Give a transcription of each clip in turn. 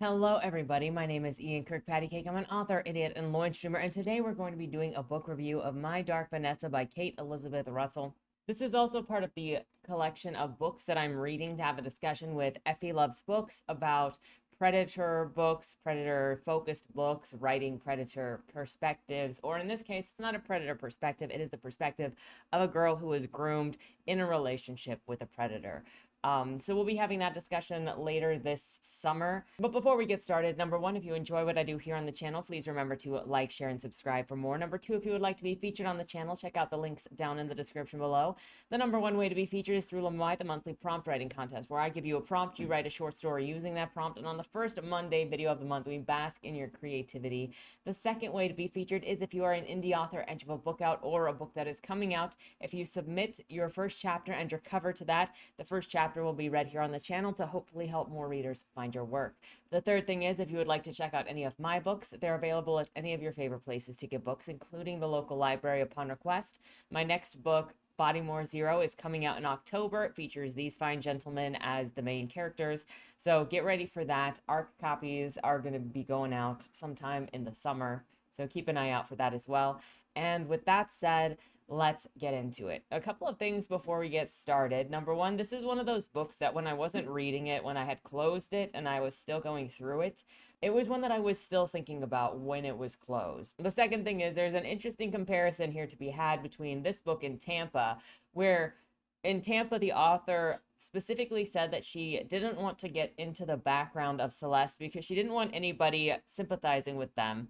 Hello, everybody. My name is Ian Kirkpatrick. I'm an author, idiot, and launch streamer, and today we're going to be doing a book review of My Dark Vanessa by Kate Elizabeth Russell. This is also part of the collection of books that I'm reading to have a discussion with Effie Loves Books about predator books, predator focused books, writing predator perspectives, or in this case, it's not a predator perspective, it is the perspective of a girl who is groomed in a relationship with a predator. So we'll be having that discussion later this summer. But before we get started, number one, if you enjoy what I do here on the channel, please remember to like, share, and subscribe for more. Number two, if you would like to be featured on the channel, check out the links down in the description below. The number one way to be featured is through Lemmy, the monthly prompt writing contest, where I give you a prompt, you write a short story using that prompt, and on the first Monday video of the month, we bask in your creativity. The second way to be featured is if you are an indie author and you have a book out or a book that is coming out. If you submit your first chapter and your cover to that, the first chapter will be read here on the channel to hopefully help more readers find your work. The third thing is if you would like to check out any of my books, they're available at any of your favorite places to get books, including the local library upon request. My next book, Bodymore Zero, is coming out in October. It features these fine gentlemen as the main characters, so get ready for that. ARC copies are going to be going out sometime in the summer, so keep an eye out for that as well. And with that said, let's get into it. A couple of things before we get started. Number one, this is one of those books that when I wasn't reading it, when I had closed it and I was still going through it, it was one that I was still thinking about when it was closed. The second thing is there's an interesting comparison here to be had between this book and Tampa, where in Tampa, the author specifically said that she didn't want to get into the background of Celeste because she didn't want anybody sympathizing with them.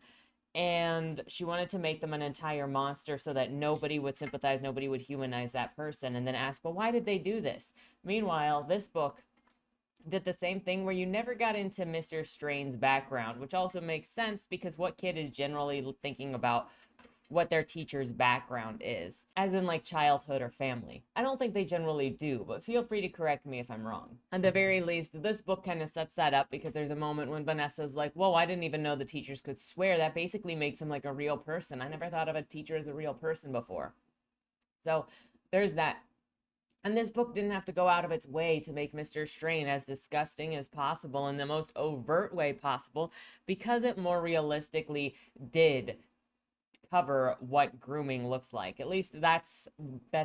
And she wanted to make them an entire monster so that nobody would sympathize, nobody would humanize that person, and then ask, well, why did they do this? Meanwhile, this book did the same thing where you never got into Mr. Strain's background, which also makes sense because what kid is generally thinking about what their teacher's background is, as in like childhood or family? I don't think they generally do, but feel free to correct me if I'm wrong. At the very least, this book kind of sets that up because there's a moment when Vanessa's like, whoa, I didn't even know the teachers could swear. That basically makes him like a real person. I never thought of a teacher as a real person before. So there's that. And this book didn't have to go out of its way to make Mr. Strain as disgusting as possible in the most overt way possible, because it more realistically did cover what grooming looks like. At least that's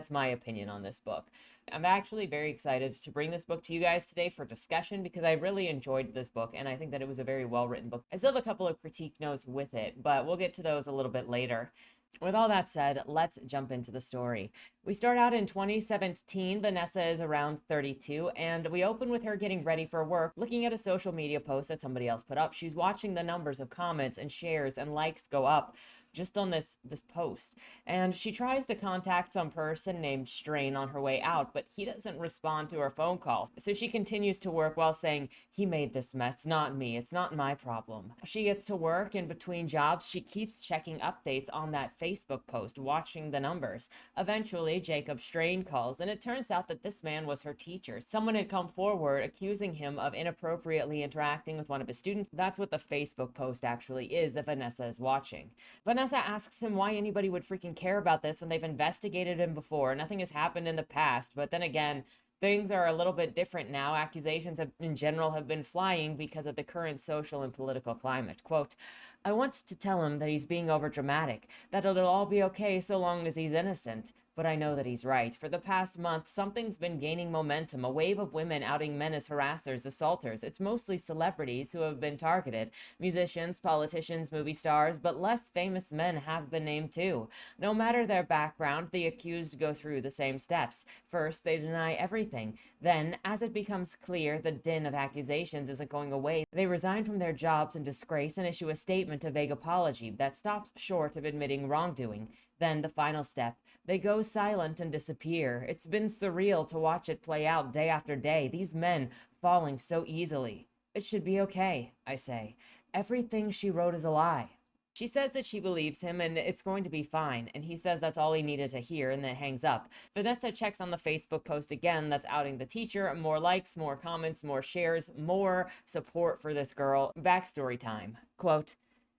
my opinion on this book. I'm actually very excited to bring this book to you guys today for discussion because I really enjoyed this book and I think that it was a very well written book. I still have a couple of critique notes with it, but we'll get to those a little bit later. With all that said, let's jump into the story. We start out in 2017. Vanessa is around 32, and we open with her getting ready for work, looking at a social media post that somebody else put up. She's watching the numbers of comments and shares and likes go up just on this post, and she tries to contact some person named Strain on her way out, but he doesn't respond to her phone call. So she continues to work while saying, he made this mess, not me, it's not my problem. She gets to work, and between jobs she keeps checking updates on that Facebook post, watching the numbers. Eventually Jacob Strain calls, and it turns out that this man was her teacher. Someone had come forward accusing him of inappropriately interacting with one of his students. That's what the Facebook post actually is that Vanessa is watching. Vanessa asks him why anybody would freaking care about this when they've investigated him before. Nothing has happened in the past, but then again, things are a little bit different now. Accusations in general have been flying because of the current social and political climate. Quote, I want to tell him that he's being overdramatic, that it'll all be okay so long as he's innocent. But I know that he's right. For the past month, something's been gaining momentum, a wave of women outing men as harassers, assaulters. It's mostly celebrities who have been targeted. Musicians, politicians, movie stars, but less famous men have been named too. No matter their background, the accused go through the same steps. First, they deny everything. Then, as it becomes clear the din of accusations isn't going away, they resign from their jobs in disgrace and issue a statement of vague apology that stops short of admitting wrongdoing. Then the final step, they go silent and disappear. It's been surreal to watch it play out day after day, these men falling so easily. It should be okay, I say. Everything she wrote is a lie. She says that she believes him and it's going to be fine, and he says that's all he needed to hear and then hangs up. Vanessa checks on the Facebook post again that's outing the teacher. More likes, more comments, more shares, more support for this girl. Backstory time. Quote,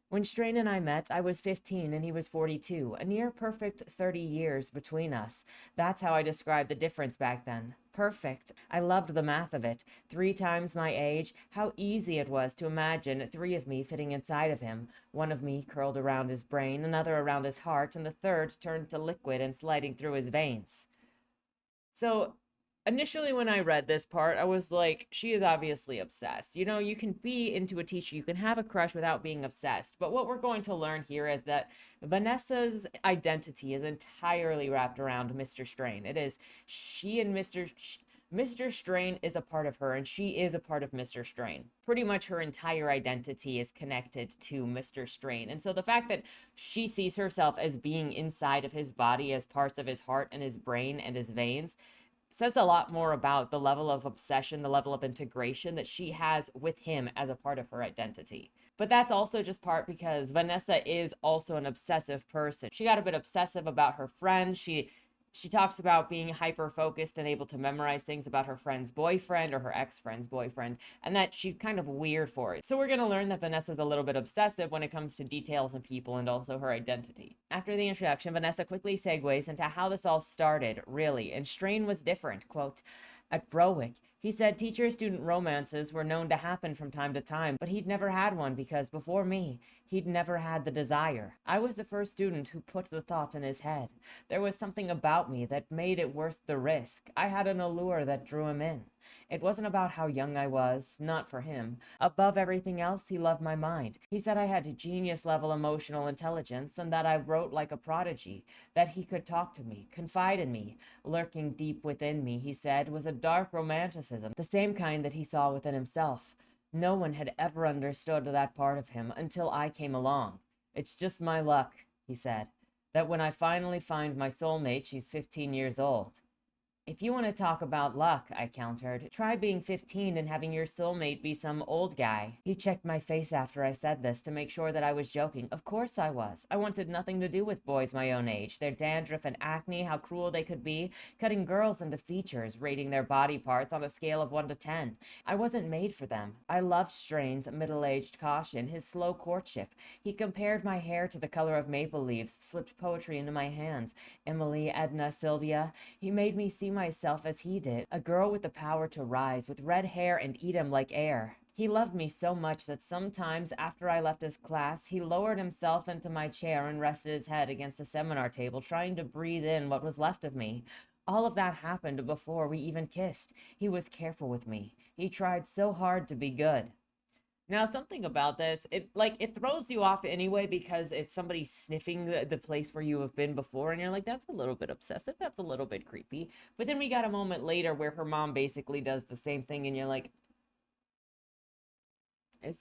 when Strain and I met, I was 15 and he was 42, a near perfect 30 years between us. That's how I described the difference back then. perfect. I loved the math of it. 3 times my age, how easy it was to imagine 3 of me fitting inside of him. One of me curled around his brain, another around his heart, and the third turned to liquid and sliding through his veins. So initially, when I read this part, I was like, she is obviously obsessed. You know, you can be into a teacher, you can have a crush without being obsessed. But what we're going to learn here is that Vanessa's identity is entirely wrapped around Mr. Strain. It is she and Mr. Strain is a part of her, and she is a part of Mr. Strain. Pretty much her entire identity is connected to Mr. Strain. And so the fact that she sees herself as being inside of his body, as parts of his heart and his brain and his veins, says a lot more about the level of obsession, the level of integration that she has with him as a part of her identity. But that's also just part because Vanessa is also an obsessive person. She got a bit obsessive about her friend. She talks about being hyper focused and able to memorize things about her friend's boyfriend or her ex-friend's boyfriend, and that she's kind of weird for it. So we're going to learn that Vanessa's a little bit obsessive when it comes to details and people and also her identity. After the introduction, Vanessa quickly segues into how this all started, really, and Strain was different. Quote, at Browick, he said teacher-student romances were known to happen from time to time, but he'd never had one because before me, he'd never had the desire. I was the first student who put the thought in his head. There was something about me that made it worth the risk. I had an allure that drew him in. It wasn't about how young I was, not for him. Above everything else, he loved my mind. He said I had genius-level emotional intelligence and that I wrote like a prodigy, that he could talk to me, confide in me. Lurking deep within me, he said, was a dark romanticism, the same kind that he saw within himself. No one had ever understood that part of him until I came along. It's just my luck, he said, that when I finally find my soulmate, she's 15 years old. If you want to talk about luck, I countered, try being 15 and having your soulmate be some old guy. He checked my face after I said this to make sure that I was joking. Of course I was. I wanted nothing to do with boys my own age. Their dandruff and acne, how cruel they could be, cutting girls into features, rating their body parts on a scale of 1 to 10. I wasn't made for them. I loved Strain's middle-aged caution, his slow courtship. He compared my hair to the color of maple leaves, slipped poetry into my hands. Emily, Edna, Sylvia. He made me see myself as he did, a girl with the power to rise, with red hair and eat him like air. He loved me so much that sometimes after I left his class, he lowered himself into my chair and rested his head against the seminar table, trying to breathe in what was left of me. All of that happened before we even kissed. He was careful with me. He tried so hard to be good. Now, something about this, it throws you off anyway because it's somebody sniffing the place where you have been before, and you're like, that's a little bit obsessive, that's a little bit creepy. But then we got a moment later where her mom basically does the same thing, and you're like, is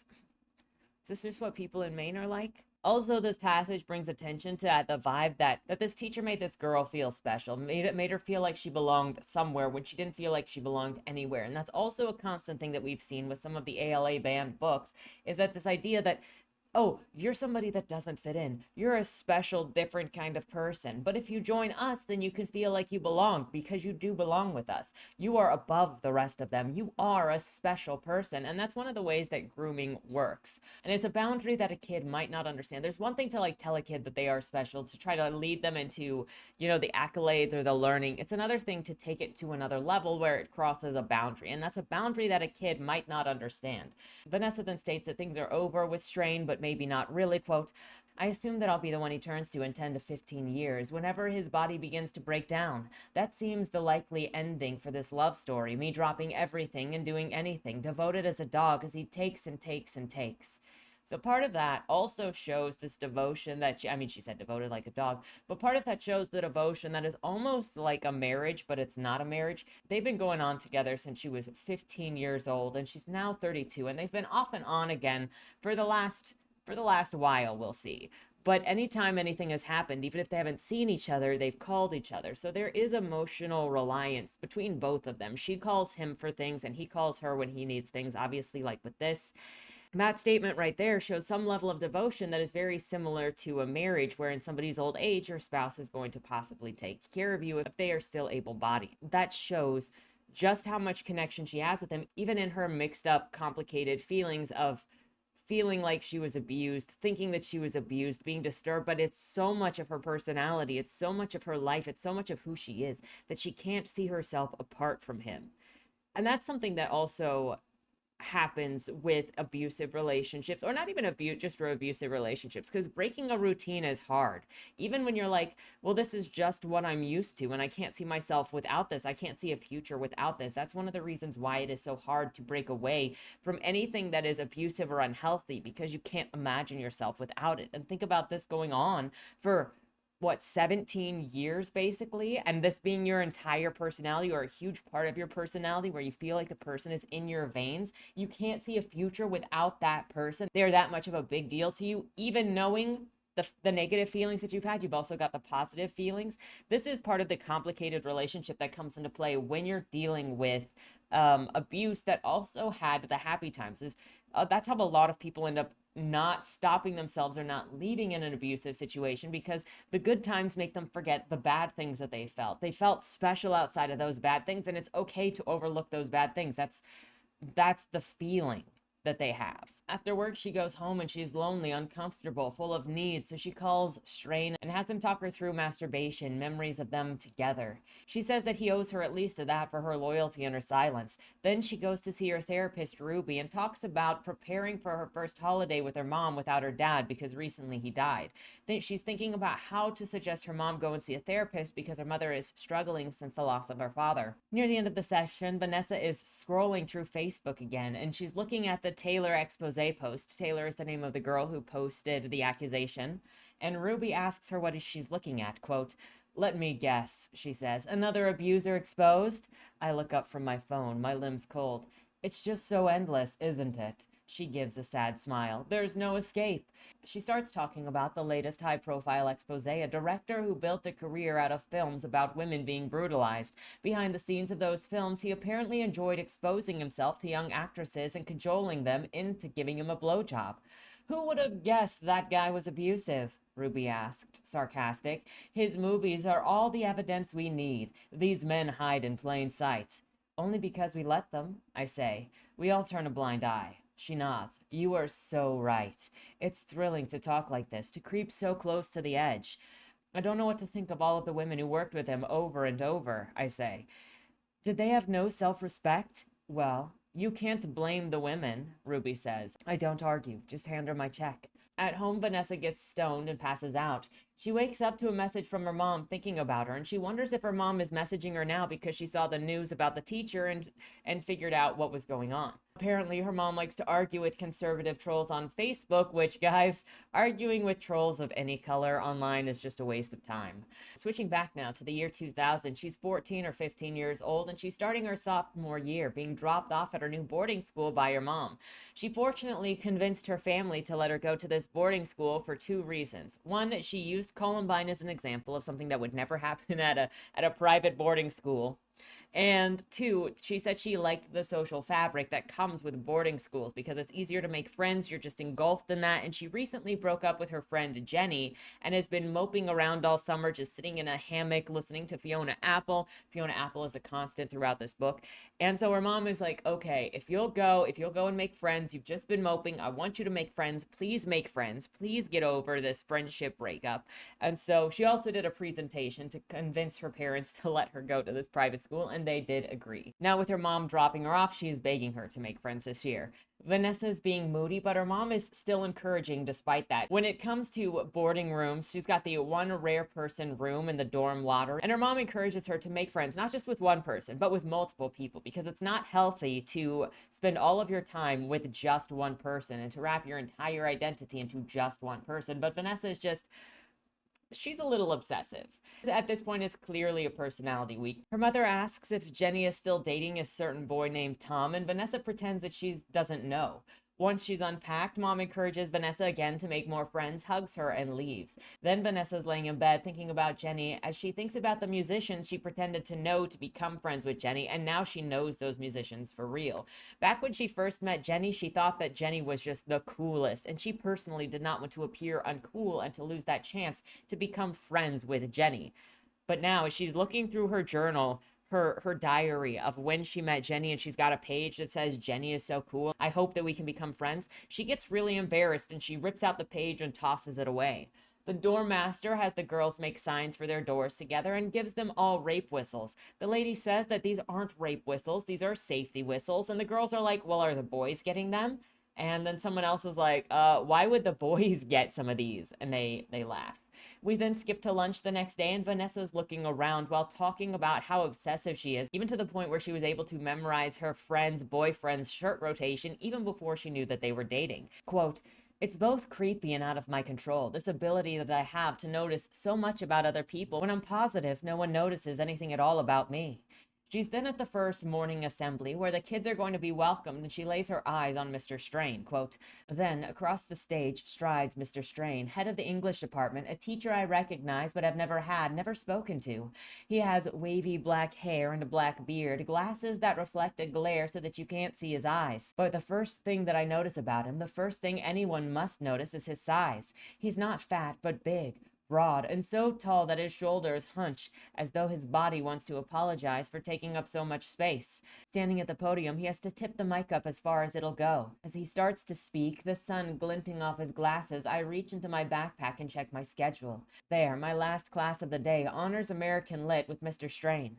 this just what people in Maine are like? Also, this passage brings attention to the vibe that this teacher made this girl feel special, made her feel like she belonged somewhere when she didn't feel like she belonged anywhere. And that's also a constant thing that we've seen with some of the ALA banned books, is that this idea that, oh, you're somebody that doesn't fit in. You're a special, different kind of person. But if you join us, then you can feel like you belong because you do belong with us. You are above the rest of them. You are a special person. And that's one of the ways that grooming works. And it's a boundary that a kid might not understand. There's one thing to like tell a kid that they are special, to try to lead them into, you know, the accolades or the learning. It's another thing to take it to another level where it crosses a boundary. And that's a boundary that a kid might not understand. Vanessa then states that things are over with Strain, but maybe not really. Quote, I assume that I'll be the one he turns to in 10 to 15 years, whenever his body begins to break down. That seems the likely ending for this love story, me dropping everything and doing anything, devoted as a dog as he takes and takes and takes. So part of that also shows this devotion that she said devoted like a dog, but part of that shows the devotion that is almost like a marriage, but it's not a marriage. They've been going on together since she was 15 years old, and she's now 32, and they've been off and on again for the last while, we'll see. But anytime anything has happened, even if they haven't seen each other, they've called each other. So there is emotional reliance between both of them. She calls him for things and he calls her when he needs things, obviously, like with this. That statement right there shows some level of devotion that is very similar to a marriage, where in somebody's old age, your spouse is going to possibly take care of you if they are still able-bodied. That shows just how much connection she has with him, even in her mixed up, complicated feelings of feeling like she was abused, thinking that she was abused, being disturbed, but it's so much of her personality, it's so much of her life, it's so much of who she is that she can't see herself apart from him. And that's something that also happens with abusive relationships, or not even abuse, just for abusive relationships, because breaking a routine is hard. Even when you're like, well, this is just what I'm used to and I can't see myself without this, I can't see a future without this. That's one of the reasons why it is so hard to break away from anything that is abusive or unhealthy, because you can't imagine yourself without it. And think about this going on for what, 17 years basically, and this being your entire personality, or a huge part of your personality, where you feel like the person is in your veins. You can't see a future without that person. They're that much of a big deal to you. Even knowing the negative feelings that you've had, you've also got the positive feelings. This is part of the complicated relationship that comes into play when you're dealing with abuse that also had the happy times. That's how a lot of people end up not stopping themselves or not leaving in an abusive situation, because the good times make them forget the bad things that they felt. They felt special outside of those bad things, and it's okay to overlook those bad things. That's the feeling that they have. After work, she goes home and she's lonely, uncomfortable, full of needs, so she calls Strain and has him talk her through masturbation, memories of them together. She says that he owes her at least to that for her loyalty and her silence. Then she goes to see her therapist, Ruby, and talks about preparing for her first holiday with her mom without her dad, because recently he died. Then she's thinking about how to suggest her mom go and see a therapist because her mother is struggling since the loss of her father. Near the end of the session, Vanessa is scrolling through Facebook again, and she's looking at the Taylor expose post. Taylor is the name of the girl who posted the accusation, and Ruby asks her what she's looking at. Quote, "Let me guess," she says. "Another abuser exposed?" I look up from my phone, my limbs cold. "It's just so endless, isn't it?" She gives a sad smile. "There's no escape." She starts talking about the latest high-profile expose, a director who built a career out of films about women being brutalized. Behind the scenes of those films, he apparently enjoyed exposing himself to young actresses and cajoling them into giving him a blowjob. "Who would have guessed that guy was abusive?" Ruby asked, sarcastic. "His movies are all the evidence we need. These men hide in plain sight." "Only because we let them," I say. "We all turn a blind eye." She nods. "You are so right. It's thrilling to talk like this, to creep so close to the edge." "I don't know what to think of all of the women who worked with him over and over," I say. "Did they have no self-respect?" "Well, you can't blame the women," Ruby says. I don't argue, just hand her my check. At home, Vanessa gets stoned and passes out. She wakes up to a message from her mom thinking about her, and she wonders if her mom is messaging her now because she saw the news about the teacher and figured out what was going on. Apparently, her mom likes to argue with conservative trolls on Facebook, which, guys, arguing with trolls of any color online is just a waste of time. Switching back now to the year 2000, she's 14 or 15 years old, and she's starting her sophomore year, being dropped off at her new boarding school by her mom. She fortunately convinced her family to let her go to this boarding school for two reasons. One, she used Columbine as an example of something that would never happen at a private boarding school. And two, she said she liked the social fabric that comes with boarding schools because it's easier to make friends. You're just engulfed in that. And she recently broke up with her friend Jenny and has been moping around all summer, just sitting in a hammock listening to Fiona Apple. Fiona Apple is a constant throughout this book. And so her mom is like, "Okay, if you'll go and make friends, you've just been moping. I want you to make friends. Please make friends. Please get over this friendship breakup." And so she also did a presentation to convince her parents to let her go to this private school, and they did agree. Now, with her mom dropping her off, she is begging her to make friends this year. Vanessa is being moody, but her mom is still encouraging despite that. When it comes to boarding rooms, she's got the one rare person room in the dorm lottery, and her mom encourages her to make friends, not just with one person, but with multiple people, because it's not healthy to spend all of your time with just one person and to wrap your entire identity into just one person. But Vanessa is just, she's a little obsessive. At this point, it's clearly a personality week. Her mother asks if Jenny is still dating a certain boy named Tom, and Vanessa pretends that she doesn't know. Once she's unpacked, Mom encourages Vanessa again to make more friends, hugs her, and leaves. Then Vanessa's laying in bed thinking about Jenny as she thinks about the musicians she pretended to know to become friends with Jenny, and now she knows those musicians for real. Back when she first met Jenny, she thought that Jenny was just the coolest, and she personally did not want to appear uncool and to lose that chance to become friends with Jenny. But now, as she's looking through her journal, her diary of when she met Jenny, and she's got a page that says Jenny is so cool. I hope that we can become friends. She gets really embarrassed and she rips out the page and tosses it away. The doormaster has the girls make signs for their doors together and gives them all rape whistles. The lady says that these aren't rape whistles, these are safety whistles, and the girls are like, well, are the boys getting them? And then someone else is like, why would the boys get some of these? And they laugh. We then skip to lunch the next day, and Vanessa's looking around while talking about how obsessive she is, even to the point where she was able to memorize her friend's boyfriend's shirt rotation even before she knew that they were dating. Quote, "It's both creepy and out of my control, this ability that I have to notice so much about other people when I'm positive no one notices anything at all about me." She's then at the first morning assembly where the kids are going to be welcomed, and she lays her eyes on Mr. Strain. Quote, "Then across the stage strides Mr. Strain, head of the English department, a teacher I recognize but have never spoken to. He has wavy black hair and a black beard, glasses that reflect a glare so that you can't see his eyes. But the first thing that I notice about him, the first thing anyone must notice, is his size. He's not fat but big, broad, and so tall that his shoulders hunch as though his body wants to apologize for taking up so much space. Standing at the podium, he has to tip the mic up as far as it'll go. As he starts to speak, the sun glinting off his glasses, I reach into my backpack and check my schedule. There, my last class of the day, Honors American Lit with Mr. Strain.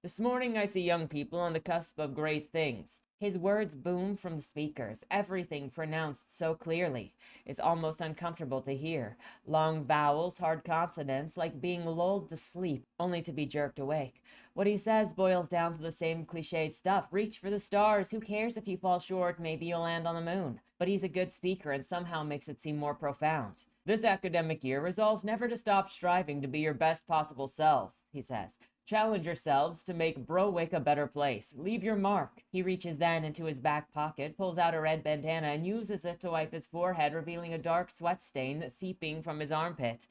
This morning I see young people on the cusp of great things." His words boom from the speakers, everything pronounced so clearly. It's almost uncomfortable to hear. Long vowels, hard consonants, like being lulled to sleep, only to be jerked awake. What he says boils down to the same cliched stuff. Reach for the stars. Who cares if you fall short? Maybe you'll land on the moon. But he's a good speaker and somehow makes it seem more profound. "This academic year resolves never to stop striving to be your best possible selves," he says. "Challenge yourselves to make Browick a better place. Leave your mark." He reaches then into his back pocket, pulls out a red bandana, and uses it to wipe his forehead, revealing a dark sweat stain seeping from his armpit.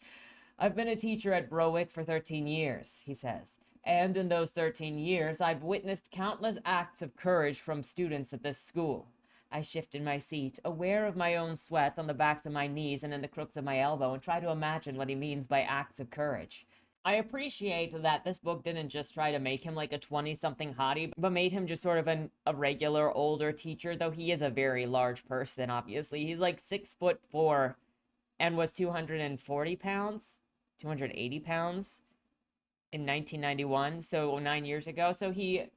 "I've been a teacher at Browick for 13 years, he says. "And in those 13 years, I've witnessed countless acts of courage from students at this school." I shift in my seat, aware of my own sweat on the backs of my knees and in the crooks of my elbow, and try to imagine what he means by acts of courage. I appreciate that this book didn't just try to make him like a 20-something hottie, but made him just sort of a regular older teacher, though he is a very large person, obviously. He's like 6'4" and was 240 pounds, 280 pounds in 1991, so 9 years ago. So he's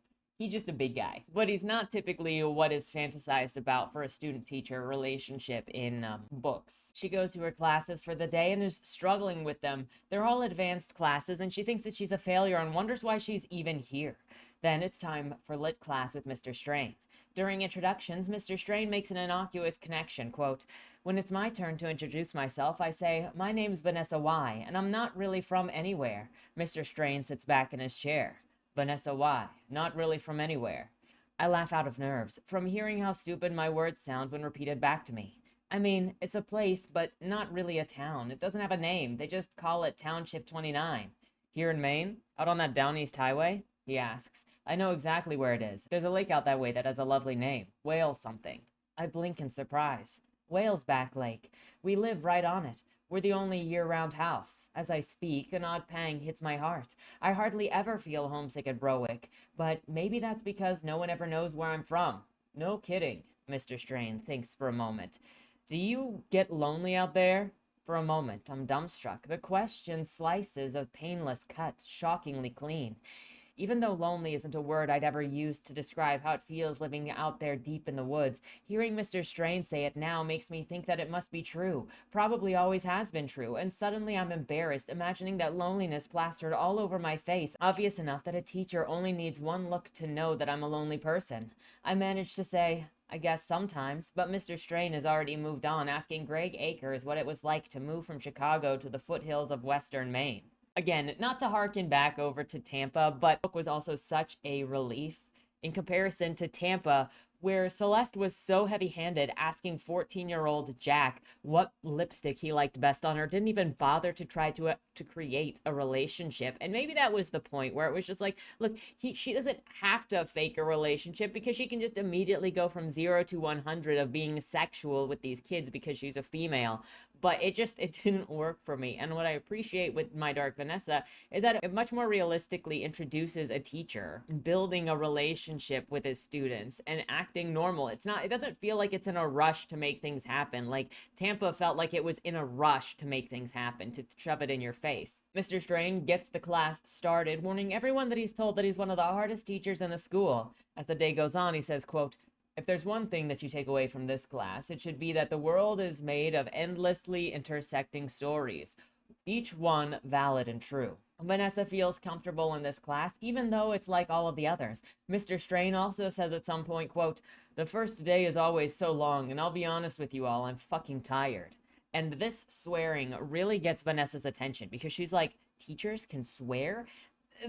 just a big guy, but he's not typically what is fantasized about for a student-teacher relationship in books. She goes to her classes for the day and is struggling with them. They're all advanced classes, and she thinks that she's a failure and wonders why she's even here. Then it's time for lit class with Mr. Strain. During introductions, Mr. Strain makes an innocuous connection. Quote, "When it's my turn to introduce myself, I say, 'My name's Vanessa Y, and I'm not really from anywhere.' Mr. Strain sits back in his chair. 'Vanessa Y, not really from anywhere.' I laugh out of nerves from hearing how stupid my words sound when repeated back to me. I mean, it's a place, but not really a town. It doesn't have a name. They just call it Township 29. "Here in Maine? Out on that Down East Highway?" he asks. "I know exactly where it is. There's a lake out that way that has a lovely name. Whale something." I blink in surprise. Whale's Back Lake. We live right on it. We're the only year-round house. As I speak, an odd pang hits my heart. I hardly ever feel homesick at Browick, but maybe that's because no one ever knows where I'm from. "No kidding." Mr. Strain thinks for a moment. "Do you get lonely out there?" For a moment, I'm dumbstruck. The question slices a painless cut, shockingly clean. Even though lonely isn't a word I'd ever use to describe how it feels living out there deep in the woods, hearing Mr. Strain say it now makes me think that it must be true, probably always has been true, and suddenly I'm embarrassed, imagining that loneliness plastered all over my face, obvious enough that a teacher only needs one look to know that I'm a lonely person. I manage to say, "I guess sometimes," but Mr. Strain has already moved on, asking Greg Akers what it was like to move from Chicago to the foothills of western Maine. Again, not to harken back over to Tampa, but the book was also such a relief. In comparison to Tampa, where Celeste was so heavy-handed asking 14-year-old Jack what lipstick he liked best on her, didn't even bother to try to create a relationship. And maybe that was the point where it was just like, look, she doesn't have to fake a relationship because she can just immediately go from 0 to 100 of being sexual with these kids because she's a female. But it didn't work for me. And what I appreciate with My Dark Vanessa is that it much more realistically introduces a teacher building a relationship with his students and acting normal. It doesn't feel like it's in a rush to make things happen. Like Tampa felt like it was in a rush to make things happen, to shove it in your face. Mr. Strain gets the class started, warning everyone that he's told that he's one of the hardest teachers in the school. As the day goes on, he says, quote, "If there's one thing that you take away from this class, it should be that the world is made of endlessly intersecting stories, each one valid and true." Vanessa feels comfortable in this class, even though it's like all of the others. Mr. Strain also says at some point, quote, "The first day is always so long, and I'll be honest with you all, I'm fucking tired." And this swearing really gets Vanessa's attention because she's like, teachers can swear?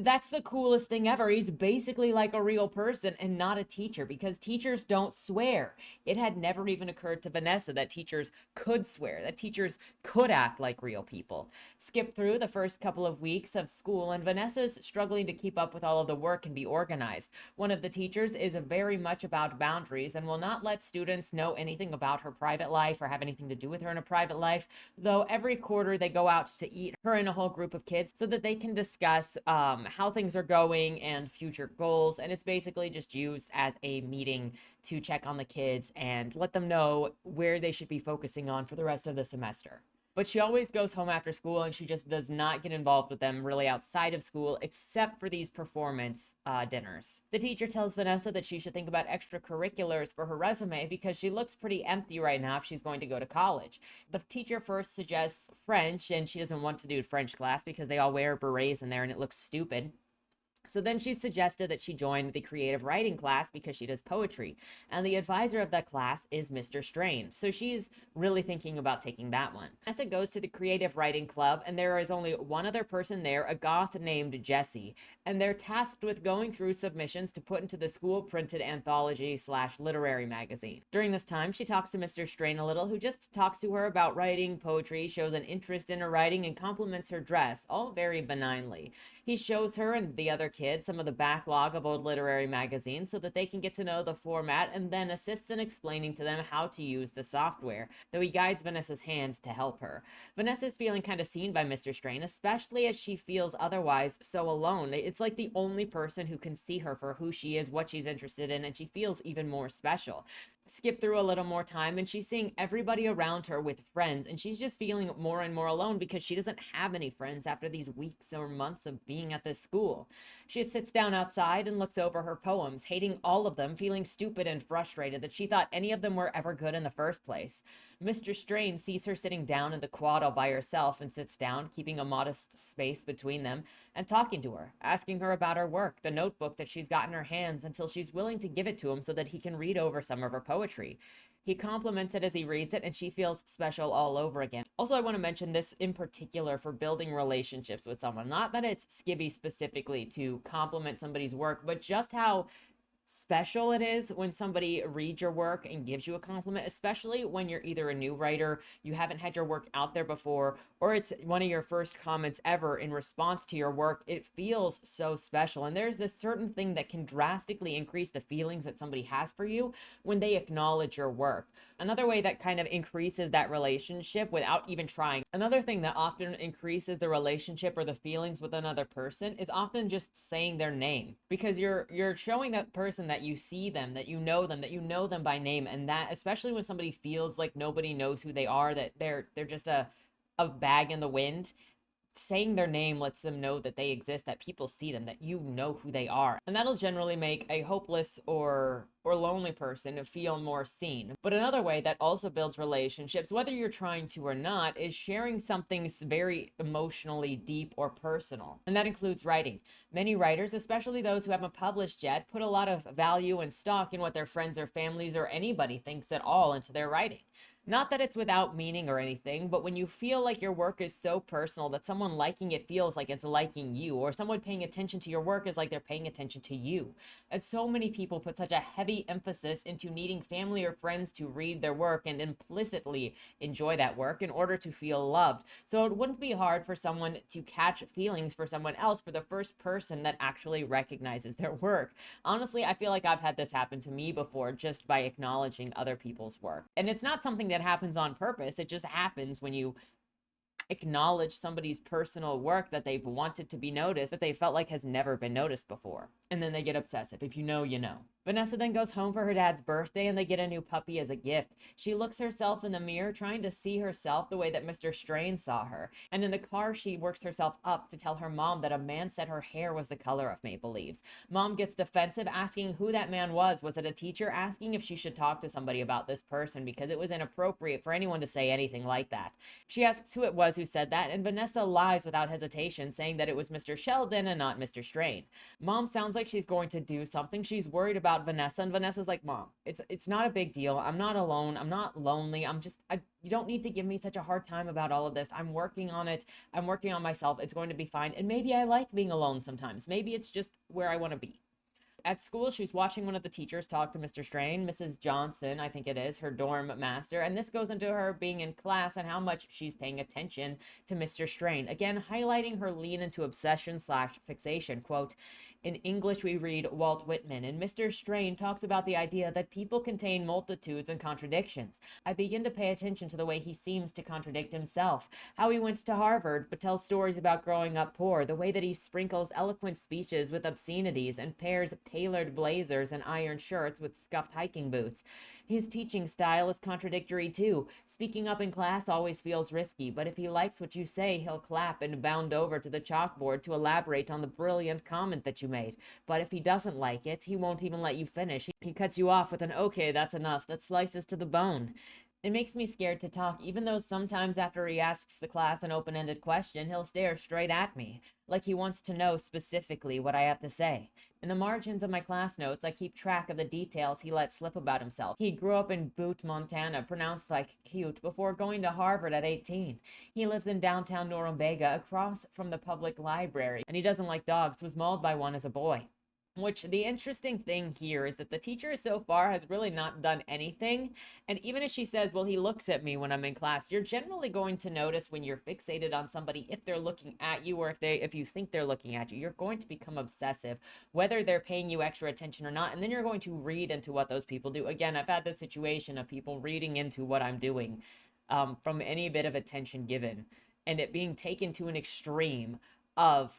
That's the coolest thing ever. He's basically like a real person and not a teacher, because teachers don't swear. It had never even occurred to Vanessa that teachers could swear, that teachers could act like real people. Skip through the first couple of weeks of school, and Vanessa's struggling to keep up with all of the work and be organized. One of the teachers is very much about boundaries and will not let students know anything about her private life or have anything to do with her in a private life, though every quarter they go out to eat, her and a whole group of kids, so that they can discuss how things are going and future goals. And it's basically just used as a meeting to check on the kids and let them know where they should be focusing on for the rest of the semester. But she always goes home after school and she just does not get involved with them really outside of school, except for these performance dinners. The teacher tells Vanessa that she should think about extracurriculars for her resume because she looks pretty empty right now if she's going to go to college. The teacher first suggests French, and she doesn't want to do French class because they all wear berets in there and it looks stupid. So then she suggested that she join the creative writing class because she does poetry. And the advisor of that class is Mr. Strain. So she's really thinking about taking that one. Vanessa goes to the creative writing club, and there is only one other person there, a goth named Jesse. And they're tasked with going through submissions to put into the school printed anthology/literary magazine. During this time, she talks to Mr. Strain a little, who just talks to her about writing, poetry, shows an interest in her writing, and compliments her dress, all very benignly. He shows her and the other kids some of the backlog of old literary magazines so that they can get to know the format, and then assists in explaining to them how to use the software, though he guides Vanessa's hand to help her. Vanessa's feeling kind of seen by Mr. Strain, especially as she feels otherwise so alone. It's like the only person who can see her for who she is, what she's interested in, and she feels even more special. Skip through a little more time and she's seeing everybody around her with friends, and she's just feeling more and more alone because she doesn't have any friends after these weeks or months of being at this school. She sits down outside and looks over her poems, hating all of them, feeling stupid and frustrated that she thought any of them were ever good in the first place. Mr. Strain sees her sitting down in the quad all by herself and sits down, keeping a modest space between them, and talking to her, asking her about her work, the notebook that she's got in her hands, until she's willing to give it to him so that he can read over some of her poetry. He compliments it as he reads it, and she feels special all over again. Also, I want to mention this in particular for building relationships with someone. Not that it's skibby specifically to compliment somebody's work, but just how special it is when somebody reads your work and gives you a compliment, especially when you're either a new writer, you haven't had your work out there before, or it's one of your first comments ever in response to your work. It feels so special, and there's this certain thing that can drastically increase the feelings that somebody has for you when they acknowledge your work. Another way that kind of increases that relationship without even trying, another thing that often increases the relationship or the feelings with another person is often just saying their name, because you're showing that person that you see them, that you know them by name. And that, especially when somebody feels like nobody knows who they are, that they're just a bag in the wind, saying their name lets them know that they exist, that people see them, that you know who they are. And that'll generally make a hopeless or lonely person feel more seen. But another way that also builds relationships, whether you're trying to or not, is sharing something very emotionally deep or personal. And that includes writing. Many writers, especially those who haven't published yet, put a lot of value and stock in what their friends or families or anybody thinks at all into their writing. Not that it's without meaning or anything, but when you feel like your work is so personal that someone liking it feels like it's liking you, or someone paying attention to your work is like they're paying attention to you. And so many people put such a heavy emphasis into needing family or friends to read their work and implicitly enjoy that work in order to feel loved. So it wouldn't be hard for someone to catch feelings for someone else for the first person that actually recognizes their work. Honestly, I feel like I've had this happen to me before just by acknowledging other people's work. And it's not something that happens on purpose. It just happens when you acknowledge somebody's personal work that they've wanted to be noticed, that they felt like has never been noticed before. And then they get obsessive. If you know, you know. Vanessa then goes home for her dad's birthday and they get a new puppy as a gift. She looks herself in the mirror, trying to see herself the way that Mr. Strain saw her. And in the car, she works herself up to tell her mom that a man said her hair was the color of maple leaves. Mom gets defensive, asking who that man was. Was it a teacher? Asking if she should talk to somebody about this person because it was inappropriate for anyone to say anything like that. She asks who it was who said that, and Vanessa lies without hesitation, saying that it was Mr. Sheldon and not Mr. Strain. Mom sounds like she's going to do something. She's worried about Vanessa, and Vanessa's like, Mom, it's not a big deal. I'm not alone. I'm not lonely. You don't need to give me such a hard time about all of this. I'm working on it. I'm working on myself. It's going to be fine. And maybe I like being alone sometimes. Maybe it's just where I want to be. At school, she's watching one of the teachers talk to Mr. Strain, Mrs. Johnson, I think it is, her dorm master, and this goes into her being in class and how much she's paying attention to Mr. Strain. Again, highlighting her lean into obsession/fixation. Quote, in English, we read Walt Whitman, and Mr. Strain talks about the idea that people contain multitudes and contradictions. I begin to pay attention to the way he seems to contradict himself, how he went to Harvard but tells stories about growing up poor, the way that he sprinkles eloquent speeches with obscenities and pairs tailored blazers and iron shirts with scuffed hiking boots. His teaching style is contradictory too. Speaking up in class always feels risky, but if he likes what you say, he'll clap and bound over to the chalkboard to elaborate on the brilliant comment that you made. But if he doesn't like it, he won't even let you finish. He cuts you off with an okay, that's enough, that slices to the bone. It makes me scared to talk, even though sometimes after he asks the class an open-ended question, he'll stare straight at me, like he wants to know specifically what I have to say. In the margins of my class notes, I keep track of the details he let slip about himself. He grew up in Butte, Montana, pronounced like cute, before going to Harvard at 18. He lives in downtown Norumbega, across from the public library, and he doesn't like dogs, was mauled by one as a boy. Which the interesting thing here is that the teacher so far has really not done anything. And even if she says, well, he looks at me when I'm in class, you're generally going to notice when you're fixated on somebody, if they're looking at you or if you think they're looking at you, you're going to become obsessive, whether they're paying you extra attention or not. And then you're going to read into what those people do. Again, I've had this situation of people reading into what I'm doing from any bit of attention given, and it being taken to an extreme of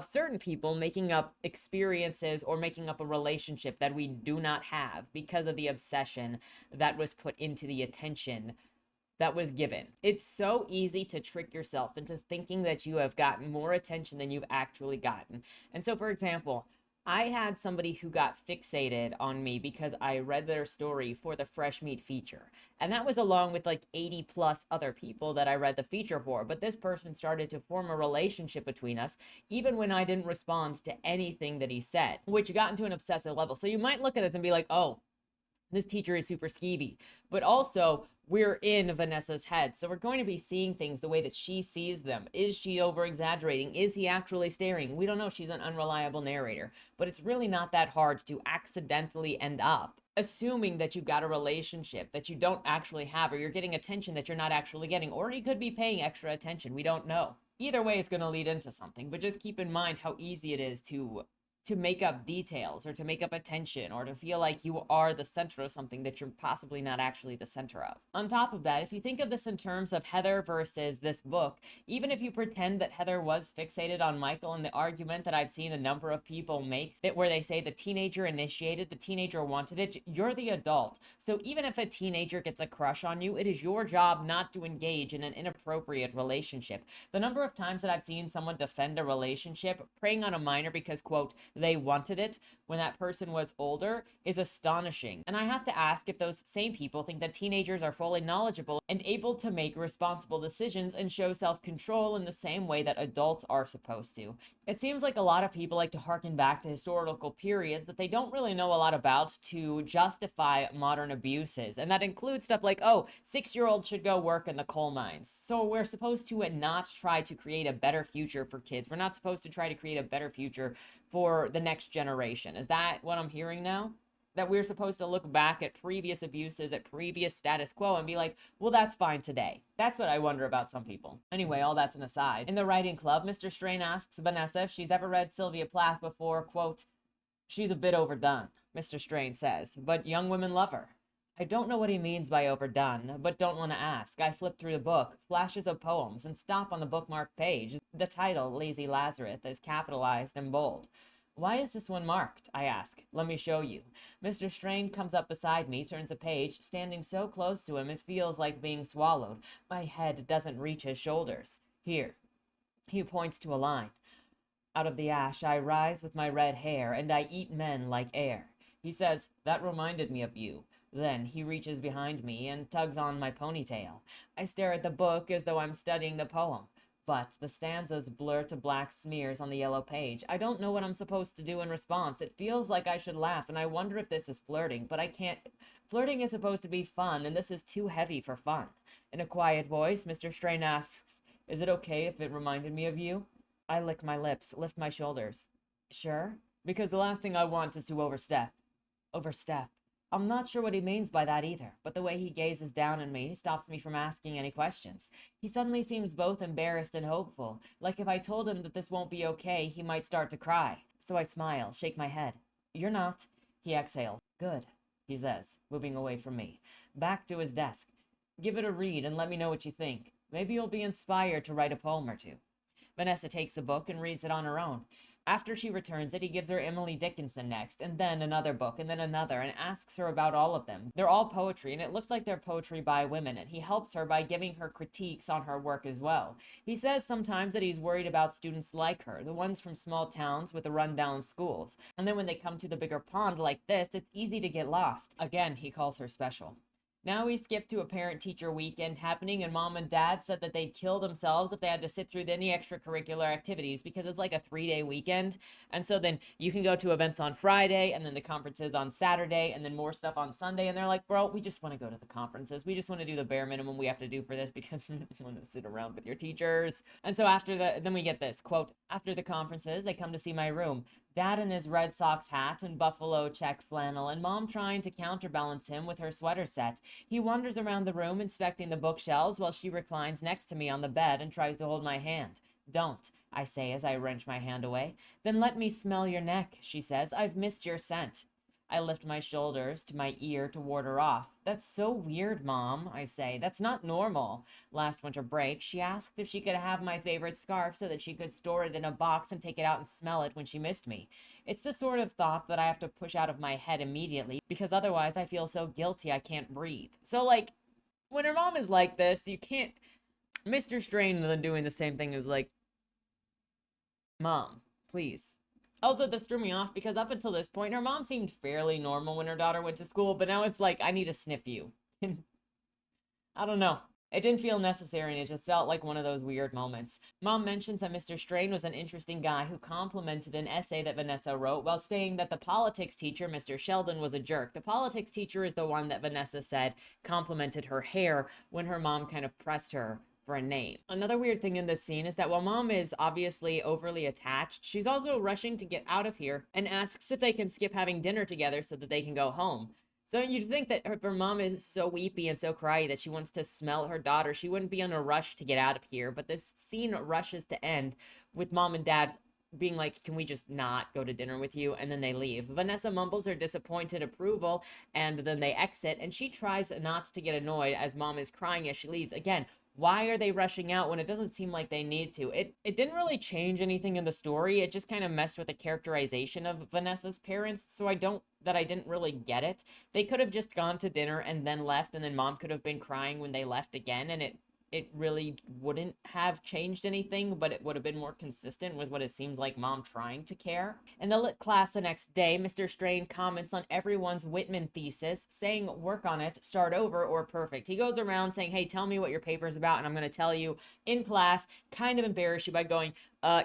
certain people making up experiences or making up a relationship that we do not have because of the obsession that was put into the attention that was given. It's so easy to trick yourself into thinking that you have gotten more attention than you've actually gotten. And so, for example, I had somebody who got fixated on me because I read their story for the Fresh Meat feature. And that was along with like 80 plus other people that I read the feature for. But this person started to form a relationship between us, even when I didn't respond to anything that he said, which got into an obsessive level. So you might look at this and be like, oh, this teacher is super skeevy. But also, we're in Vanessa's head. So we're going to be seeing things the way that she sees them. Is she over exaggerating? Is he actually staring? We don't know. She's an unreliable narrator. But it's really not that hard to accidentally end up assuming that you've got a relationship that you don't actually have, or you're getting attention that you're not actually getting, or you could be paying extra attention. We don't know. Either way, it's going to lead into something. But just keep in mind how easy it is to make up details or to make up attention or to feel like you are the center of something that you're possibly not actually the center of. On top of that, if you think of this in terms of Heather versus this book, even if you pretend that Heather was fixated on Michael, and the argument that I've seen a number of people make that where they say the teenager initiated, the teenager wanted it, you're the adult. So even if a teenager gets a crush on you, it is your job not to engage in an inappropriate relationship. The number of times that I've seen someone defend a relationship preying on a minor because, quote, they wanted it when that person was older is astonishing. And I have to ask if those same people think that teenagers are fully knowledgeable and able to make responsible decisions and show self-control in the same way that adults are supposed to. It seems like a lot of people like to harken back to historical periods that they don't really know a lot about to justify modern abuses. And that includes stuff like, oh, 6-year-olds should go work in the coal mines. So we're supposed to not try to create a better future for kids. We're not supposed to try to create a better future for the next generation. Is that what I'm hearing now? That we're supposed to look back at previous abuses, at previous status quo, and be like, well, that's fine today. That's what I wonder about some people. Anyway, all that's an aside. In the writing club, Mr. Strain asks Vanessa if she's ever read Sylvia Plath before. Quote, she's a bit overdone, Mr. Strain says, but young women love her. I don't know what he means by overdone, but don't want to ask. I flip through the book, flashes of poems, and stop on the bookmark page. The title, Lazy Lazarus, is capitalized in bold. Why is this one marked? I ask. Let me show you. Mr. Strain comes up beside me, turns a page, standing so close to him it feels like being swallowed. My head doesn't reach his shoulders. Here. He points to a line. Out of the ash I rise with my red hair, and I eat men like air. He says, that reminded me of you. Then he reaches behind me and tugs on my ponytail. I stare at the book as though I'm studying the poem. But the stanzas blur to black smears on the yellow page. I don't know what I'm supposed to do in response. It feels like I should laugh, and I wonder if this is flirting, but I can't. Flirting is supposed to be fun, and this is too heavy for fun. In a quiet voice, Mr. Strain asks, is it okay if it reminded me of you? I lick my lips, lift my shoulders. Sure? Because the last thing I want is to overstep. Overstep. I'm not sure what he means by that either, but the way he gazes down at me stops me from asking any questions. He suddenly seems both embarrassed and hopeful, like if I told him that this won't be okay, he might start to cry. So I smile, shake my head. You're not. He exhales. Good, he says, moving away from me. Back to his desk. Give it a read and let me know what you think. Maybe you'll be inspired to write a poem or two. Vanessa takes the book and reads it on her own. After she returns it, he gives her Emily Dickinson next, and then another book, and then another, and asks her about all of them. They're all poetry, and it looks like they're poetry by women, and he helps her by giving her critiques on her work as well. He says sometimes that he's worried about students like her, the ones from small towns with the rundown schools. And then when they come to the bigger pond like this, it's easy to get lost. Again, he calls her special. Now we skip to a parent-teacher weekend happening, and mom and dad said that they'd kill themselves if they had to sit through any extracurricular activities because it's like a 3-day weekend. And so then you can go to events on Friday, and then the conferences on Saturday, and then more stuff on Sunday. And they're like, bro, we just want to go to the conferences. We just want to do the bare minimum we have to do for this because we don't want to sit around with your teachers. And so then we get this, quote, after the conferences, they come to see my room. Dad in his Red Sox hat and buffalo check flannel, and mom trying to counterbalance him with her sweater set. He wanders around the room inspecting the bookshelves while she reclines next to me on the bed and tries to hold my hand. Don't, I say as I wrench my hand away. Then let me smell your neck, she says. I've missed your scent. I lift my shoulders to my ear to ward her off. That's so weird, Mom, I say. That's not normal. Last winter break, she asked if she could have my favorite scarf so that she could store it in a box and take it out and smell it when she missed me. It's the sort of thought that I have to push out of my head immediately because otherwise I feel so guilty I can't breathe. So, like, when her mom is like this, you can't... Mr. Strain then doing the same thing is like, Mom, please. Also, this threw me off because up until this point, her mom seemed fairly normal when her daughter went to school, but now it's like, I need to sniff you. I don't know. It didn't feel necessary, and it just felt like one of those weird moments. Mom mentions that Mr. Strain was an interesting guy who complimented an essay that Vanessa wrote while saying that the politics teacher, Mr. Sheldon, was a jerk. The politics teacher is the one that Vanessa said complimented her hair when her mom kind of pressed her for a name. Another weird thing in this scene is that while mom is obviously overly attached, she's also rushing to get out of here and asks if they can skip having dinner together so that they can go home. So you'd think that her mom is so weepy and so cryy that she wants to smell her daughter. She wouldn't be in a rush to get out of here, but this scene rushes to end with mom and dad being like, can we just not go to dinner with you? And then they leave. Vanessa mumbles her disappointed approval, and then they exit, and she tries not to get annoyed as mom is crying as she leaves. Again, why are they rushing out when it doesn't seem like they need to? It didn't really change anything in the story. It just kind of messed with the characterization of Vanessa's parents, so I didn't really get it. They could have just gone to dinner and then left, and then mom could have been crying when they left again, and it it really wouldn't have changed anything, but it would have been more consistent with what it seems like mom trying to care. In the lit class the next day, Mr. Strain comments on everyone's Whitman thesis, saying work on it, start over, or perfect. He goes around saying, hey, tell me what your paper's about, and I'm going to tell you in class, kind of embarrass you by going,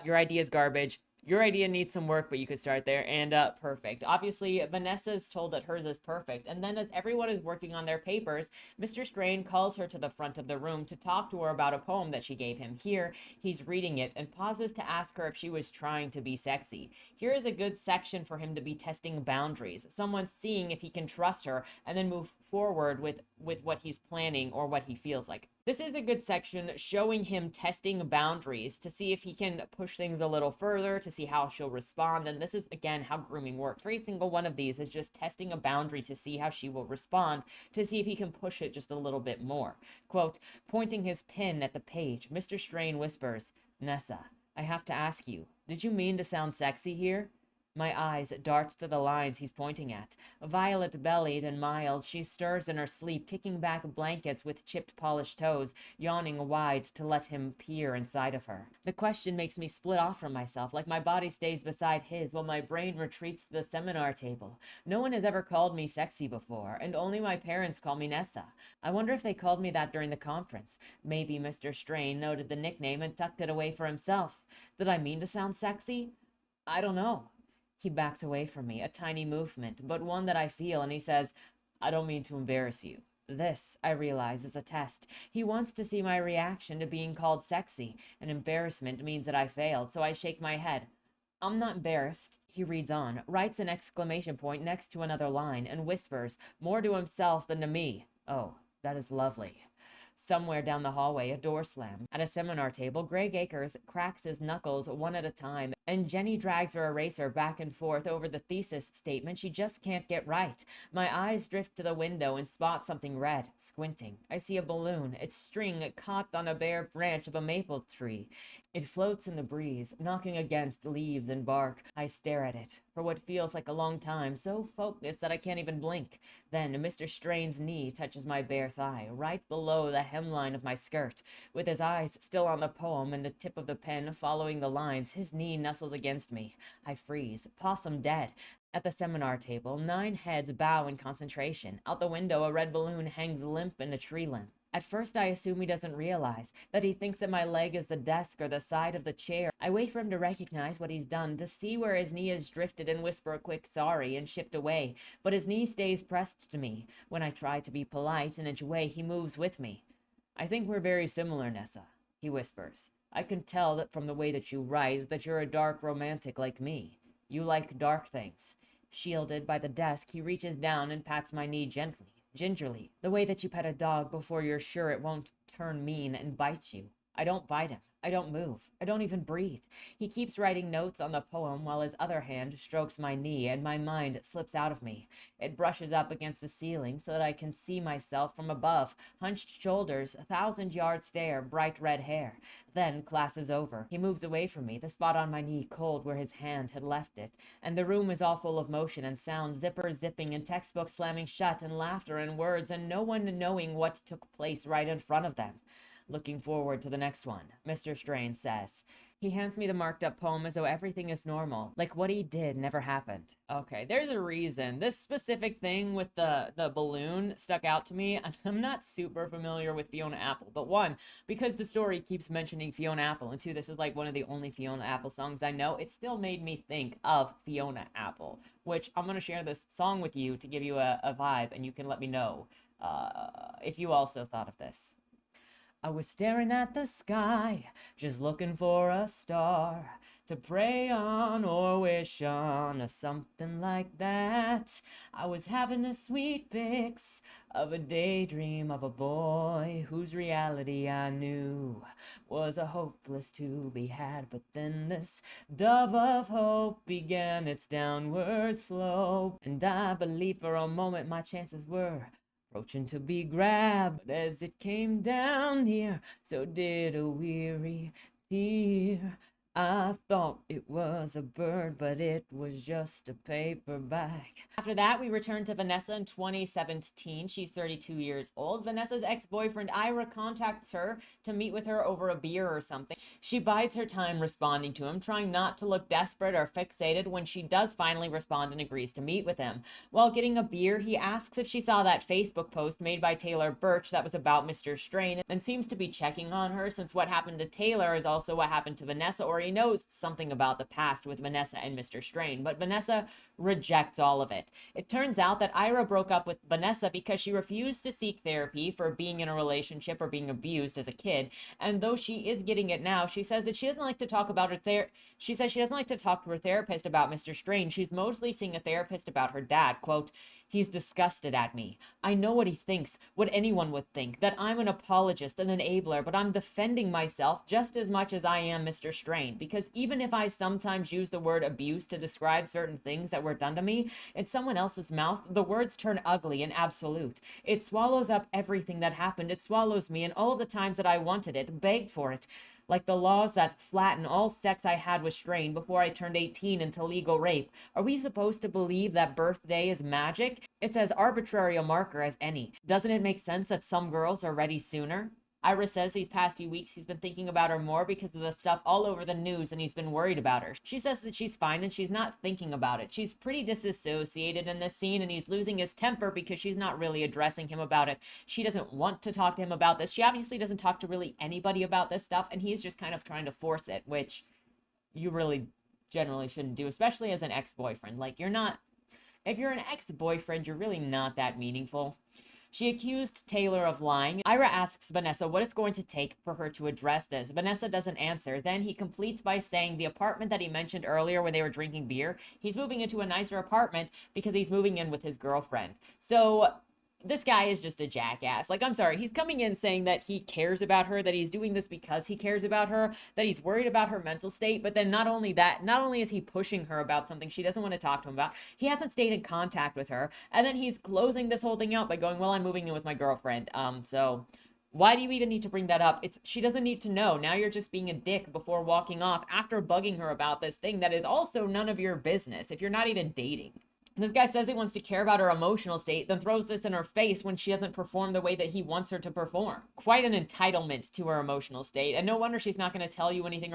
your idea is garbage. Your idea needs some work, but you could start there. And perfect. Obviously, Vanessa is told that hers is perfect. And then as everyone is working on their papers, Mr. Strain calls her to the front of the room to talk to her about a poem that she gave him. Here, he's reading it and pauses to ask her if she was trying to be sexy. Here is a good section for him to be testing boundaries. Someone seeing if he can trust her and then move forward with what he's planning or what he feels like. This is a good section showing him testing boundaries to see if he can push things a little further, to see how she'll respond. And this is, again, how grooming works. Every single one of these is just testing a boundary to see how she will respond, to see if he can push it just a little bit more. Quote, pointing his pen at the page, Mr. Strain whispers, Nessa, I have to ask you, did you mean to sound sexy here? My eyes dart to the lines he's pointing at. Violet-bellied and mild, she stirs in her sleep, kicking back blankets with chipped polished toes, yawning wide to let him peer inside of her. The question makes me split off from myself, like my body stays beside his while my brain retreats to the seminar table. No one has ever called me sexy before, and only my parents call me Nessa. I wonder if they called me that during the conference. Maybe Mr. Strain noted the nickname and tucked it away for himself. Did I mean to sound sexy? I don't know. He backs away from me, a tiny movement, but one that I feel, and he says, I don't mean to embarrass you. This, I realize, is a test. He wants to see my reaction to being called sexy. An embarrassment means that I failed, so I shake my head. I'm not embarrassed. He reads on, writes an exclamation point next to another line, and whispers, more to himself than to me. Oh, that is lovely. Somewhere down the hallway, a door slams. At a seminar table, Greg Akers cracks his knuckles one at a time, and Jenny drags her eraser back and forth over the thesis statement she just can't get right. My eyes drift to the window and spot something red. Squinting, I see a balloon, its string caught on a bare branch of a maple tree. It floats in the breeze, knocking against leaves and bark. I stare at it for what feels like a long time, so focused that I can't even blink. Then Mr. Strain's knee touches my bare thigh, right below the hemline of my skirt. With his eyes still on the poem and the tip of the pen following the lines, his knee nestles against me. I freeze, possum dead. At the seminar table, 9 heads bow in concentration. Out the window, a red balloon hangs limp in a tree limb. At first, I assume he doesn't realize, that he thinks that my leg is the desk or the side of the chair. I wait for him to recognize what he's done, to see where his knee has drifted and whisper a quick sorry and shift away. But his knee stays pressed to me. When I try to be polite and inch away, he moves with me. I think we're very similar, Nessa, he whispers. I can tell that from the way that you write that you're a dark romantic like me. You like dark things. Shielded by the desk, he reaches down and pats my knee gently. Gingerly, the way that you pet a dog before you're sure it won't turn mean and bite you. I don't bite him. I don't move. I don't even breathe. He keeps writing notes on the poem while his other hand strokes my knee, and my mind slips out of me. It brushes up against the ceiling so that I can see myself from above. Hunched shoulders, 1,000-yard stare, bright red hair. Then class is over. He moves away from me, the spot on my knee cold where his hand had left it. And the room is all full of motion and sound, zippers zipping and textbooks slamming shut and laughter and words, and no one knowing what took place right in front of them. Looking forward to the next one, Mr. Strain says. He hands me the marked up poem as though everything is normal, like what he did never happened. Okay, there's a reason. This specific thing with the balloon stuck out to me. I'm not super familiar with Fiona Apple, but one, because the story keeps mentioning Fiona Apple, and two, this is like one of the only Fiona Apple songs I know, it still made me think of Fiona Apple, which I'm going to share this song with you to give you a vibe, and you can let me know if you also thought of this. I was staring at the sky, just looking for a star to pray on or wish on or something like that. I was having a sweet fix of a daydream of a boy whose reality I knew was a hopeless to be had. But then this dove of hope began its downward slope, and I believed for a moment my chances were approaching to be grabbed. But as it came down near, so did a weary tear. I thought it was a bird, but it was just a paper bag. After that, we return to Vanessa in 2017. She's 32 years old. Vanessa's ex-boyfriend, Ira, contacts her to meet with her over a beer or something. She bides her time responding to him, trying not to look desperate or fixated when she does finally respond and agrees to meet with him. While getting a beer, he asks if she saw that Facebook post made by Taylor Birch that was about Mr. Strain and seems to be checking on her, since what happened to Taylor is also what happened to Vanessa, or he knows something about the past with Vanessa and Mr. Strain. But Vanessa rejects all of it. It turns out that Ira broke up with Vanessa because she refused to seek therapy for being in a relationship or being abused as a kid. And though she is getting it now, she says that she doesn't like to talk about she says she doesn't like to talk to her therapist about Mr. Strain. She's mostly seeing a therapist about her dad. Quote, "He's disgusted at me. I know what he thinks, what anyone would think, that I'm an apologist, an enabler, but I'm defending myself just as much as I am Mr. Strain, because even if I sometimes use the word abuse to describe certain things that were done to me, in someone else's mouth, the words turn ugly and absolute. It swallows up everything that happened. It swallows me and all of the times that I wanted it, begged for it. Like the laws that flatten all sex I had with Strain before I turned 18 into legal rape. Are we supposed to believe that birthday is magic? It's as arbitrary a marker as any. Doesn't it make sense that some girls are ready sooner?" Ira says these past few weeks he's been thinking about her more because of the stuff all over the news and he's been worried about her. She says that she's fine and she's not thinking about it. She's pretty disassociated in this scene and he's losing his temper because she's not really addressing him about it. She doesn't want to talk to him about this. She obviously doesn't talk to really anybody about this stuff and he's just kind of trying to force it, which you really generally shouldn't do, especially as an ex-boyfriend. Like, if you're an ex-boyfriend, you're really not that meaningful. She accused Taylor of lying. Ira asks Vanessa what it's going to take for her to address this. Vanessa doesn't answer. Then he completes by saying the apartment that he mentioned earlier when they were drinking beer, he's moving into a nicer apartment because he's moving in with his girlfriend. So this guy is just a jackass. Like, I'm sorry, he's coming in saying that he cares about her, that he's doing this because he cares about her, that he's worried about her mental state. But then not only that, not only is he pushing her about something she doesn't want to talk to him about, he hasn't stayed in contact with her. And then he's closing this whole thing out by going, well, I'm moving in with my girlfriend. So why do you even need to bring that up? She doesn't need to know. Now you're just being a dick before walking off after bugging her about this thing that is also none of your business if you're not even dating. This guy says he wants to care about her emotional state, then throws this in her face when she doesn't perform the way that he wants her to perform. Quite an entitlement to her emotional state, and no wonder she's not going to tell you anything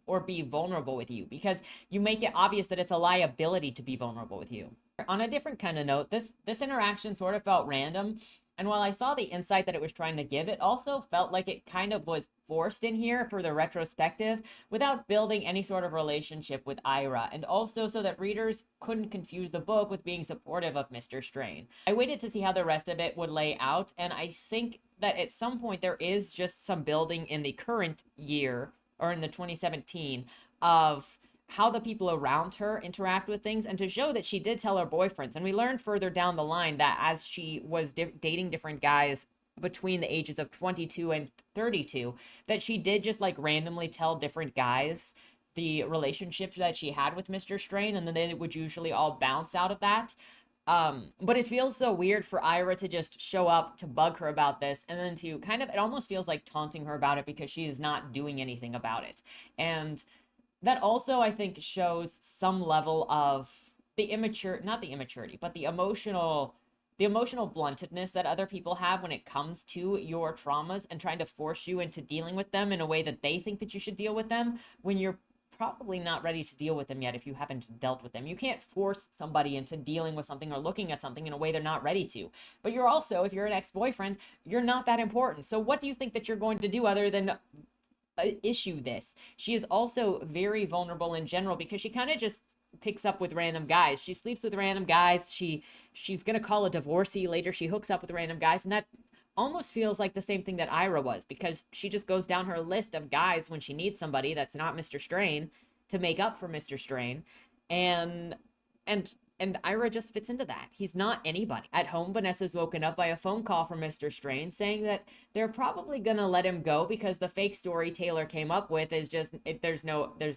or be vulnerable with you, because you make it obvious that it's a liability to be vulnerable with you. On a different kind of note, this interaction sort of felt random, and while I saw the insight that it was trying to give, it also felt like it kind of was forced in here for the retrospective without building any sort of relationship with Ira, and also so that readers couldn't confuse the book with being supportive of Mr. Strain. I waited to see how the rest of it would lay out, and I think that at some point there is just some building in the current year, or in the 2017, of how the people around her interact with things, and to show that she did tell her boyfriends. And we learned further down the line that as she was dating different guys between the ages of 22 and 32, that she did just like randomly tell different guys the relationships that she had with Mr. Strain, and then they would usually all bounce out of that. But it feels so weird for Ira to just show up to bug her about this, and then to kind of, it almost feels like taunting her about it because she is not doing anything about it. And that also, I think, shows some level of not the immaturity, but the emotional bluntedness that other people have when it comes to your traumas and trying to force you into dealing with them in a way that they think that you should deal with them when you're probably not ready to deal with them yet if you haven't dealt with them. You can't force somebody into dealing with something or looking at something in a way they're not ready to. But you're also, if you're an ex-boyfriend, you're not that important. So what do you think that you're going to do other than issue this? She is also very vulnerable in general because she kind of just picks up with random guys. She sleeps with random guys. She's gonna call a divorcee later. She hooks up with random guys, and that almost feels like the same thing that Ira was, because she just goes down her list of guys when she needs somebody that's not Mr. Strain to make up for Mr. Strain, and And Ira just fits into that. He's not anybody. At home, Vanessa's woken up by a phone call from Mr. Strain saying that they're probably gonna let him go because the fake story Taylor came up with is just there's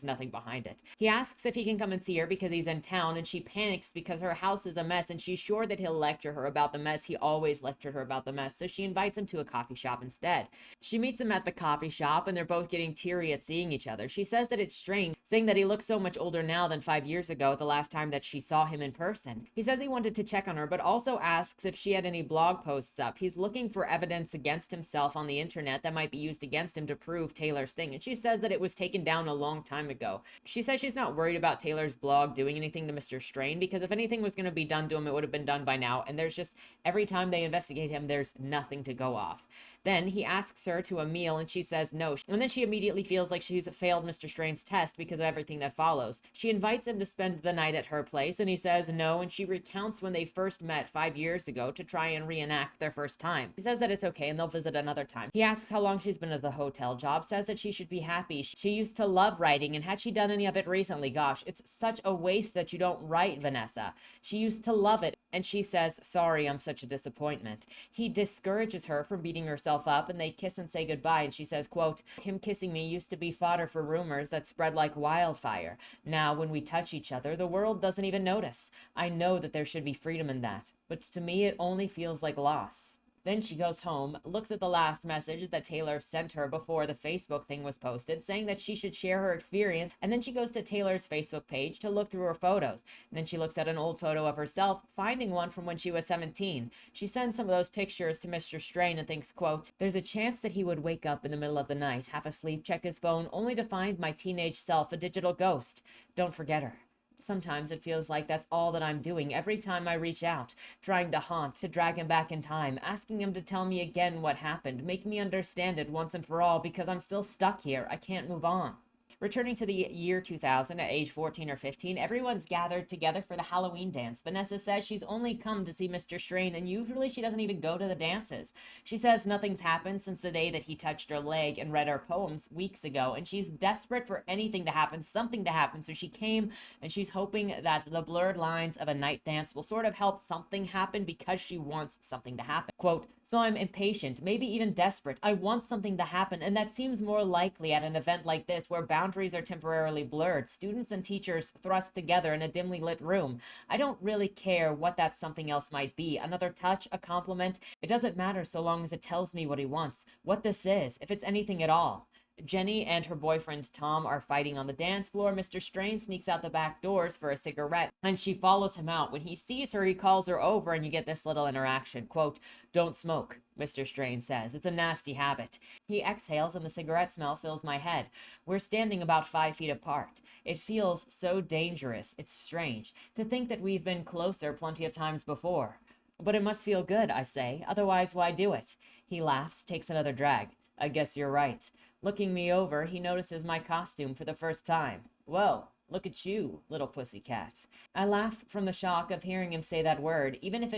nothing behind it. He asks if he can come and see her because he's in town, and she panics because her house is a mess and she's sure that he'll lecture her about the mess. He always lectured her about the mess, so she invites him to a coffee shop instead. She meets him at the coffee shop and they're both getting teary at seeing each other. She says that it's strange, saying that he looks so much older now than 5 years ago, the last time that she saw him in person. He says he wanted to check on her, but also asks if she had any blog posts up. He's looking for evidence against himself on the internet that might be used against him to prove Taylor's thing, and she says that it was taken down a long time ago. She says she's not worried about Taylor's blog doing anything to Mr. Strain, because if anything was going to be done to him, it would have been done by now, and there's just, every time they investigate him, there's nothing to go off. Then he asks her to a meal and she says no, and then she immediately feels like she's failed Mr. Strain's test because of everything that follows. She invites him to spend the night at her place and he says no, and she recounts when they first met 5 years ago to try and reenact their first time. He says that it's okay and they'll visit another time. He asks how long she's been at the hotel job, says that she should be happy. She used to love writing, and had she done any of it recently, gosh, it's such a waste that you don't write, Vanessa. She used to love it, and she says, sorry, I'm such a disappointment. He discourages her from beating herself up, and they kiss and say goodbye, and she says, quote, him kissing me used to be fodder for rumors that spread like wildfire. Now, when we touch each other, the world doesn't even notice. I know that there should be freedom in that, but to me it only feels like loss. Then she goes home, looks at the last message that Taylor sent her before the Facebook thing was posted, saying that she should share her experience, and then she goes to Taylor's Facebook page to look through her photos. And then she looks at an old photo of herself, finding one from when she was 17. She sends some of those pictures to Mr. Strain and thinks, quote, there's a chance that he would wake up in the middle of the night, half asleep, check his phone, only to find my teenage self a digital ghost. Don't forget her. Sometimes it feels like that's all that I'm doing every time I reach out, trying to haunt, to drag him back in time, asking him to tell me again what happened, make me understand it once and for all, because I'm still stuck here. I can't move on. Returning to the year 2000 at age 14 or 15, everyone's gathered together for the Halloween dance. Vanessa says she's only come to see Mr. Strain, and usually she doesn't even go to the dances. She says nothing's happened since the day that he touched her leg and read her poems weeks ago, and she's desperate for anything to happen, something to happen. So she came, and she's hoping that the blurred lines of a night dance will sort of help something happen, because she wants something to happen. Quote, so I'm impatient, maybe even desperate. I want something to happen, and that seems more likely at an event like this where boundaries are temporarily blurred, students and teachers thrust together in a dimly lit room. I don't really care what that something else might be. Another touch, a compliment. It doesn't matter so long as it tells me what he wants, what this is, if it's anything at all. Jenny and her boyfriend Tom are fighting on the dance floor. Mr. Strain sneaks out the back doors for a cigarette, and she follows him out. When he sees her, he calls her over, and you get this little interaction. Quote, don't smoke, Mr. Strain says. It's a nasty habit. He exhales, and the cigarette smell fills my head. We're standing about 5 feet apart. It feels so dangerous. It's strange to think that we've been closer plenty of times before. But it must feel good, I say. Otherwise, why do it? He laughs, takes another drag. I guess you're right. Looking me over, he notices my costume for the first time. Whoa, look at you, little pussycat. I laugh from the shock of hearing him say that word, even if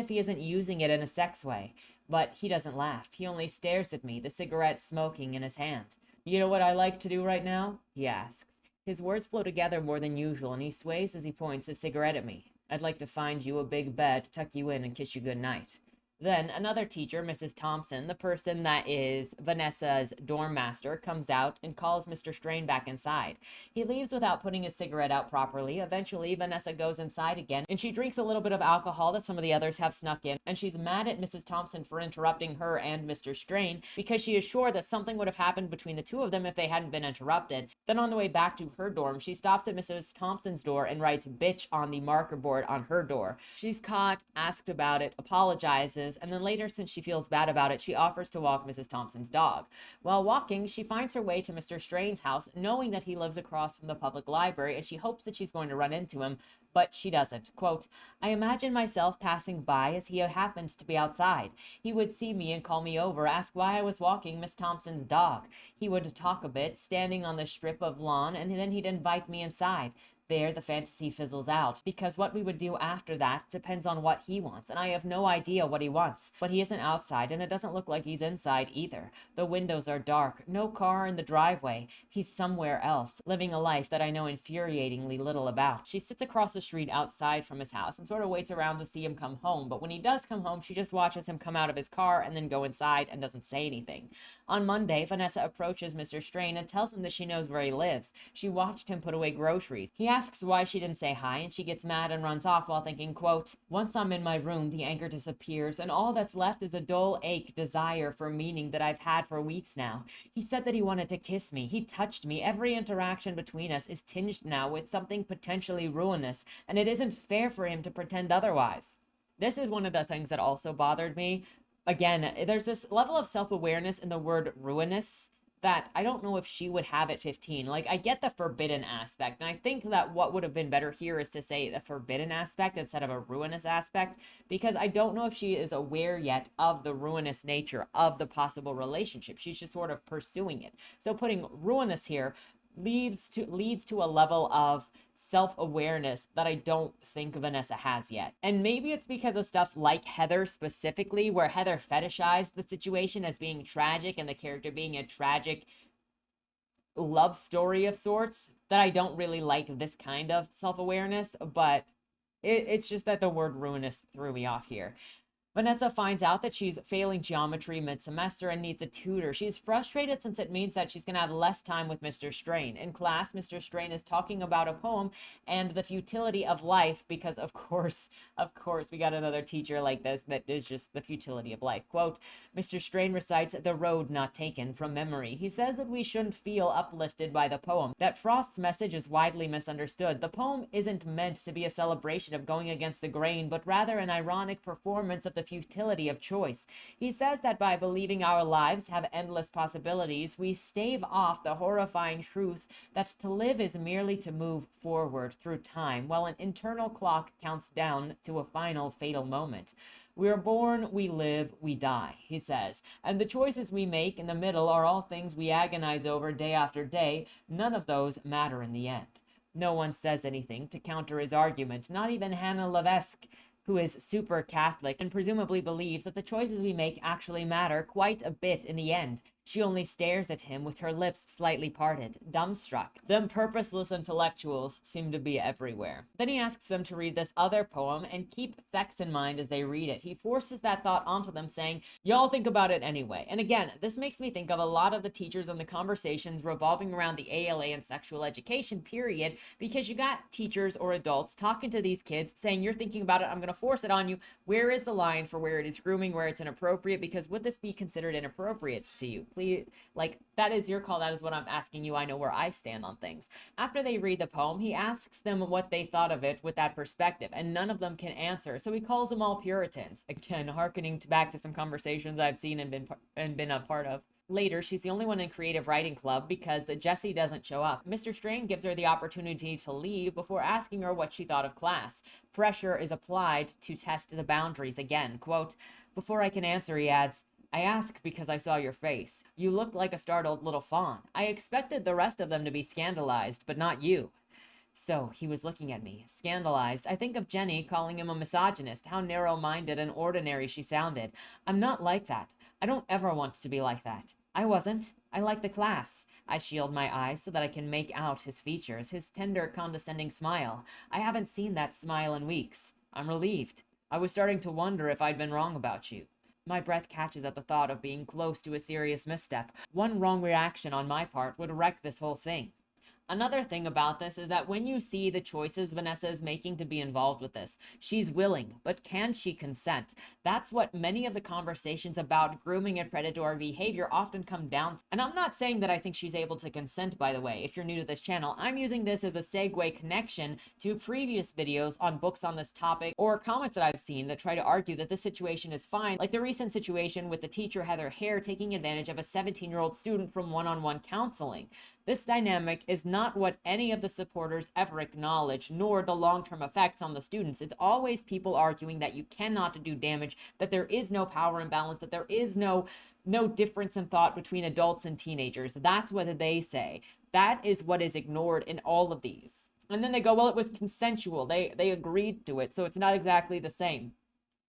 he isn't using it in a sex way. But he doesn't laugh. He only stares at me, the cigarette smoking in his hand. You know what I like to do right now? He asks. His words flow together more than usual, and he sways as he points his cigarette at me. I'd like to find you a big bed, tuck you in, and kiss you goodnight. Then another teacher, Mrs. Thompson, the person that is Vanessa's dorm master, comes out and calls Mr. Strain back inside. He leaves without putting his cigarette out properly. Eventually, Vanessa goes inside again, and she drinks a little bit of alcohol that some of the others have snuck in, and she's mad at Mrs. Thompson for interrupting her and Mr. Strain, because she is sure that something would have happened between the two of them if they hadn't been interrupted. Then on the way back to her dorm, she stops at Mrs. Thompson's door and writes bitch on the marker board on her door. She's caught, asked about it, apologizes, and then later, since she feels bad about it, she offers to walk Mrs. Thompson's dog. While walking, she finds her way to Mr. Strain's house, knowing that he lives across from the public library, and she hopes that she's going to run into him, but she doesn't. Quote, I imagine myself passing by as he happened to be outside. He would see me and call me over, ask why I was walking Miss Thompson's dog. He would talk a bit, standing on the strip of lawn, and then he'd invite me inside. There, the fantasy fizzles out, because what we would do after that depends on what he wants, and I have no idea what he wants. But he isn't outside, and it doesn't look like he's inside either. The windows are dark, no car in the driveway. He's somewhere else, living a life that I know infuriatingly little about. She sits across the street outside from his house and sort of waits around to see him come home, but when he does come home, she just watches him come out of his car and then go inside and doesn't say anything. On Monday, Vanessa approaches Mr. Strain and tells him that she knows where he lives. She watched him put away groceries. He asks why she didn't say hi, and she gets mad and runs off while thinking, quote, "Once I'm in my room, the anger disappears, and all that's left is a dull ache, desire for meaning that I've had for weeks now. He said that he wanted to kiss me. He touched me. Every interaction between us is tinged now with something potentially ruinous, and it isn't fair for him to pretend otherwise." This is one of the things that also bothered me. Again, there's this level of self-awareness in the word ruinous that I don't know if she would have at 15. Like, I get the forbidden aspect, and I think that what would have been better here is to say the forbidden aspect instead of a ruinous aspect, because I don't know if she is aware yet of the ruinous nature of the possible relationship. She's just sort of pursuing it. So putting ruinous here leads to a level of self-awareness that I don't think Vanessa has yet. And maybe it's because of stuff like Heather specifically, where Heather fetishized the situation as being tragic and the character being a tragic love story of sorts, that I don't really like this kind of self-awareness, but it's just that the word ruinous threw me off here. Vanessa finds out that she's failing geometry mid-semester and needs a tutor. She's frustrated since it means that she's going to have less time with Mr. Strain. In class, Mr. Strain is talking about a poem and the futility of life because, of course, we got another teacher like this that is just the futility of life. Quote, Mr. Strain recites "The Road Not Taken" from memory. He says that we shouldn't feel uplifted by the poem, that Frost's message is widely misunderstood. The poem isn't meant to be a celebration of going against the grain, but rather an ironic performance of the futility of choice. He says that by believing our lives have endless possibilities, we stave off the horrifying truth that to live is merely to move forward through time, while an internal clock counts down to a final fatal moment. We are born, we live, we die, he says, and the choices we make in the middle are all things we agonize over day after day. None of those matter in the end. No one says anything to counter his argument, not even Hannah Levesque, who is super Catholic and presumably believes that the choices we make actually matter quite a bit in the end. She only stares at him with her lips slightly parted, dumbstruck. Them purposeless intellectuals seem to be everywhere. Then he asks them to read this other poem and keep sex in mind as they read it. He forces that thought onto them, saying, "Y'all think about it anyway." And again, this makes me think of a lot of the teachers and the conversations revolving around the ALA and sexual education period, because you got teachers or adults talking to these kids saying, "You're thinking about it, I'm going to force it on you. Where is the line for where it is grooming, where it's inappropriate? Because would this be considered inappropriate to you? Please, like, that is your call. That is what I'm asking you. I know where I stand on things." After they read the poem, he asks them what they thought of it with that perspective, and none of them can answer. So he calls them all Puritans. Again, hearkening back to some conversations I've seen and been a part of. Later, she's the only one in creative writing club because Jessie doesn't show up. Mr. Strain gives her the opportunity to leave before asking her what she thought of class. Pressure is applied to test the boundaries again. Quote, "Before I can answer," he adds, "I ask because I saw your face. You looked like a startled little fawn. I expected the rest of them to be scandalized, but not you." So he was looking at me, scandalized. I think of Jenny calling him a misogynist, how narrow-minded and ordinary she sounded. I'm not like that. I don't ever want to be like that. I wasn't. I like the class. I shield my eyes so that I can make out his features, his tender, condescending smile. I haven't seen that smile in weeks. I'm relieved. I was starting to wonder if I'd been wrong about you. My breath catches at the thought of being close to a serious misstep. One wrong reaction on my part would wreck this whole thing. Another thing about this is that when you see the choices Vanessa is making to be involved with this, she's willing, but can she consent? That's what many of the conversations about grooming and predatory behavior often come down to. And I'm not saying that I think she's able to consent, by the way. If you're new to this channel, I'm using this as a segue connection to previous videos on books on this topic or comments that I've seen that try to argue that this situation is fine, like the recent situation with the teacher Heather Hare taking advantage of a 17-year-old student from one-on-one counseling. This dynamic is not what any of the supporters ever acknowledge, nor the long-term effects on the students. It's always people arguing that you cannot do damage, that there is no power imbalance, that there is no difference in thought between adults and teenagers. That's what they say. That is what is ignored in all of these. And then they go, well, it was consensual. They agreed to it, so it's not exactly the same.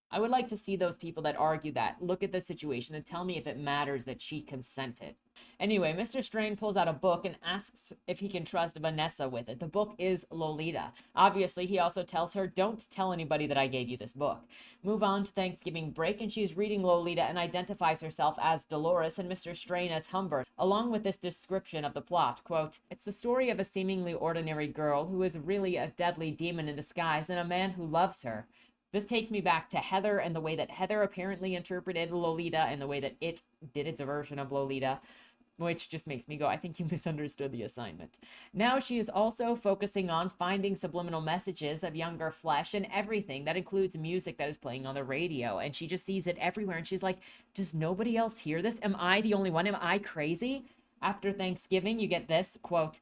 I would like to see those people that argue that look at the situation and tell me if it matters that she consented. Anyway, Mr. Strain pulls out a book and asks if he can trust Vanessa with it. The book is Lolita. Obviously, he also tells her, don't tell anybody that I gave you this book. Move on to Thanksgiving break, and she's reading Lolita and identifies herself as Dolores and Mr. Strain as Humbert, along with this description of the plot. Quote, it's the story of a seemingly ordinary girl who is really a deadly demon in disguise and a man who loves her. This takes me back to Heather and the way that Heather apparently interpreted Lolita and the way that it did its version of Lolita, which just makes me go, I think you misunderstood the assignment. Now she is also focusing on finding subliminal messages of younger flesh and everything. That includes music that is playing on the radio. And she just sees it everywhere. And she's like, does nobody else hear this? Am I the only one? Am I crazy? After Thanksgiving, you get this, quote,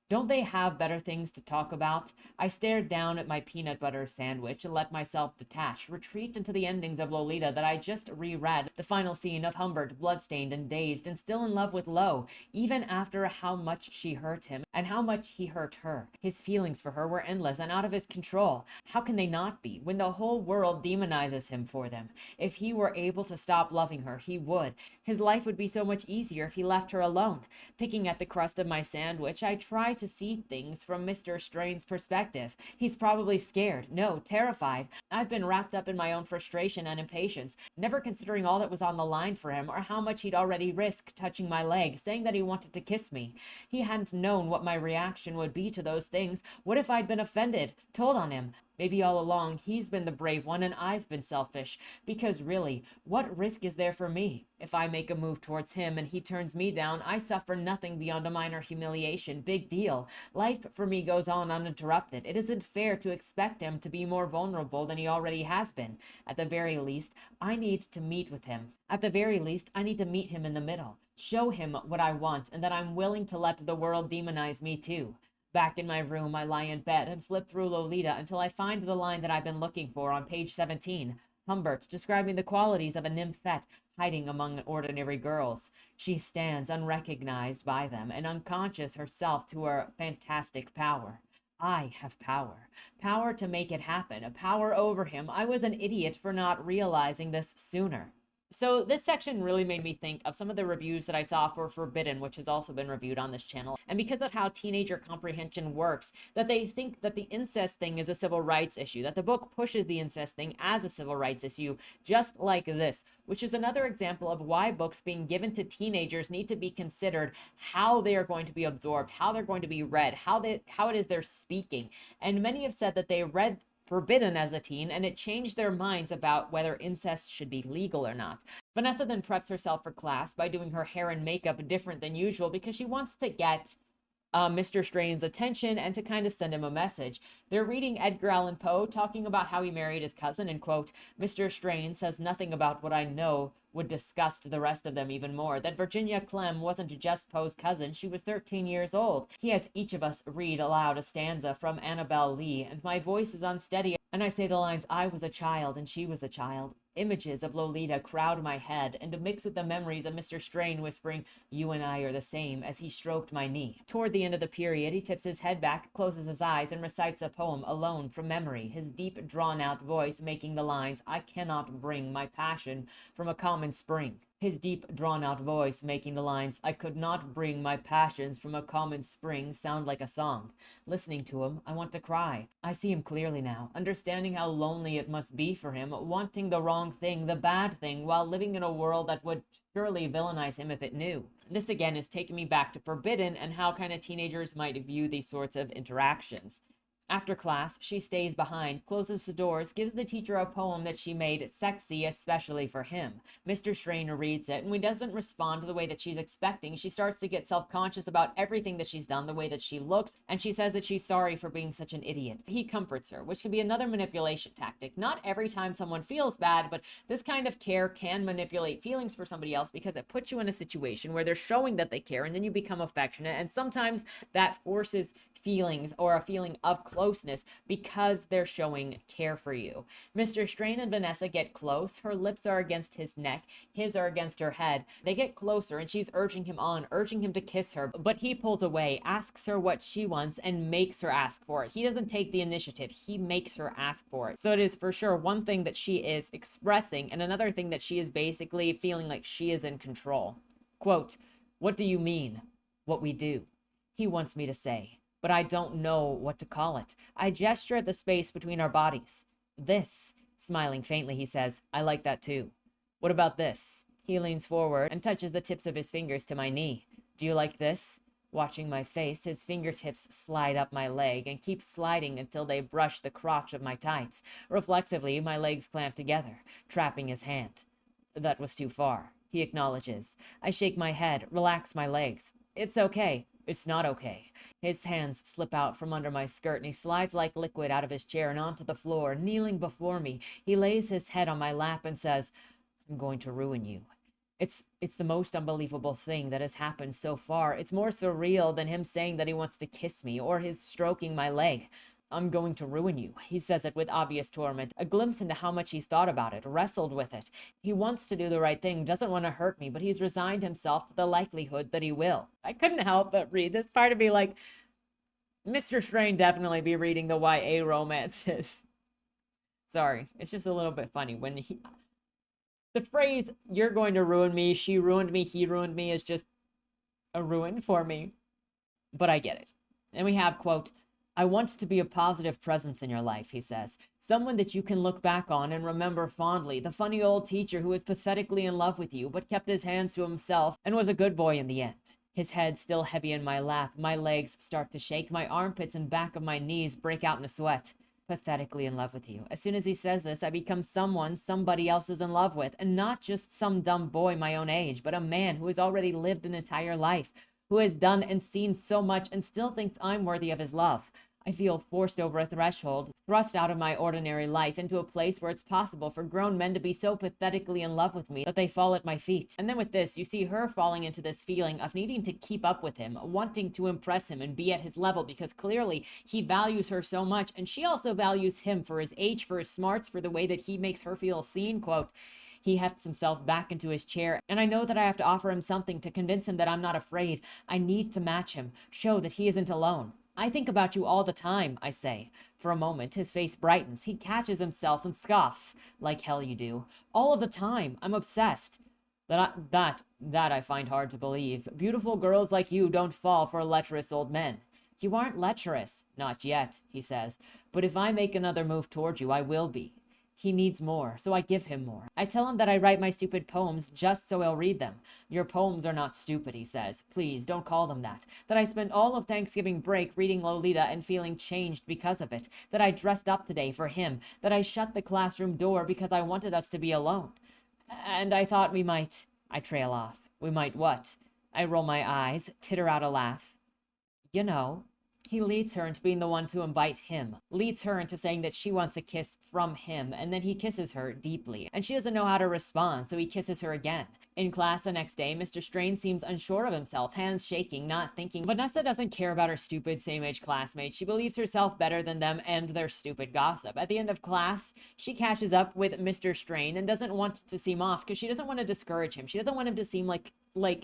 don't they have better things to talk about? I stared down at my peanut butter sandwich and let myself detach, retreat into the endings of Lolita that I just reread. The final scene of Humbert, bloodstained and dazed and still in love with Lo, even after how much she hurt him and how much he hurt her. His feelings for her were endless and out of his control. How can they not be when the whole world demonizes him for them? If he were able to stop loving her, he would. His life would be so much easier if he left her alone. Picking at the crust of my sandwich, I tried to see things from Mr. Strain's perspective. He's probably scared, no, terrified. I've been wrapped up in my own frustration and impatience, never considering all that was on the line for him or how much he'd already risked touching my leg, saying that he wanted to kiss me. He hadn't known what my reaction would be to those things. What if I'd been offended, told on him? Maybe all along he's been the brave one and I've been selfish. Because really, what risk is there for me? If I make a move towards him and he turns me down, I suffer nothing beyond a minor humiliation. Big deal. Life for me goes on uninterrupted. It isn't fair to expect him to be more vulnerable than he already has been. At the very least, I need to meet with him. At the very least, I need to meet him in the middle. Show him what I want and that I'm willing to let the world demonize me too. Back in my room, I lie in bed and flip through Lolita until I find the line that I've been looking for on page 17. Humbert, describing the qualities of a nymphette hiding among ordinary girls. She stands unrecognized by them and unconscious herself to her fantastic power. I have power. Power to make it happen. A power over him. I was an idiot for not realizing this sooner. So this section really made me think of some of the reviews that I saw for Forbidden, which has also been reviewed on this channel. And because of how teenager comprehension works, that they think that the incest thing is a civil rights issue, that the book pushes the incest thing as a civil rights issue, just like this, which is another example of why books being given to teenagers need to be considered, how they are going to be absorbed, how they're going to be read, how it is they're speaking. And many have said that they read Forbidden as a teen, and it changed their minds about whether incest should be legal or not. Vanessa then preps herself for class by doing her hair and makeup different than usual because she wants to get Mr. Strain's attention and to kind of send him a message. They're reading Edgar Allan Poe, talking about how he married his cousin, and quote, Mr. Strain says nothing about what I know would disgust the rest of them even more, that Virginia Clem wasn't just Poe's cousin, she was 13 years old. He has each of us read aloud a stanza from Annabel Lee, and my voice is unsteady, and I say the lines, I was a child, and she was a child. Images of Lolita crowd my head and to mix with the memories of Mr. Strain whispering, you and I are the same, as he stroked my knee. Toward the end of the period, he tips his head back, closes his eyes, and recites a poem alone from memory, his deep, drawn-out voice making the lines, I cannot bring my passion from a common spring. His deep, drawn-out voice making the lines, I could not bring my passions from a common spring, sound like a song. Listening to him, I want to cry. I see him clearly now, understanding how lonely it must be for him, wanting the wrong thing, the bad thing, while living in a world that would surely villainize him if it knew. This again is taking me back to Forbidden and how kind of teenagers might view these sorts of interactions. After class, she stays behind, closes the doors, gives the teacher a poem that she made sexy especially for him. Mr. Strain reads it, and when he doesn't respond to the way that she's expecting, she starts to get self-conscious about everything that she's done, the way that she looks, and she says that she's sorry for being such an idiot. He comforts her, which can be another manipulation tactic. Not every time someone feels bad, but this kind of care can manipulate feelings for somebody else because it puts you in a situation where they're showing that they care, and then you become affectionate, and sometimes that forces feelings or a feeling of closeness because they're showing care for you. Mr. Strain and Vanessa get close. Her lips are against his neck, his are against her head. They get closer and she's urging him on, urging him to kiss her, but he pulls away, asks her what she wants, and makes her ask for it. He doesn't take the initiative, he makes her ask for it. So it is for sure one thing that she is expressing, and another thing that she is basically feeling like she is in control. Quote, "What do you mean? What we do?" He wants me to say, but I don't know what to call it. I gesture at the space between our bodies. This, smiling faintly, he says, "I like that too. What about this?" He leans forward and touches the tips of his fingers to my knee. "Do you like this?" Watching my face, his fingertips slide up my leg and keep sliding until they brush the crotch of my tights. Reflexively, my legs clamp together, trapping his hand. "That was too far," he acknowledges. I shake my head, relax my legs. "It's okay. It's not okay." His hands slip out from under my skirt and he slides like liquid out of his chair and onto the floor, kneeling before me. He lays his head on my lap and says, "I'm going to ruin you." It's the most unbelievable thing that has happened so far. It's more surreal than him saying that he wants to kiss me or his stroking my leg. "I'm going to ruin you." He says it with obvious torment, a glimpse into how much he's thought about it, wrestled with it. He wants to do the right thing, doesn't want to hurt me, but he's resigned himself to the likelihood that he will. I couldn't help but read this part and be like, Mr. Strain definitely be reading the YA romances. Sorry, it's just a little bit funny when the phrase, "you're going to ruin me, she ruined me, he ruined me," is just a ruin for me. But I get it. And we have, quote, "I want to be a positive presence in your life," he says. "Someone that you can look back on and remember fondly. The funny old teacher who was pathetically in love with you, but kept his hands to himself and was a good boy in the end." His head still heavy in my lap. My legs start to shake. My armpits and back of my knees break out in a sweat. "Pathetically in love with you." As soon as he says this, I become someone somebody else is in love with, and not just some dumb boy my own age, but a man who has already lived an entire life, who has done and seen so much and still thinks I'm worthy of his love. I feel forced over a threshold, thrust out of my ordinary life into a place where it's possible for grown men to be so pathetically in love with me that they fall at my feet. And then with this, you see her falling into this feeling of needing to keep up with him, wanting to impress him and be at his level because clearly he values her so much, and she also values him for his age, for his smarts, for the way that he makes her feel seen. Quote, he hefts himself back into his chair, and I know that I have to offer him something to convince him that I'm not afraid. I need to match him, show that he isn't alone. "I think about you all the time," I say. For a moment, his face brightens. He catches himself and scoffs. "Like hell you do. All of the time. I'm obsessed." That I find hard to believe. Beautiful girls like you don't fall for lecherous old men. "You aren't lecherous." "Not yet," he says. "But if I make another move toward you, I will be." He needs more, so I give him more. I tell him that I write my stupid poems just so he'll read them. "Your poems are not stupid," he says. "Please, don't call them that." That I spent all of Thanksgiving break reading Lolita and feeling changed because of it. That I dressed up today for him. That I shut the classroom door because I wanted us to be alone. And I thought we might... I trail off. "We might what?" I roll my eyes, titter out a laugh. "You know." He leads her into being the one to invite him, leads her into saying that she wants a kiss from him, and then he kisses her deeply, and she doesn't know how to respond, so he kisses her again. In class the next day, Mr. Strain seems unsure of himself, hands shaking, not thinking. Vanessa doesn't care about her stupid same-age classmates. She believes herself better than them and their stupid gossip. At the end of class, she catches up with Mr. Strain and doesn't want to seem off because she doesn't want to discourage him. She doesn't want him to seem like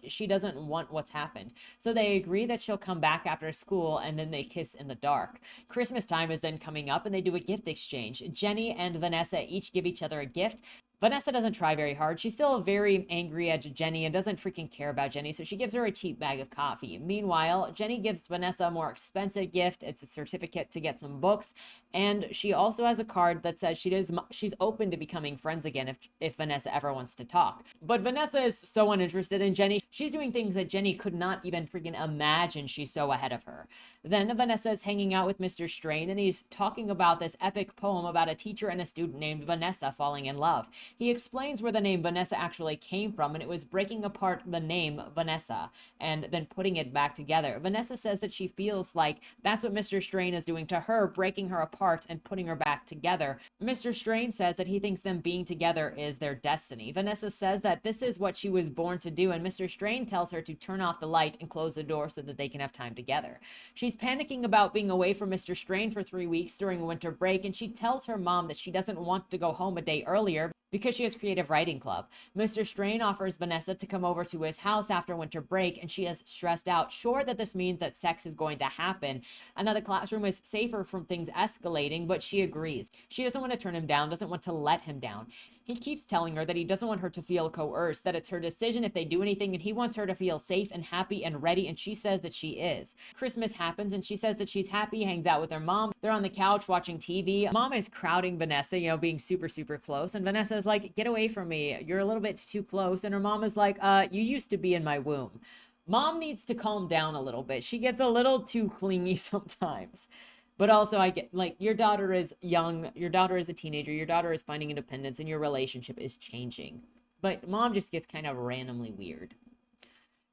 she doesn't want what's happened. So they agree that she'll come back after school, and then they kiss in the dark. Christmas time is then coming up and they do a gift exchange. Jenny and Vanessa each give each other a gift. Vanessa doesn't try very hard. She's still very angry at Jenny and doesn't freaking care about Jenny, so she gives her a cheap bag of coffee. Meanwhile, Jenny gives Vanessa a more expensive gift. It's a certificate to get some books, and she also has a card that says she's open to becoming friends again if Vanessa ever wants to talk. But Vanessa is so uninterested in Jenny. She's doing things that Jenny could not even freaking imagine. She's so ahead of her. Then Vanessa is hanging out with Mr. Strain, and he's talking about this epic poem about a teacher and a student named Vanessa falling in love. He explains where the name Vanessa actually came from, and it was breaking apart the name Vanessa and then putting it back together. Vanessa says that she feels like that's what Mr. Strain is doing to her, breaking her apart and putting her back together. Mr. Strain says that he thinks them being together is their destiny. Vanessa says that this is what she was born to do, and Mr. Strain tells her to turn off the light and close the door so that they can have time together. She's panicking about being away from Mr. Strain for 3 weeks during winter break, and she tells her mom that she doesn't want to go home a day earlier because she has creative writing club. Mr. Strain offers Vanessa to come over to his house after winter break, and she is stressed out, sure that this means that sex is going to happen and that the classroom is safer from things escalating, but she agrees. She doesn't want to turn him down, doesn't want to let him down. He keeps telling her that he doesn't want her to feel coerced, that it's her decision if they do anything, and he wants her to feel safe and happy and ready, and she says that she is. Christmas happens, and she says that she's happy, hangs out with her mom. They're on the couch watching TV. Mom is crowding Vanessa, being super, super close, and Vanessa is like, get away from me. You're a little bit too close. And her mom is like, you used to be in my womb. Mom needs to calm down a little bit. She gets a little too clingy sometimes. But also, I get, like, your daughter is young, your daughter is a teenager, your daughter is finding independence, and your relationship is changing. But mom just gets kind of randomly weird.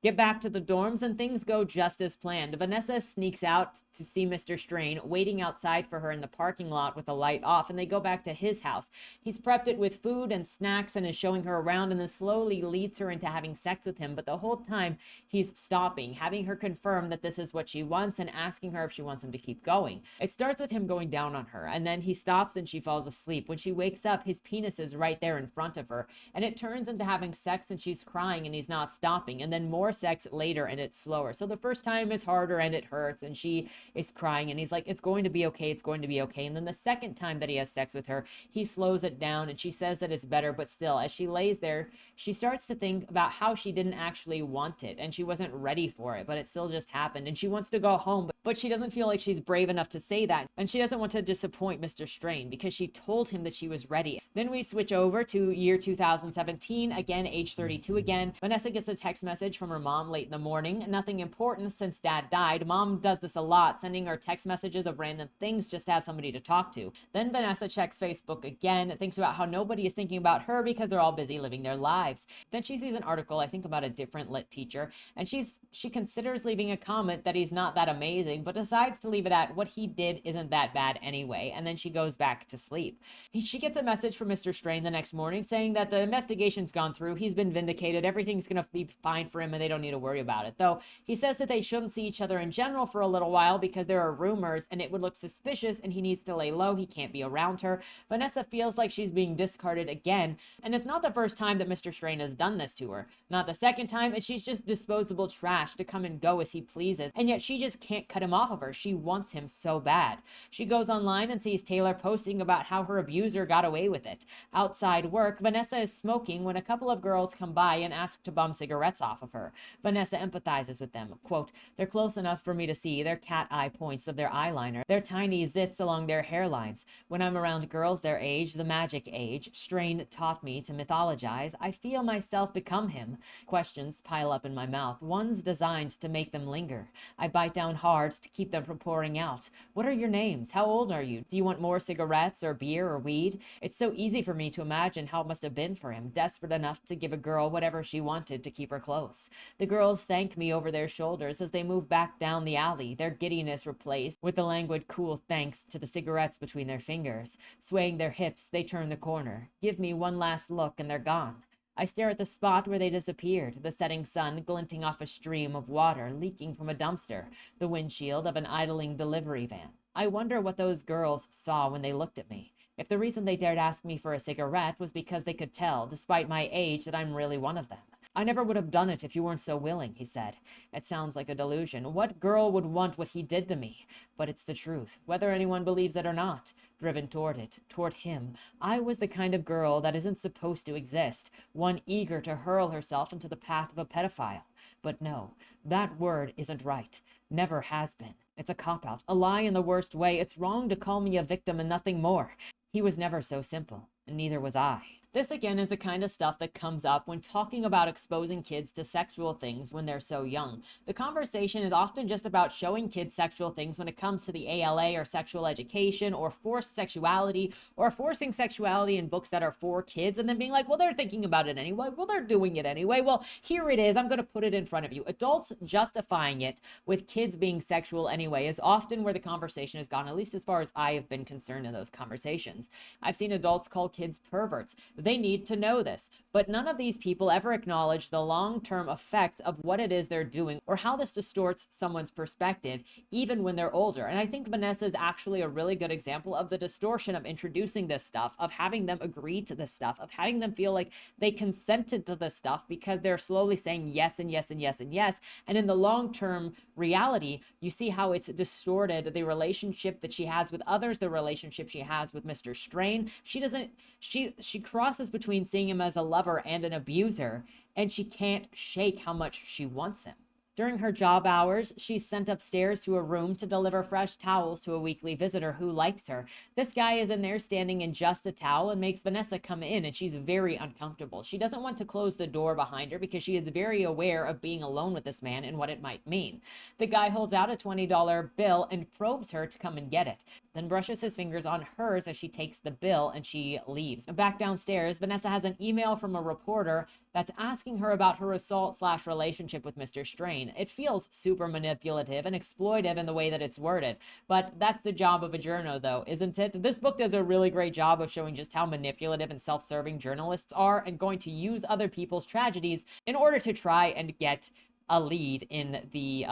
Get back to the dorms, and things go just as planned. Vanessa sneaks out to see Mr. Strain waiting outside for her in the parking lot with the light off, and they go back to his house. He's prepped it with food and snacks and is showing her around, and then slowly leads her into having sex with him. But the whole time he's stopping, having her confirm that this is what she wants and asking her if she wants him to keep going. It starts with him going down on her, and then he stops and she falls asleep. When she wakes up, his penis is right there in front of her, and it turns into having sex, and she's crying and he's not stopping, and then more sex later, and it's slower. So the first time is harder and it hurts, and she is crying, and he's like, it's going to be okay, it's going to be okay. And then the second time that he has sex with her, he slows it down, and she says that it's better. But still, as she lays there, she starts to think about how she didn't actually want it, and she wasn't ready for it, but it still just happened, and she wants to go home, but she doesn't feel like she's brave enough to say that, and she doesn't want to disappoint Mr. Strain because she told him that she was ready. Then we switch over to year 2017, again, age 32 again. Vanessa gets a text message from her mom late in the morning. Nothing important since dad died. Mom does this a lot, sending her text messages of random things just to have somebody to talk to. Then Vanessa checks Facebook again, thinks about how nobody is thinking about her because they're all busy living their lives. Then she sees an article, I think about a different lit teacher, and she considers leaving a comment that he's not that amazing, but decides to leave it at what he did isn't that bad anyway, and then she goes back to sleep. She gets a message from Mr. Strain the next morning saying that the investigation's gone through, he's been vindicated, everything's gonna be fine for him, and they don't need to worry about it. Though he says that they shouldn't see each other in general for a little while because there are rumors and it would look suspicious, and he needs to lay low, he can't be around her. Vanessa feels like she's being discarded again, and it's not the first time that Mr. Strain has done this to her. Not the second time, and she's just disposable trash to come and go as he pleases, and yet she just can't cut him off of her. She wants him so bad. She goes online and sees Taylor posting about how her abuser got away with it. Outside work, Vanessa is smoking when a couple of girls come by and ask to bum cigarettes off of her. Vanessa empathizes with them. Quote, they're close enough for me to see their cat eye points of their eyeliner, their tiny zits along their hairlines. When I'm around girls their age, the magic age, Strain taught me to mythologize. I feel myself become him. Questions pile up in my mouth, ones designed to make them linger. I bite down hard to keep them from pouring out. What are your names? How old are you? Do you want more cigarettes or beer or weed? It's so easy for me to imagine how it must have been for him, desperate enough to give a girl whatever she wanted to keep her close. The girls thank me over their shoulders as they move back down the alley, their giddiness replaced with the languid cool thanks to the cigarettes between their fingers. Swaying their hips, they turn the corner. Give me one last look and they're gone. I stare at the spot where they disappeared, the setting sun glinting off a stream of water leaking from a dumpster, the windshield of an idling delivery van. I wonder what those girls saw when they looked at me. If the reason they dared ask me for a cigarette was because they could tell, despite my age, that I'm really one of them. I never would have done it if you weren't so willing, he said. It sounds like a delusion. What girl would want what he did to me? But it's the truth, whether anyone believes it or not. Driven toward it, toward him. I was the kind of girl that isn't supposed to exist, one eager to hurl herself into the path of a pedophile. But no, that word isn't right. Never has been. It's a cop-out, a lie in the worst way. It's wrong to call me a victim and nothing more. He was never so simple, and neither was I. This again is the kind of stuff that comes up when talking about exposing kids to sexual things when they're so young. The conversation is often just about showing kids sexual things when it comes to the ALA or sexual education or forced sexuality or forcing sexuality in books that are for kids, and then being like, well, they're thinking about it anyway. Well, they're doing it anyway. Well, here it is. I'm going to put it in front of you. Adults justifying it with kids being sexual anyway is often where the conversation has gone, at least as far as I have been concerned in those conversations. I've seen adults call kids perverts. They need to know this, but none of these people ever acknowledge the long-term effects of what it is they're doing or how this distorts someone's perspective, even when they're older. And I think Vanessa is actually a really good example of the distortion of introducing this stuff, of having them agree to this stuff, of having them feel like they consented to this stuff because they're slowly saying yes and yes and yes and yes. And in the long-term reality, you see how it's distorted the relationship that she has with others, the relationship she has with Mr. Strain. She crosses between seeing him as a lover and an abuser, and she can't shake how much she wants him. During her job hours, she's sent upstairs to a room to deliver fresh towels to a weekly visitor who likes her. This guy is in there standing in just a towel and makes Vanessa come in, and she's very uncomfortable. She doesn't want to close the door behind her because she is very aware of being alone with this man and what it might mean. The guy holds out a $20 bill and probes her to come and get it, then brushes his fingers on hers as she takes the bill and she leaves. Back downstairs, Vanessa has an email from a reporter that's asking her about her assault/relationship with Mr. Strain. It feels super manipulative and exploitive in the way that it's worded, but that's the job of a journo though, isn't it? This book does a really great job of showing just how manipulative and self-serving journalists are and going to use other people's tragedies in order to try and get a lead in the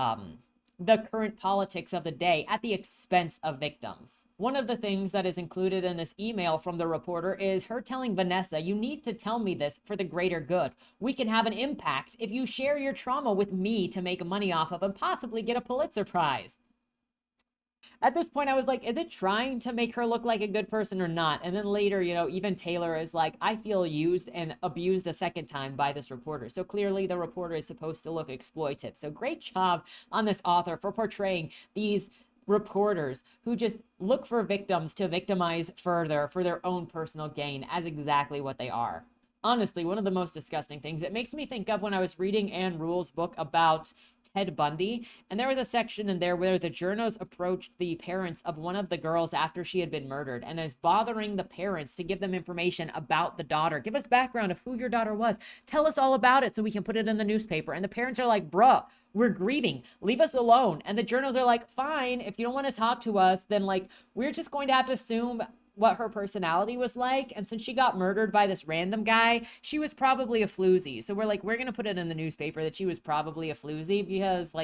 current politics of the day at the expense of victims. One of the things that is included in this email from the reporter is her telling Vanessa, you need to tell me this for the greater good. We can have an impact if you share your trauma with me to make money off of and possibly get a Pulitzer Prize. At this point, I was like, is it trying to make her look like a good person or not? And then later, even Taylor is like, I feel used and abused a second time by this reporter. So clearly the reporter is supposed to look exploitive. So great job on this author for portraying these reporters who just look for victims to victimize further for their own personal gain as exactly what they are. Honestly, one of the most disgusting things it makes me think of when I was reading Anne Rule's book about Ted Bundy, and there was a section in there where the journos approached the parents of one of the girls after she had been murdered and is bothering the parents to give them information about the daughter. Give us background of who your daughter was. Tell us all about it so we can put it in the newspaper. And the parents are like, bruh, we're grieving. Leave us alone. And the journos are like, fine, if you don't want to talk to us, then we're just going to have to assume what her personality was like. And since she got murdered by this random guy, she was probably a floozy. So we're going to put it in the newspaper that she was probably a floozy because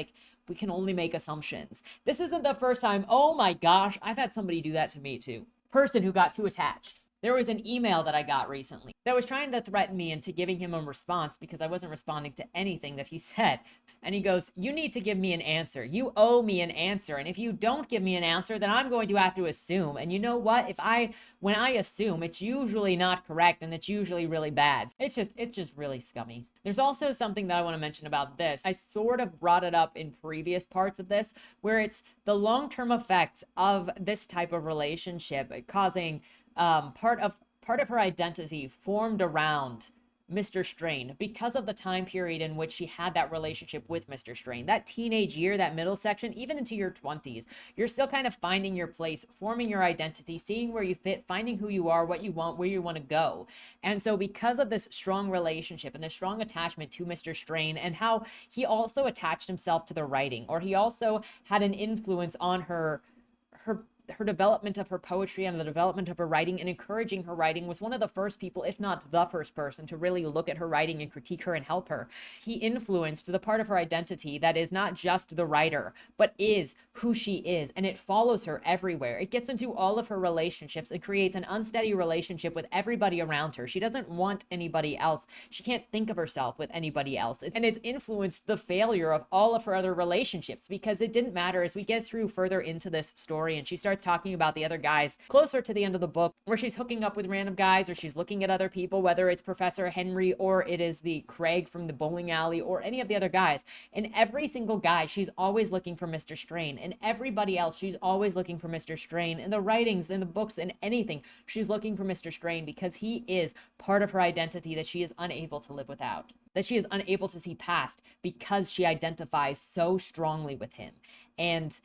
we can only make assumptions. This isn't the first time. Oh my gosh, I've had somebody do that to me too. Person who got too attached. There was an email that I got recently that was trying to threaten me into giving him a response because I wasn't responding to anything that he said. And he goes, you need to give me an answer. You owe me an answer. And if you don't give me an answer, then I'm going to have to assume. And you know what? When I assume, it's usually not correct and it's usually really bad. It's just really scummy. There's also something that I want to mention about this. I sort of brought it up in previous parts of this, where it's the long-term effects of this type of relationship causing part of her identity formed around Mr. Strain because of the time period in which she had that relationship with Mr. Strain. That teenage year, that middle section, even into your 20s, you're still kind of finding your place, forming your identity, seeing where you fit, finding who you are, what you want, where you want to go. And so because of this strong relationship and this strong attachment to Mr. Strain and how he also attached himself to the writing, or he also had an influence on her development of her poetry and the development of her writing and encouraging her writing, was one of the first people, if not the first person, to really look at her writing and critique her and help her. He influenced the part of her identity that is not just the writer, but is who she is, and it follows her everywhere. It gets into all of her relationships and creates an unsteady relationship with everybody around her. She doesn't want anybody else. She can't think of herself with anybody else. And it's influenced the failure of all of her other relationships because it didn't matter as we get through further into this story and she starts starts talking about the other guys closer to the end of the book, where she's hooking up with random guys or she's looking at other people, whether it's Professor Henry or it is the Craig from the bowling alley or any of the other guys. And every single guy, she's always looking for Mr. Strain. And everybody else, she's always looking for Mr. Strain. In the writings, in the books, in anything, she's looking for Mr. Strain because he is part of her identity that she is unable to live without, that she is unable to see past because she identifies so strongly with him. And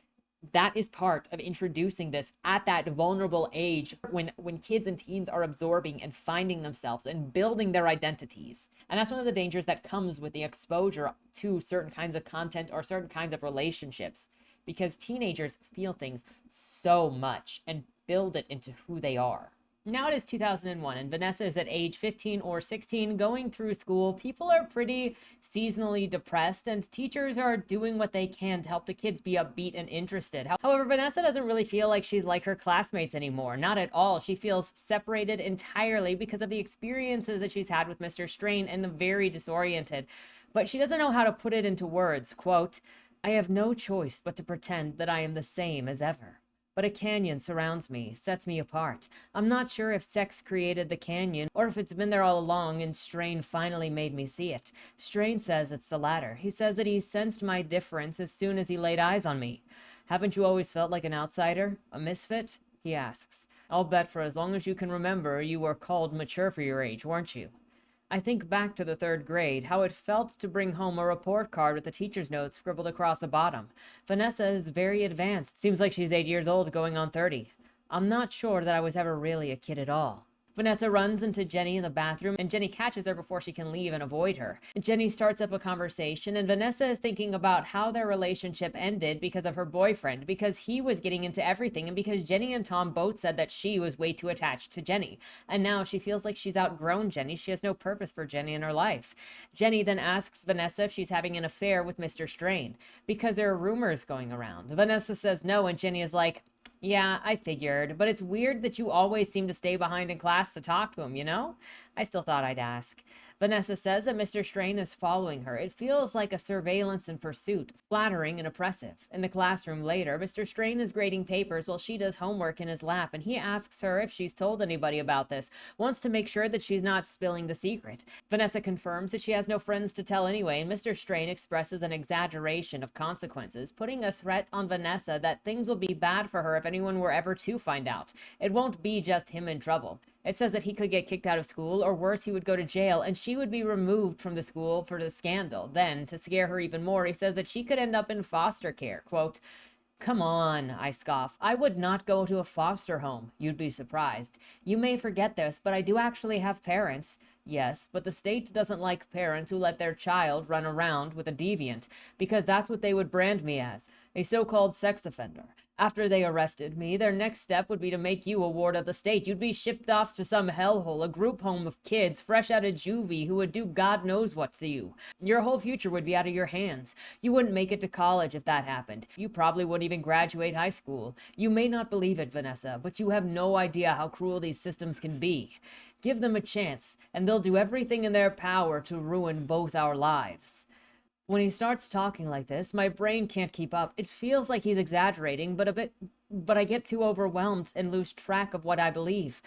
that is part of introducing this at that vulnerable age when kids and teens are absorbing and finding themselves and building their identities. And that's one of the dangers that comes with the exposure to certain kinds of content or certain kinds of relationships, because teenagers feel things so much and build it into who they are. Now it is 2001 and Vanessa is at age 15 or 16 going through school. People are pretty seasonally depressed and teachers are doing what they can to help the kids be upbeat and interested. However, Vanessa doesn't really feel like she's like her classmates anymore. Not at all. She feels separated entirely because of the experiences that she's had with Mr. Strain and very disoriented. But she doesn't know how to put it into words. Quote, "I have no choice but to pretend that I am the same as ever. But a canyon surrounds me, sets me apart. I'm not sure if sex created the canyon or if it's been there all along and Strain finally made me see it. Strain says it's the latter. He says that he sensed my difference as soon as he laid eyes on me. Haven't you always felt like an outsider? A misfit?" he asks. "I'll bet for as long as you can remember you were called mature for your age, weren't you?" I think back to the 3rd grade, how it felt to bring home a report card with the teacher's note scribbled across the bottom. Vanessa is very advanced. Seems like she's 8 years old going on 30. I'm not sure that I was ever really a kid at all. Vanessa runs into Jenny in the bathroom and Jenny catches her before she can leave and avoid her. Jenny starts up a conversation and Vanessa is thinking about how their relationship ended because of her boyfriend, because he was getting into everything and because Jenny and Tom both said that she was way too attached to Jenny. And now she feels like she's outgrown Jenny. She has no purpose for Jenny in her life. Jenny then asks Vanessa if she's having an affair with Mr. Strain because there are rumors going around. Vanessa says no and Jenny is like, "Yeah, I figured, but it's weird that you always seem to stay behind in class to talk to him, you know? I still thought I'd ask." Vanessa says that Mr. Strain is following her. It feels like a surveillance and pursuit, flattering and oppressive. In the classroom later, Mr. Strain is grading papers while she does homework in his lap, and he asks her if she's told anybody about this, wants to make sure that she's not spilling the secret. Vanessa confirms that she has no friends to tell anyway, and Mr. Strain expresses an exaggeration of consequences, putting a threat on Vanessa that things will be bad for her if anyone were ever to find out. It won't be just him in trouble. It says that he could get kicked out of school, or worse, he would go to jail, and she would be removed from the school for the scandal. Then, to scare her even more, he says that she could end up in foster care. Quote, "Come on," I scoff. "I would not go to a foster home. You'd be surprised. You may forget this, but I do actually have parents." "Yes, but the state doesn't like parents who let their child run around with a deviant, because that's what they would brand me as, a so-called sex offender. After they arrested me, their next step would be to make you a ward of the state. You'd be shipped off to some hellhole, a group home of kids fresh out of juvie who would do God knows what to you. Your whole future would be out of your hands. You wouldn't make it to college if that happened. You probably wouldn't even graduate high school. You may not believe it, Vanessa, but you have no idea how cruel these systems can be. Give them a chance, and they'll do everything in their power to ruin both our lives." When he starts talking like this, my brain can't keep up. It feels like he's exaggerating, but I get too overwhelmed and lose track of what I believe.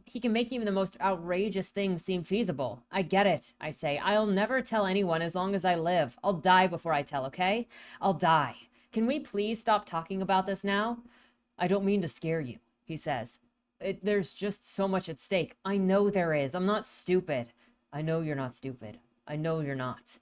He can make even the most outrageous things seem feasible. "I get it," I say. "I'll never tell anyone as long as I live. I'll die before I tell, okay? I'll die. Can we please stop talking about this now?" "I don't mean to scare you," he says. There's just so much at stake. I know there is. I'm not stupid." "I know you're not stupid. I know you're not."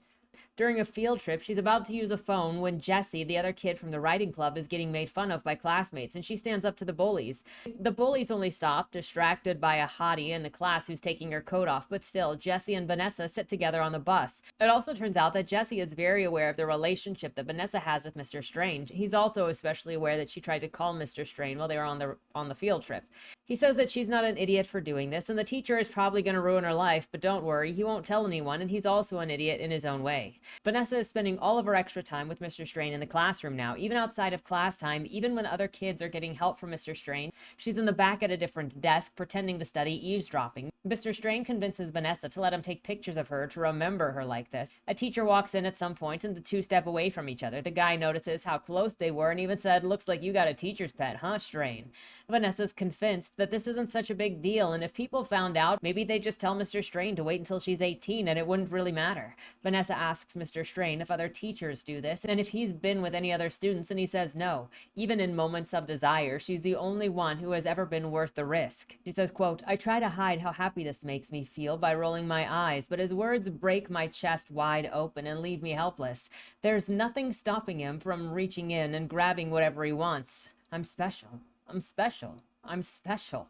During a field trip, she's about to use a phone when Jessie, the other kid from the writing club, is getting made fun of by classmates, and she stands up to the bullies. The bullies only stop, distracted by a hottie in the class who's taking her coat off, but still, Jessie and Vanessa sit together on the bus. It also turns out that Jessie is very aware of the relationship that Vanessa has with Mr. Strange. He's also especially aware that she tried to call Mr. Strange while they were on the field trip. He says that she's not an idiot for doing this, and the teacher is probably going to ruin her life, but don't worry, he won't tell anyone, and he's also an idiot in his own way. Vanessa is spending all of her extra time with Mr. Strain in the classroom now, even outside of class time, even when other kids are getting help from Mr. Strain. She's in the back at a different desk, pretending to study, eavesdropping. Mr. Strain convinces Vanessa to let him take pictures of her to remember her like this. A teacher walks in at some point and the two step away from each other. The guy notices how close they were and even said, "Looks like you got a teacher's pet, huh, Strain?" Vanessa's convinced that this isn't such a big deal, and if people found out, maybe they'd just tell Mr. Strain to wait until she's 18 and it wouldn't really matter. Vanessa asks Mr. Strain if other teachers do this and if he's been with any other students, and he says no. Even in moments of desire, she's the only one who has ever been worth the risk. She says, quote, "I try to hide how happy this makes me feel by rolling my eyes, but his words break my chest wide open and leave me helpless. There's nothing stopping him from reaching in and grabbing whatever he wants. I'm special. I'm special. I'm special."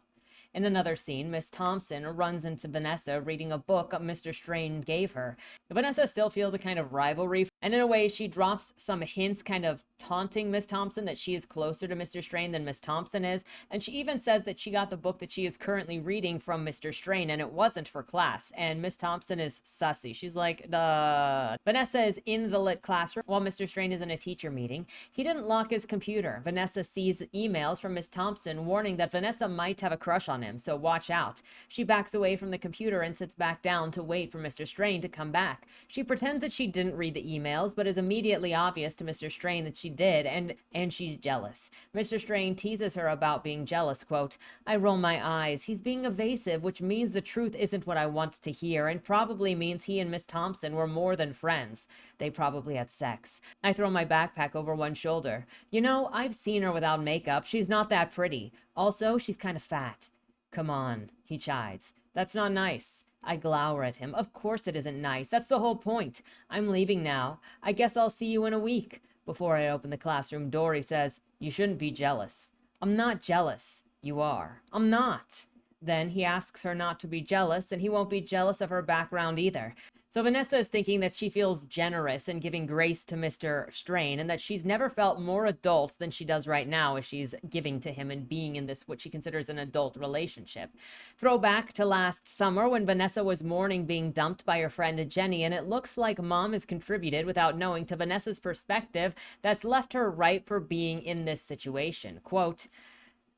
In another scene, Miss Thompson runs into Vanessa reading a book Mr. Strain gave her. Vanessa still feels a kind of rivalry, and in a way she drops some hints kind of taunting Miss Thompson that she is closer to Mr. Strain than Miss Thompson is, and she even says that she got the book that she is currently reading from Mr. Strain and it wasn't for class, and Miss Thompson is sussy. She's like, duh. Vanessa is in the lit classroom while Mr. Strain is in a teacher meeting. He didn't lock his computer. Vanessa sees emails from Miss Thompson warning that Vanessa might have a crush on him, so watch out. She backs away from the computer and sits back down to wait for Mr. Strain to come back. She pretends that she didn't read the emails, but is immediately obvious to Mr. Strain that she did, and she's jealous. Mr. Strain teases her about being jealous, quote, "I roll my eyes. He's being evasive, which means the truth isn't what I want to hear, and probably means he and Miss Thompson were more than friends. They probably had sex. I throw my backpack over one shoulder. You know, I've seen her without makeup. She's not that pretty. Also, she's kind of fat." "Come on," he chides. "That's not nice." I glower at him. "Of course it isn't nice. That's the whole point. I'm leaving now. I guess I'll see you in a week." Before I open the classroom door, he says, "You shouldn't be jealous." "I'm not jealous." "You are." "I'm not." Then he asks her not to be jealous, and he won't be jealous of her background either. So Vanessa is thinking that she feels generous in giving grace to Mr. Strain, and that she's never felt more adult than she does right now as she's giving to him and being in this what she considers an adult relationship. Throw back to last summer when Vanessa was mourning being dumped by her friend Jenny, and it looks like Mom has contributed without knowing to Vanessa's perspective that's left her ripe for being in this situation. Quote,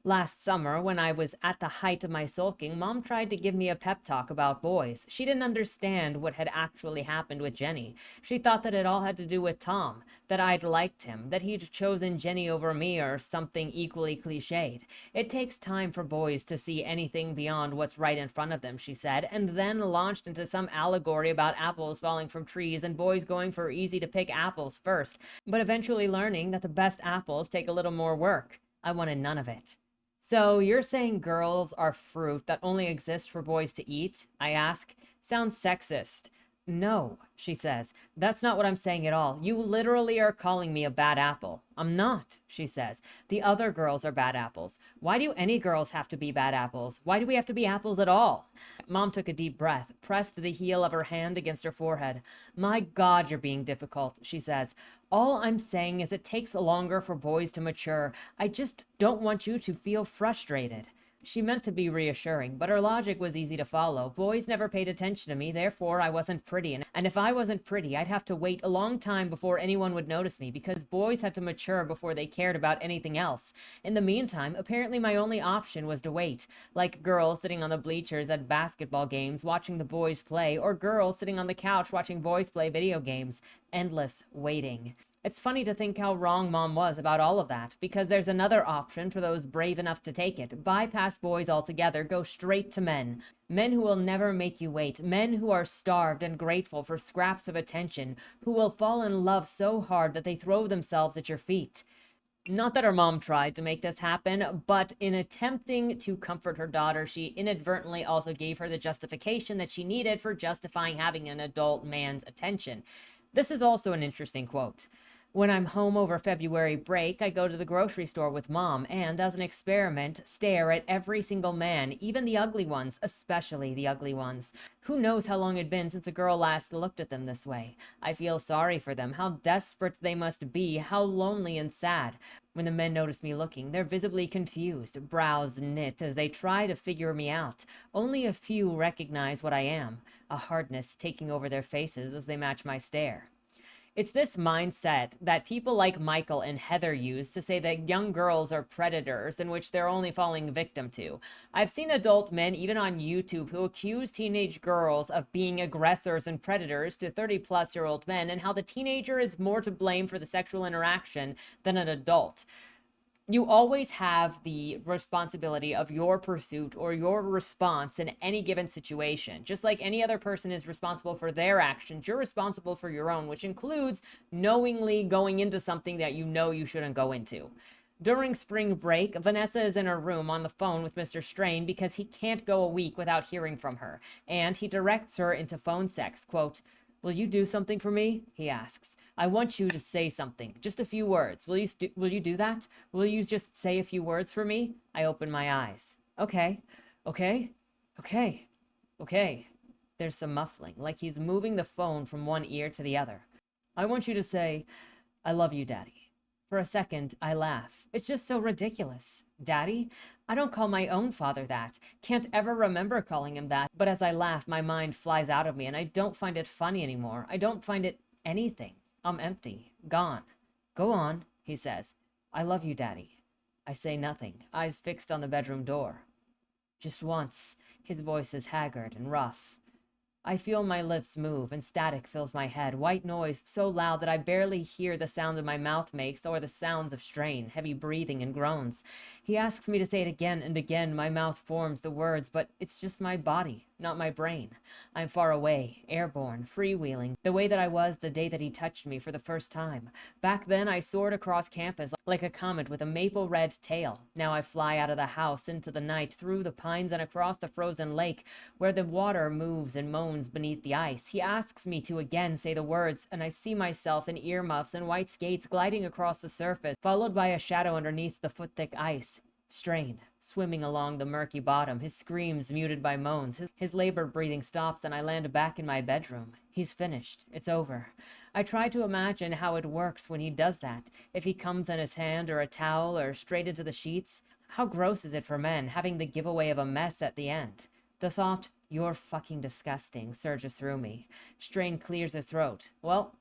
"Last summer, when I was at the height of my sulking, Mom tried to give me a pep talk about boys. She didn't understand what had actually happened with Jenny. She thought that it all had to do with Tom, that I'd liked him, that he'd chosen Jenny over me, or something equally cliched. It takes time for boys to see anything beyond what's right in front of them," she said, and then launched into some allegory about apples falling from trees and boys going for easy-to-pick apples first, but eventually learning that the best apples take a little more work. I wanted none of it. "So you're saying girls are fruit that only exist for boys to eat?" I ask. "Sounds sexist." "No," she says. "That's not what I'm saying at all. You literally are calling me a bad apple." "I'm not," she says. "The other girls are bad apples. Why do any girls have to be bad apples? Why do we have to be apples at all?" Mom took a deep breath, pressed the heel of her hand against her forehead. "My God, you're being difficult," she says. "All I'm saying is it takes longer for boys to mature. I just don't want you to feel frustrated." She meant to be reassuring, but her logic was easy to follow. Boys never paid attention to me, therefore I wasn't pretty. And if I wasn't pretty, I'd have to wait a long time before anyone would notice me, because boys had to mature before they cared about anything else. In the meantime, apparently my only option was to wait, like girls sitting on the bleachers at basketball games watching the boys play, or girls sitting on the couch watching boys play video games. Endless waiting. It's funny to think how wrong Mom was about all of that, because there's another option for those brave enough to take it. Bypass boys altogether, go straight to men. Men who will never make you wait. Men who are starved and grateful for scraps of attention, who will fall in love so hard that they throw themselves at your feet. Not that her mom tried to make this happen, but in attempting to comfort her daughter, she inadvertently also gave her the justification that she needed for justifying having an adult man's attention. This is also an interesting quote. "When I'm home over February break, I go to the grocery store with Mom and, as an experiment, stare at every single man, even the ugly ones, especially the ugly ones. Who knows how long it'd been since a girl last looked at them this way? I feel sorry for them, how desperate they must be, how lonely and sad. When the men notice me looking, they're visibly confused, brows knit as they try to figure me out. Only a few recognize what I am, a hardness taking over their faces as they match my stare. It's this mindset that people like Michael and Heather use to say that young girls are predators in which they're only falling victim to. I've seen adult men, even on YouTube, who accuse teenage girls of being aggressors and predators to 30-plus-year-old men, and how the teenager is more to blame for the sexual interaction than an adult. You always have the responsibility of your pursuit or your response in any given situation. Just like any other person is responsible for their actions, you're responsible for your own, which includes knowingly going into something that you know you shouldn't go into. During spring break, Vanessa is in her room on the phone with Mr. Strain because he can't go a week without hearing from her, and he directs her into phone sex. Quote, "Will you do something for me?" he asks. "I want you to say something, just a few words. Will you do that? Will you just say a few words for me?" I open my eyes. Okay, okay, okay, okay. There's some muffling, like he's moving the phone from one ear to the other. "I want you to say, 'I love you, Daddy.'" For a second, I laugh. It's just so ridiculous. Daddy? I don't call my own father that. Can't ever remember calling him that. But as I laugh, my mind flies out of me, and I don't find it funny anymore. I don't find it anything. I'm empty. Gone. "Go on," he says. "I love you, Daddy." I say nothing, eyes fixed on the bedroom door. "Just once." His voice is haggard and rough. I feel my lips move, and static fills my head, white noise so loud that I barely hear the sound my mouth makes or the sounds of strain, heavy breathing and groans. He asks me to say it again and again. My mouth forms the words, but it's just my body, not my brain. I'm far away, airborne, freewheeling, the way that I was the day that he touched me for the first time. Back then, I soared across campus like a comet with a maple red tail. Now I fly out of the house into the night, through the pines and across the frozen lake, where the water moves and moans beneath the ice. He asks me to again say the words, and I see myself in earmuffs and white skates gliding across the surface, followed by a shadow underneath the foot-thick ice. Strain, swimming along the murky bottom, his screams muted by moans. His labored breathing stops, and I land back in my bedroom. He's finished. It's over. I try to imagine how it works when he does that. If he comes in his hand or a towel or straight into the sheets. How gross is it for men, having the giveaway of a mess at the end? The thought, "You're fucking disgusting," surges through me. Strain clears his throat. "Well,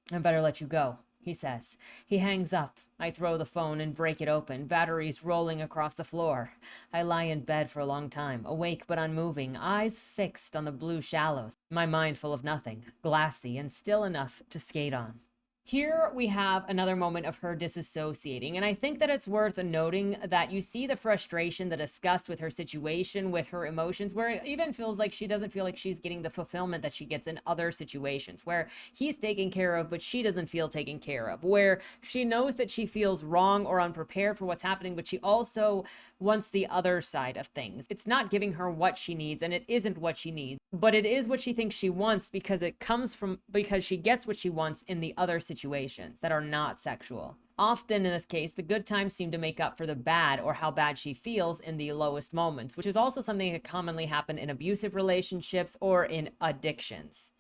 I better let you go," he says. He hangs up. I throw the phone and break it open, batteries rolling across the floor. I lie in bed for a long time, awake but unmoving, eyes fixed on the blue shallows, my mind full of nothing, glassy and still enough to skate on. Here we have another moment of her disassociating, and I think that it's worth noting that you see the frustration, the disgust with her situation, with her emotions, where it even feels like she doesn't feel like she's getting the fulfillment that she gets in other situations, where he's taken care of, but she doesn't feel taken care of, where she knows that she feels wrong or unprepared for what's happening, but she also wants the other side of things. It's not giving her what she needs, and it isn't what she needs, but it is what she thinks she wants because she gets what she wants in the other situations that are not sexual. Often in this case, the good times seem to make up for the bad or how bad she feels in the lowest moments, which is also something that commonly happen in abusive relationships or in addictions.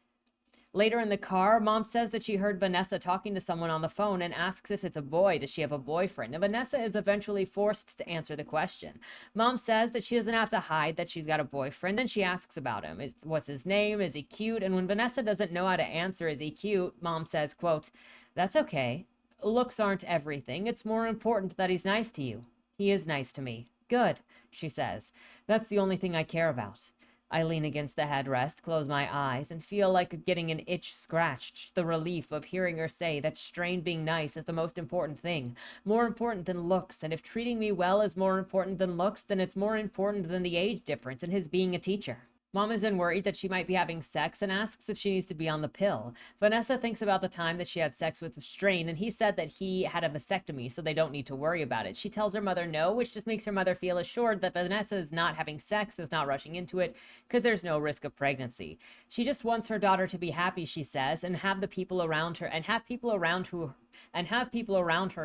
Later in the car, Mom says that she heard Vanessa talking to someone on the phone and asks if it's a boy. Does she have a boyfriend? And Vanessa is eventually forced to answer the question. Mom says that she doesn't have to hide that she's got a boyfriend. Then she asks about him. What's his name? Is he cute? And when Vanessa doesn't know how to answer, is he cute? Mom says, quote, "That's okay. Looks aren't everything. It's more important that he's nice to you." "He is nice to me." "Good," she says. "That's the only thing I care about." I lean against the headrest, close my eyes, and feel like getting an itch scratched. The relief of hearing her say that Strain being nice is the most important thing, more important than looks, and if treating me well is more important than looks, then it's more important than the age difference and his being a teacher. Mom is then worried that she might be having sex and asks if she needs to be on the pill. Vanessa thinks about the time that she had sex with Strain, and he said that he had a vasectomy, so they don't need to worry about it. She tells her mother no, which just makes her mother feel assured that Vanessa is not having sex, is not rushing into it, because there's no risk of pregnancy. She just wants her daughter to be happy, she says, and have people around her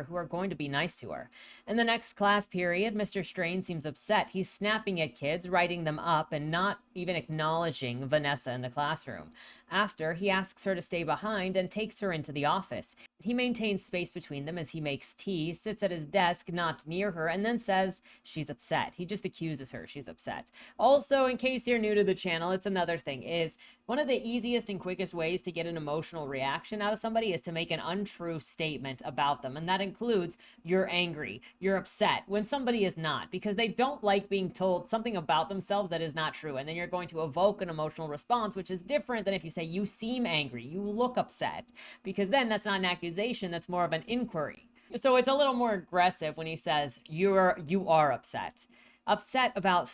who are going to be nice to her. In the next class period, Mr. Strain seems upset. He's snapping at kids, writing them up, and not even acknowledging Vanessa in the classroom. After, he asks her to stay behind and takes her into the office. He maintains space between them as he makes tea, sits at his desk not near her, and then says she's upset. He just accuses her she's upset. Also, in case you're new to the channel, it's another thing, is one of the easiest and quickest ways to get an emotional reaction out of somebody is to make an untrue statement about them. And that includes you're angry, you're upset, when somebody is not, because they don't like being told something about themselves that is not true. And then you're going to evoke an emotional response, which is different than if you say you seem angry, you look upset, because then that's not an accusation, that's more of an inquiry. So it's a little more aggressive when he says you are upset. Upset about,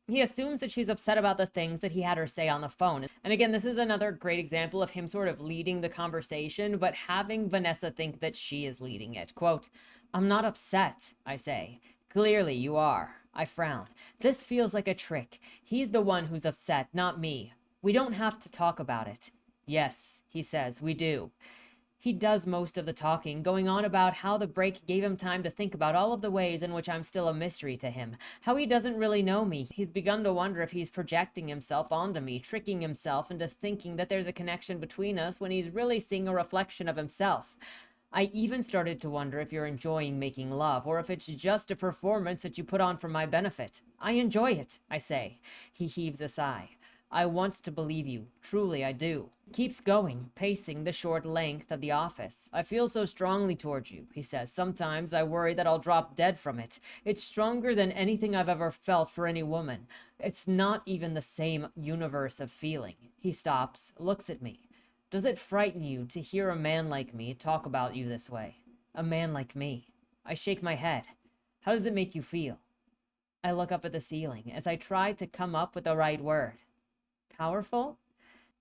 he assumes that she's upset about the things that he had her say on the phone. And again, this is another great example of him sort of leading the conversation, but having Vanessa think that she is leading it. Quote, "I'm not upset," I say. "Clearly you are." I frown. "This feels like a trick. He's the one who's upset, not me. We don't have to talk about it." "Yes," he says, "we do." He does most of the talking, going on about how the break gave him time to think about all of the ways in which I'm still a mystery to him, how he doesn't really know me. He's begun to wonder if he's projecting himself onto me, tricking himself into thinking that there's a connection between us when he's really seeing a reflection of himself. I even started to wonder if you're enjoying making love, or if it's just a performance that you put on for my benefit. I enjoy it, I say. He heaves a sigh. I want to believe you. Truly, I do. Keeps going, pacing the short length of the office. I feel so strongly towards you, he says. Sometimes I worry that I'll drop dead from it. It's stronger than anything I've ever felt for any woman. It's not even the same universe of feeling. He stops, looks at me. Does it frighten you to hear a man like me talk about you this way? A man like me. I shake my head. How does it make you feel? I look up at the ceiling as I try to come up with the right word. Powerful?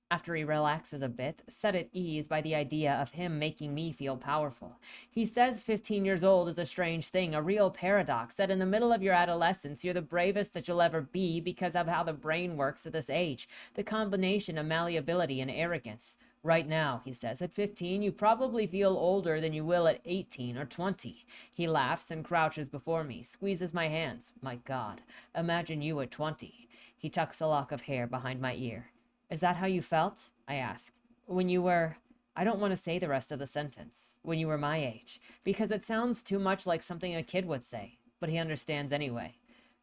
After he relaxes a bit, set at ease by the idea of him making me feel powerful. He says 15 years old is a strange thing, a real paradox, that in the middle of your adolescence, you're the bravest that you'll ever be because of how the brain works at this age, the combination of malleability and arrogance. Right now, he says, at 15, you probably feel older than you will at 18 or 20. He laughs and crouches before me, squeezes my hands. My God, imagine you at 20. He tucks a lock of hair behind my ear. Is that how you felt? I ask. When you were... I don't want to say the rest of the sentence. When you were my age. Because it sounds too much like something a kid would say. But he understands anyway.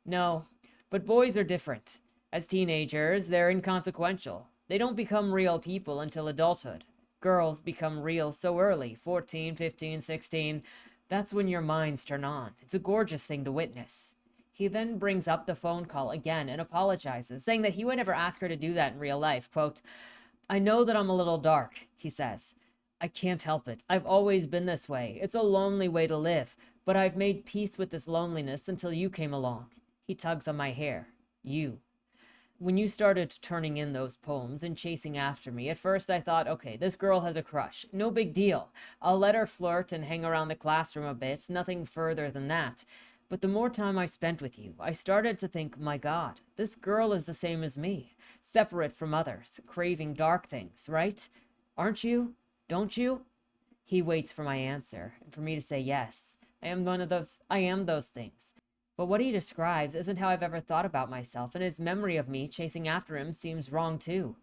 No, but boys are different. As teenagers, they're inconsequential. They don't become real people until adulthood. Girls become real so early, 14, 15, 16. That's when your minds turn on. It's a gorgeous thing to witness. He then brings up the phone call again and apologizes, saying that he would never ask her to do that in real life. Quote, I know that I'm a little dark, he says. I can't help it. I've always been this way. It's a lonely way to live, but I've made peace with this loneliness until you came along. He tugs on my hair. You. When you started turning in those poems and chasing after me, at first I thought, okay, this girl has a crush. No big deal. I'll let her flirt and hang around the classroom a bit, nothing further than that. But the more time I spent with you, I started to think, my God, this girl is the same as me, separate from others, craving dark things, right? Aren't you? Don't you? He waits for my answer, and for me to say yes. I am those things. But what he describes isn't how I've ever thought about myself, and his memory of me chasing after him seems wrong too.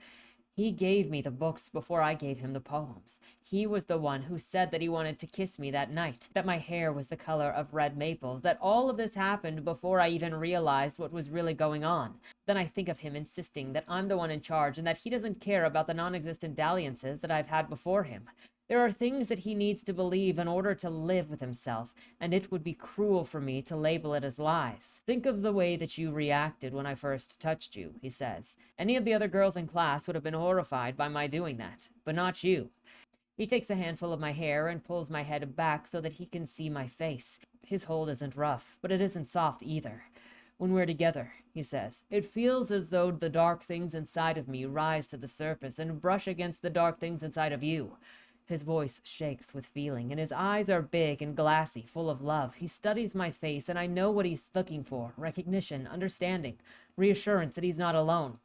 He gave me the books before I gave him the poems. He was the one who said that he wanted to kiss me that night, that my hair was the color of red maples, that all of this happened before I even realized what was really going on. Then I think of him insisting that I'm the one in charge and that he doesn't care about the non-existent dalliances that I've had before him. There are things that he needs to believe in order to live with himself, and it would be cruel for me to label it as lies. Think of the way that you reacted when I first touched you, he says. Any of the other girls in class would have been horrified by my doing that, but not you. He takes a handful of my hair and pulls my head back so that he can see my face. His hold isn't rough, but it isn't soft either. When we're together, he says, it feels as though the dark things inside of me rise to the surface and brush against the dark things inside of you. His voice shakes with feeling, and his eyes are big and glassy, full of love. He studies my face, and I know what he's looking for. Recognition, understanding, reassurance that he's not alone.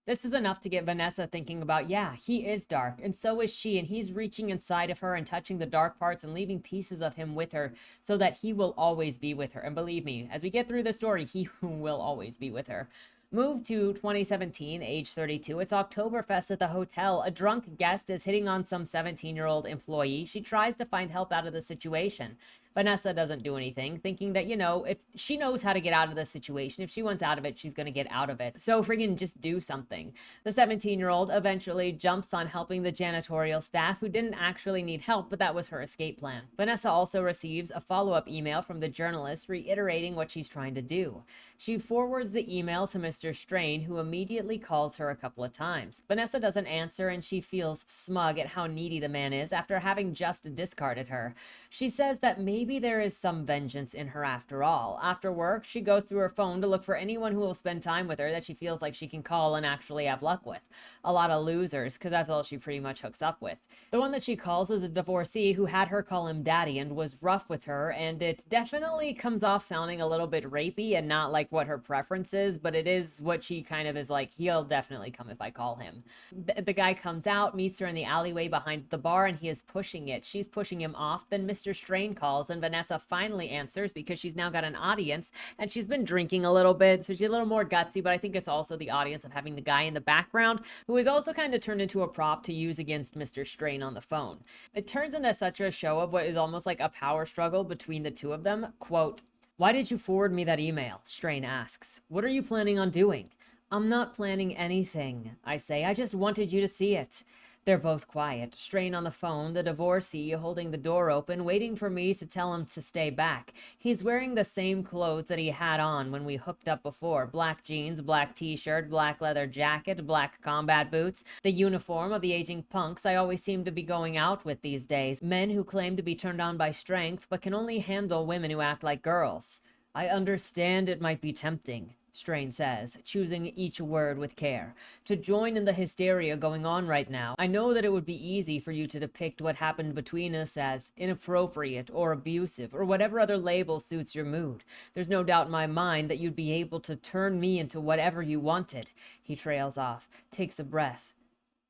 This is enough to get Vanessa thinking about, yeah, he is dark, and so is she, and he's reaching inside of her and touching the dark parts and leaving pieces of him with her so that he will always be with her. And believe me, as we get through the story, he will always be with her. Move to 2017, age 32. It's Oktoberfest at the hotel. A drunk guest is hitting on some 17-year-old employee. She tries to find help out of the situation. Vanessa doesn't do anything, thinking that, if she knows how to get out of the situation, if she wants out of it, she's going to get out of it. So friggin' just do something. The 17-year-old eventually jumps on helping the janitorial staff who didn't actually need help, but that was her escape plan. Vanessa also receives a follow-up email from the journalist reiterating what she's trying to do. She forwards the email to Mr. Strain, who immediately calls her a couple of times. Vanessa doesn't answer, and she feels smug at how needy the man is after having just discarded her. She says that maybe there is some vengeance in her after all. After work, she goes through her phone to look for anyone who will spend time with her that she feels like she can call and actually have luck with. A lot of losers, because that's all she pretty much hooks up with. The one that she calls is a divorcee who had her call him daddy and was rough with her, and it definitely comes off sounding a little bit rapey and not like what her preference is, but it is what she kind of is like, he'll definitely come if I call him. The guy comes out, meets her in the alleyway behind the bar, and he is pushing it. She's pushing him off. Then Mr. Strain calls, and Vanessa finally answers because she's now got an audience, and she's been drinking a little bit, so she's a little more gutsy, but I think it's also the audience of having the guy in the background who is also kind of turned into a prop to use against Mr. Strain on the phone. It turns into such a show of what is almost like a power struggle between the two of them. Quote, "Why did you forward me that email?" Strain asks. "What are you planning on doing?" "I'm not planning anything," I say. "I just wanted you to see it." They're both quiet. Strain on the phone, the divorcee holding the door open, waiting for me to tell him to stay back. He's wearing the same clothes that he had on when we hooked up before. Black jeans, black t-shirt, black leather jacket, black combat boots. The uniform of the aging punks I always seem to be going out with these days. Men who claim to be turned on by strength, but can only handle women who act like girls. "I understand it might be tempting," Strain says, choosing each word with care, "to join in the hysteria going on right now. I know that it would be easy for you to depict what happened between us as inappropriate or abusive or whatever other label suits your mood. There's no doubt in my mind that you'd be able to turn me into whatever you wanted." He trails off, takes a breath.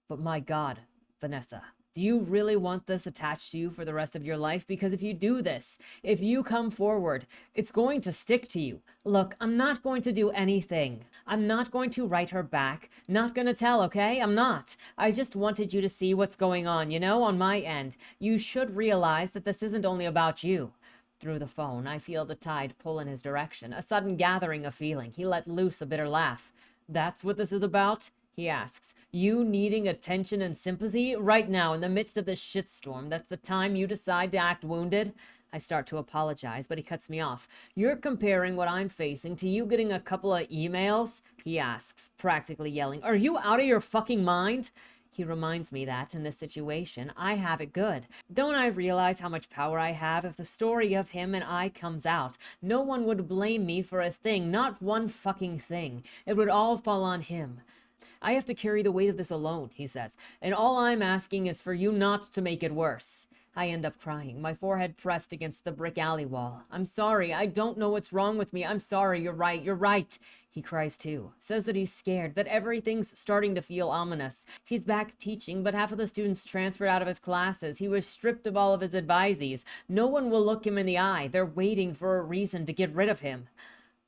"But my God, Vanessa, do you really want this attached to you for the rest of your life? Because if you do this, if you come forward, it's going to stick to you. Look, I'm not going to do anything. I'm not going to write her back. Not going to tell, okay? I'm not. I just wanted you to see what's going on, on my end. You should realize that this isn't only about you." Through the phone, I feel the tide pull in his direction, a sudden gathering of feeling. He let loose a bitter laugh. "That's what this is about?" he asks. "You needing attention and sympathy right now in the midst of this shitstorm? That's the time you decide to act wounded?" I start to apologize, but he cuts me off. "You're comparing what I'm facing to you getting a couple of emails?" he asks, practically yelling. "Are you out of your fucking mind?" He reminds me that, in this situation, I have it good. Don't I realize how much power I have if the story of him and I comes out? No one would blame me for a thing, not one fucking thing. It would all fall on him. "I have to carry the weight of this alone," he says, "and all I'm asking is for you not to make it worse." I end up crying, my forehead pressed against the brick alley wall. "I'm sorry. I don't know what's wrong with me. I'm sorry. You're right. You're right." He cries too, says that he's scared, that everything's starting to feel ominous. He's back teaching, but half of the students transferred out of his classes. He was stripped of all of his advisees. No one will look him in the eye. They're waiting for a reason to get rid of him.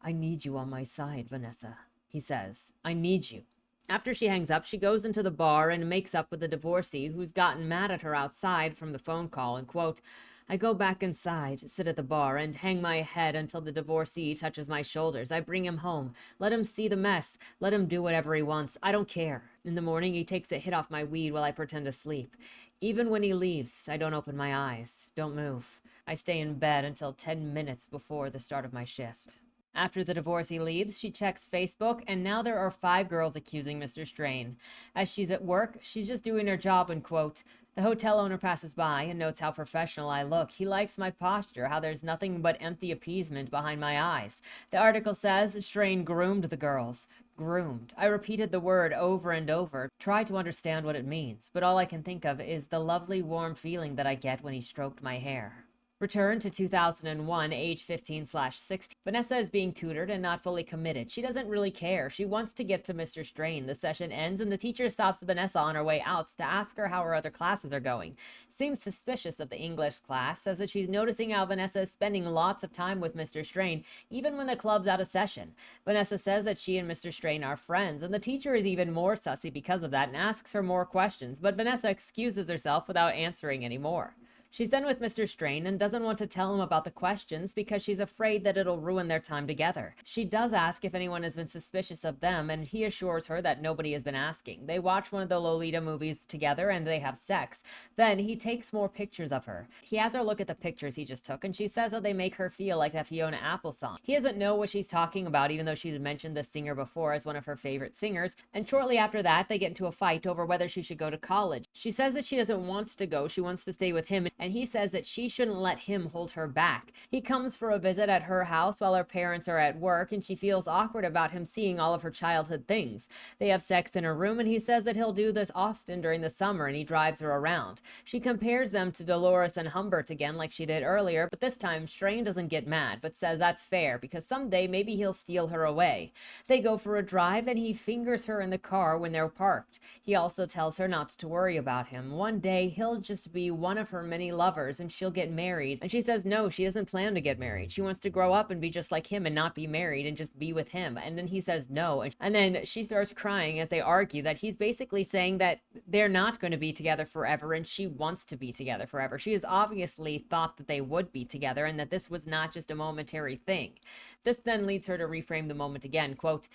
"I need you on my side, Vanessa," he says. "I need you." After she hangs up, she goes into the bar and makes up with the divorcee who's gotten mad at her outside from the phone call, and quote, "I go back inside, sit at the bar, and hang my head until the divorcee touches my shoulders. I bring him home. Let him see the mess. Let him do whatever he wants. I don't care. In the morning, he takes a hit off my weed while I pretend to sleep. Even when he leaves, I don't open my eyes. Don't move. I stay in bed until 10 minutes before the start of my shift." After the divorcee leaves, she checks Facebook, and now there are 5 girls accusing Mr. Strain. As she's at work, she's just doing her job, and quote, "The hotel owner passes by and notes how professional I look. He likes my posture, how there's nothing but empty appeasement behind my eyes. The article says Strain groomed the girls." Groomed. I repeated the word over and over, tried to understand what it means, but all I can think of is the lovely warm feeling that I get when he stroked my hair. Return to 2001, age 15/16. Vanessa is being tutored and not fully committed. She doesn't really care. She wants to get to Mr. Strain. The session ends and the teacher stops Vanessa on her way out to ask her how her other classes are going. Seems suspicious of the English class, says that she's noticing how Vanessa is spending lots of time with Mr. Strain, even when the club's out of session. Vanessa says that she and Mr. Strain are friends, and the teacher is even more sussy because of that and asks her more questions, but Vanessa excuses herself without answering any more. She's done with Mr. Strain and doesn't want to tell him about the questions because she's afraid that it'll ruin their time together. She does ask if anyone has been suspicious of them, and he assures her that nobody has been asking. They watch one of the Lolita movies together and they have sex. Then he takes more pictures of her. He has her look at the pictures he just took, and she says that they make her feel like that Fiona Apple song. He doesn't know what she's talking about, even though she's mentioned the singer before as one of her favorite singers, and shortly after that, they get into a fight over whether she should go to college. She says that she doesn't want to go, she wants to stay with him, and he says that she shouldn't let him hold her back. He comes for a visit at her house while her parents are at work, and she feels awkward about him seeing all of her childhood things. They have sex in her room, and he says that he'll do this often during the summer, and he drives her around. She compares them to Dolores and Humbert again like she did earlier, but this time Strain doesn't get mad, but says that's fair because someday maybe he'll steal her away. They go for a drive, and he fingers her in the car when they're parked. He also tells her not to worry about him. One day he'll just be one of her many lovers and she'll get married. And she says no, she doesn't plan to get married. She wants to grow up and be just like him and not be married and just be with him. And then he says no. And then she starts crying as they argue that he's basically saying that they're not going to be together forever and she wants to be together forever. She has obviously thought that they would be together and that this was not just a momentary thing. This then leads her to reframe the moment again. Quote,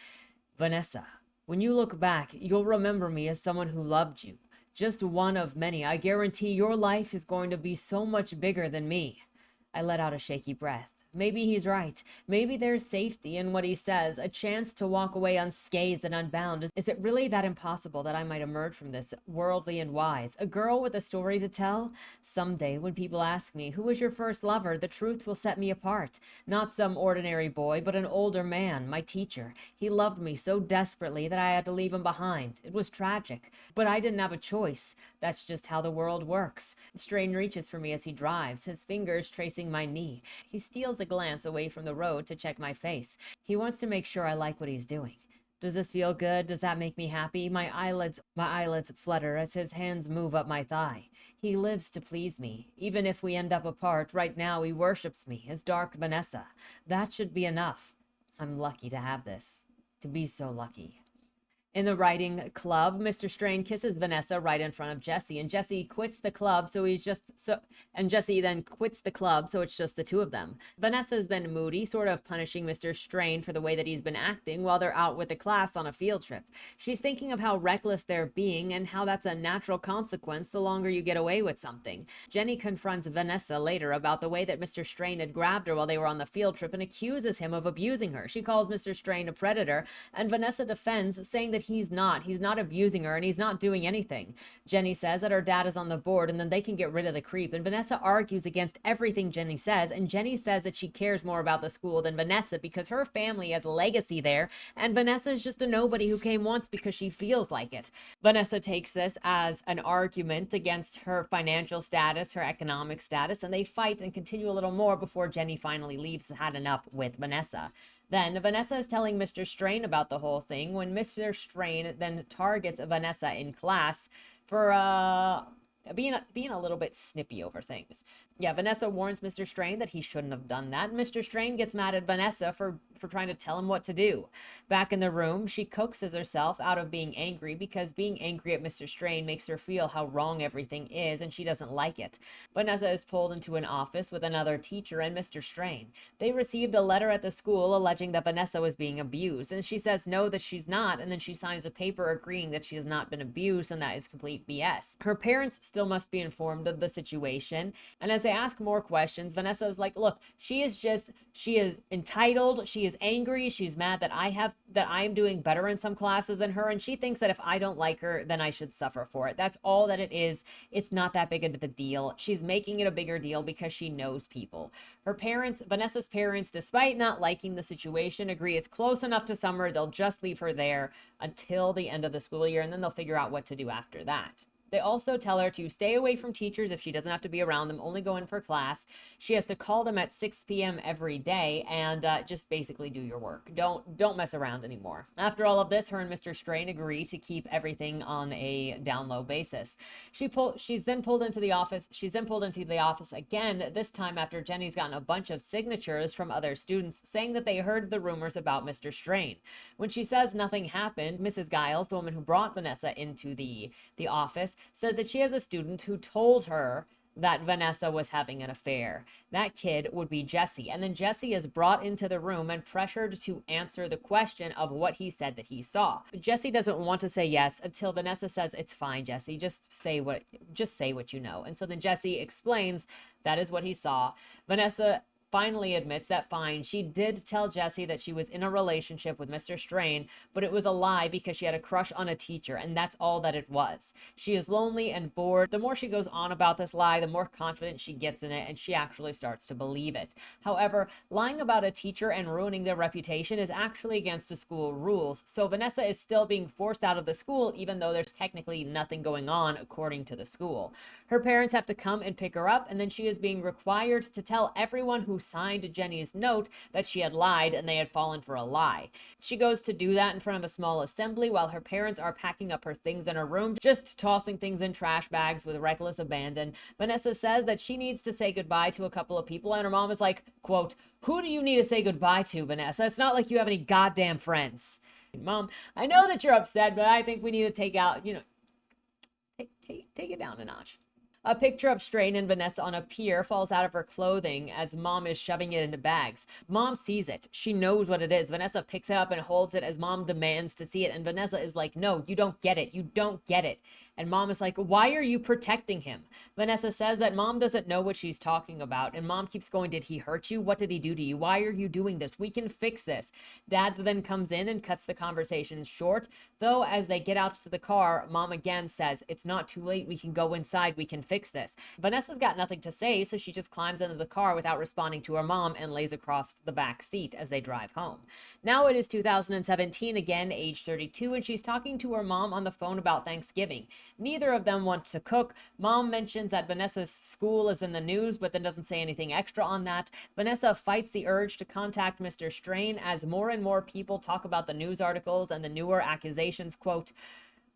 Vanessa, when you look back, you'll remember me as someone who loved you. Just one of many. I guarantee your life is going to be so much bigger than me. I let out a shaky breath. Maybe he's right. Maybe there's safety in what he says, a chance to walk away unscathed and unbound. Is it really that impossible that I might emerge from this worldly and wise? A girl with a story to tell? Someday, when people ask me, who was your first lover, the truth will set me apart. Not some ordinary boy, but an older man, my teacher. He loved me so desperately that I had to leave him behind. It was tragic, but I didn't have a choice. That's just how the world works. Strain reaches for me as he drives, his fingers tracing my knee. He steals a glance away from the road to check my face. He wants to make sure I like what he's doing. Does this feel good? Does that make me happy? My eyelids flutter as his hands move up my thigh. He lives to please me. Even if we end up apart, right now he worships me, his dark Vanessa. That should be enough. I'm lucky to have this. To be so lucky. In the writing club, Mr. Strain kisses Vanessa right in front of Jesse, and Jesse quits the club, Jesse then quits the club, so it's just the two of them. Vanessa is then moody, sort of punishing Mr. Strain for the way that he's been acting while they're out with the class on a field trip. She's thinking of how reckless they're being and how that's a natural consequence the longer you get away with something. Jenny confronts Vanessa later about the way that Mr. Strain had grabbed her while they were on the field trip and accuses him of abusing her. She calls Mr. Strain a predator, and Vanessa defends, saying that he's not abusing her and he's not doing anything. Jenny says that her dad is on the board and then they can get rid of the creep, and Vanessa argues against everything Jenny says, and Jenny says that she cares more about the school than Vanessa because her family has a legacy there and Vanessa is just a nobody who came once because she feels like it. Vanessa takes this as an argument against her financial status, her economic status, and they fight and continue a little more before Jenny finally leaves, had enough with Vanessa. Then Vanessa is telling Mr. Strain about the whole thing when Mr. Strain then targets Vanessa in class for being a little bit snippy over things. Yeah, Vanessa warns Mr. Strain that he shouldn't have done that, and Mr. Strain gets mad at Vanessa for trying to tell him what to do. Back in the room, she coaxes herself out of being angry because being angry at Mr. Strain makes her feel how wrong everything is, and she doesn't like it. Vanessa is pulled into an office with another teacher and Mr. Strain. They received a letter at the school alleging that Vanessa was being abused, and she says no, that she's not, and then she signs a paper agreeing that she has not been abused and that is complete BS. Her parents still must be informed of the situation, and as they ask more questions, Vanessa is like, look, she is entitled, she is angry, she's mad that I'm doing better in some classes than her, and she thinks that if I don't like her, then I should suffer for it. That's all that it is. It's not that big of a deal. She's making it a bigger deal because she knows people. Her parents, Vanessa's parents, despite not liking the situation, agree it's close enough to summer, they'll just leave her there until the end of the school year, and then they'll figure out what to do after that. They also tell her to stay away from teachers if she doesn't have to be around them, only go in for class. She has to call them at 6 p.m. every day and just basically do your work. Don't mess around anymore. After all of this, her and Mr. Strain agree to keep everything on a down low basis. She's then pulled into the office. She's then pulled into the office again, this time after Jenny's gotten a bunch of signatures from other students saying that they heard the rumors about Mr. Strain. When she says nothing happened, Mrs. Giles, the woman who brought Vanessa into the office, says that she has a student who told her that Vanessa was having an affair. That kid would be Jesse. And then Jesse is brought into the room and pressured to answer the question of what he said that he saw. Jesse doesn't want to say yes until Vanessa says, "It's fine, Jesse. Just say what you know." And so then Jesse explains that is what he saw. Vanessa finally admits that fine, she did tell Jesse that she was in a relationship with Mr. Strain, but it was a lie because she had a crush on a teacher, and that's all that it was. She is lonely and bored. The more she goes on about this lie, the more confident she gets in it, and she actually starts to believe it. However, lying about a teacher and ruining their reputation is actually against the school rules, so Vanessa is still being forced out of the school even though there's technically nothing going on according to the school. Her parents have to come and pick her up, and then she is being required to tell everyone who signed Jenny's note that she had lied and they had fallen for a lie. She goes to do that in front of a small assembly while her parents are packing up her things in her room, just tossing things in trash bags with reckless abandon. Vanessa says that she needs to say goodbye to a couple of people, and her mom is like, quote, "Who do you need to say goodbye to, Vanessa? It's not like you have any goddamn friends." Mom, I know that you're upset, but I think we need to take it down a notch. A picture of Strain and Vanessa on a pier falls out of her clothing as Mom is shoving it into bags. Mom sees it. She knows what it is. Vanessa picks it up and holds it as Mom demands to see it. And Vanessa is like, "No, you don't get it. You don't get it." And Mom is like, "Why are you protecting him?" Vanessa says that Mom doesn't know what she's talking about. And Mom keeps going, "Did he hurt you? What did he do to you? Why are you doing this? We can fix this." Dad then comes in and cuts the conversation short. Though as they get out to the car, Mom again says, "It's not too late. We can go inside. We can fix this." Vanessa's got nothing to say, so she just climbs into the car without responding to her mom and lays across the back seat as they drive home. Now it is 2017 again, age 32, and she's talking to her mom on the phone about Thanksgiving. Neither of them want to cook. Mom mentions that Vanessa's school is in the news, but then doesn't say anything extra on that. Vanessa fights the urge to contact Mr. Strain as more and more people talk about the news articles and the newer accusations, quote,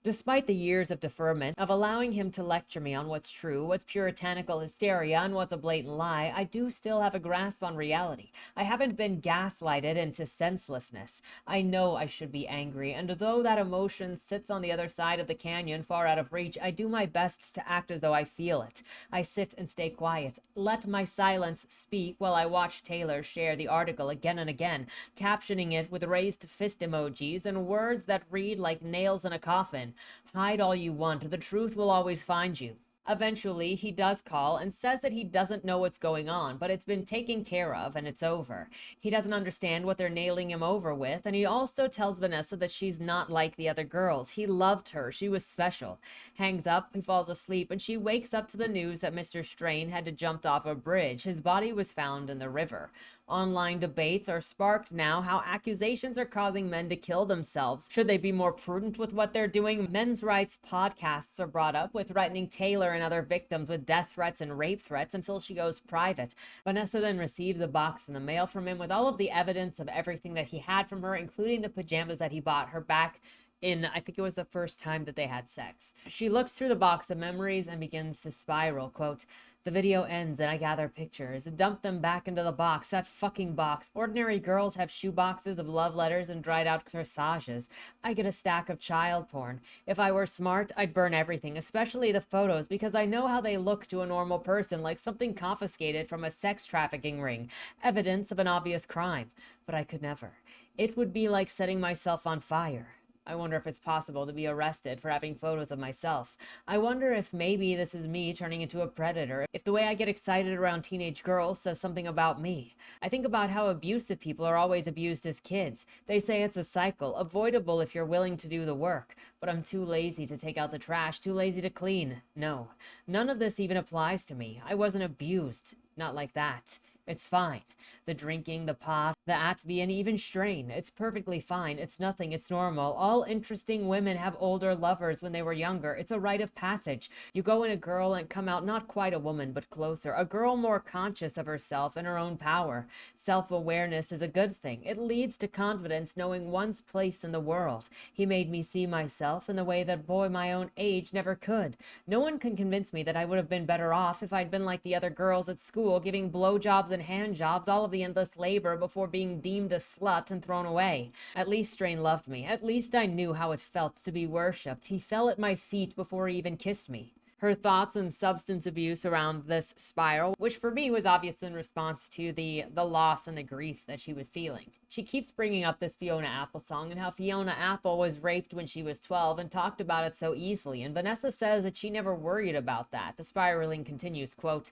"Despite the years of deferment, of allowing him to lecture me on what's true, what's puritanical hysteria, and what's a blatant lie, I do still have a grasp on reality. I haven't been gaslighted into senselessness. I know I should be angry, and though that emotion sits on the other side of the canyon, far out of reach, I do my best to act as though I feel it. I sit and stay quiet, let my silence speak while I watch Taylor share the article again and again, captioning it with raised fist emojis and words that read like nails in a coffin. Hide all you want, the truth will always find you." Eventually, he does call and says that he doesn't know what's going on, but it's been taken care of and it's over. He doesn't understand what they're nailing him over with, and he also tells Vanessa that she's not like the other girls. He loved her. She was special. Hangs up, he falls asleep, and she wakes up to the news that Mr. Strain had to jump off a bridge. His body was found in the river. Online debates are sparked now how accusations are causing men to kill themselves. Should they be more prudent with what they're doing? Men's rights podcasts are brought up with threatening Taylor and other victims with death threats and rape threats until she goes private. Vanessa then receives a box in the mail from him with all of the evidence of everything that he had from her, including the pajamas that he bought her back in, I think it was the first time that they had sex. She looks through the box of memories and begins to spiral, quote, "The video ends and I gather pictures, dump them back into the box, that fucking box. Ordinary girls have shoe boxes of love letters and dried out corsages. I get a stack of child porn. If I were smart, I'd burn everything, especially the photos, because I know how they look to a normal person, like something confiscated from a sex trafficking ring, evidence of an obvious crime. But I could never. It would be like setting myself on fire. I wonder if it's possible to be arrested for having photos of myself. I wonder if maybe this is me turning into a predator, if the way I get excited around teenage girls says something about me. I think about how abusive people are always abused as kids. They say it's a cycle, avoidable if you're willing to do the work. But I'm too lazy to take out the trash, too lazy to clean. No, none of this even applies to me. I wasn't abused. Not like that. It's fine. The drinking, the pot, the Atv, and even strain. It's perfectly fine. It's nothing. It's normal. All interesting women have older lovers when they were younger. It's a rite of passage. You go in a girl and come out not quite a woman, but closer. A girl more conscious of herself and her own power. Self-awareness is a good thing. It leads to confidence, knowing one's place in the world. He made me see myself in the way that a boy my own age never could. No one can convince me that I would have been better off if I'd been like the other girls at school, giving blowjobs and hand jobs, all of the endless labor before being deemed a slut and thrown away. At least Strain loved me. At least I knew how it felt to be worshipped. He fell at my feet before he even kissed me. Her thoughts and substance abuse around this spiral, which for me was obvious in response to the loss and the grief that she was feeling. She keeps bringing up this Fiona Apple song and how Fiona Apple was raped when she was 12 and talked about it so easily. And Vanessa says that she never worried about that. The spiraling continues, quote,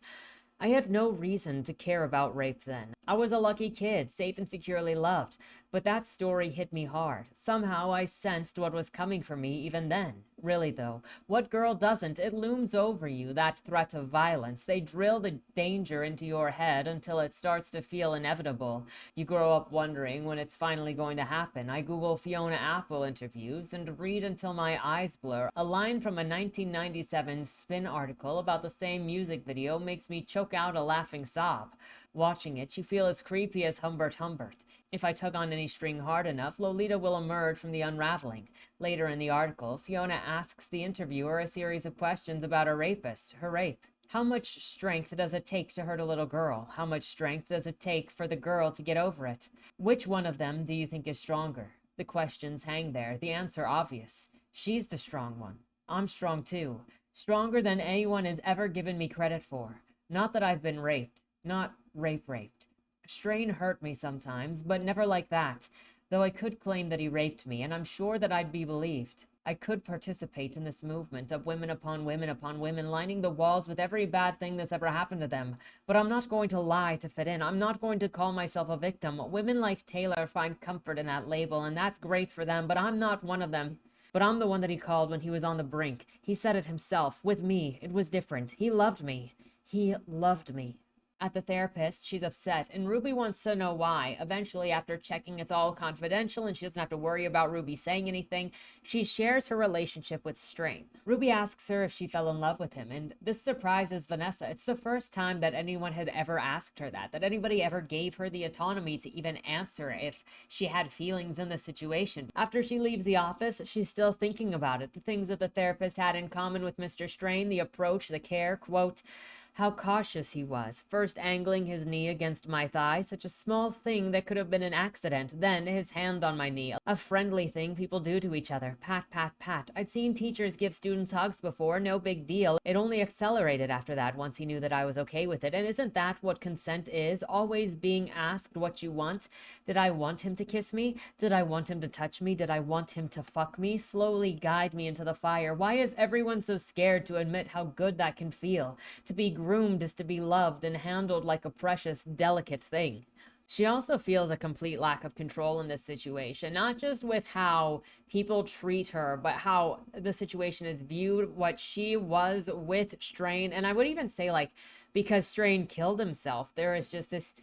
I had no reason to care about rape then. I was a lucky kid, safe and securely loved. But that story hit me hard. Somehow I sensed what was coming for me even then. Really though, what girl doesn't? It looms over you, that threat of violence. They drill the danger into your head until it starts to feel inevitable. You grow up wondering when it's finally going to happen. I Google Fiona Apple interviews and read until my eyes blur. A line from a 1997 Spin article about the same music video makes me choke out a laughing sob. Watching it, you feel as creepy as Humbert Humbert. If I tug on any string hard enough, Lolita will emerge from the unraveling. Later in the article, Fiona asks the interviewer a series of questions about her rapist, her rape. How much strength does it take to hurt a little girl? How much strength does it take for the girl to get over it? Which one of them do you think is stronger? The questions hang there, the answer obvious. She's the strong one. I'm strong too. Stronger than anyone has ever given me credit for. Not that I've been raped. Not raped. Strain hurt me sometimes, but never like that. Though I could claim that he raped me, and I'm sure that I'd be believed. I could participate in this movement of women upon women upon women, lining the walls with every bad thing that's ever happened to them. But I'm not going to lie to fit in. I'm not going to call myself a victim. Women like Taylor find comfort in that label, and that's great for them, but I'm not one of them. But I'm the one that he called when he was on the brink. He said it himself. With me, it was different. He loved me. He loved me. At the therapist, she's upset, and Ruby wants to know why. Eventually, after checking it's all confidential and she doesn't have to worry about Ruby saying anything, she shares her relationship with Strain. Ruby asks her if she fell in love with him, and this surprises Vanessa. It's the first time that anyone had ever asked her that anybody ever gave her the autonomy to even answer if she had feelings in the situation. After she leaves the office, she's still thinking about it, the things that the therapist had in common with Mr. Strain, the approach, the care, quote, how cautious he was, first angling his knee against my thigh, such a small thing that could have been an accident, then his hand on my knee, a friendly thing people do to each other, pat, pat, pat. I'd seen teachers give students hugs before, no big deal. It only accelerated after that once he knew that I was okay with it, and isn't that what consent is? Always being asked what you want? Did I want him to kiss me? Did I want him to touch me? Did I want him to fuck me? Slowly guide me into the fire. Why is everyone so scared to admit how good that can feel? To be groomed is to be loved and handled like a precious, delicate thing. She also feels a complete lack of control in this situation, not just with how people treat her, but how the situation is viewed, what she was with Strain. And I would even say, like, because Strain killed himself, there is just this,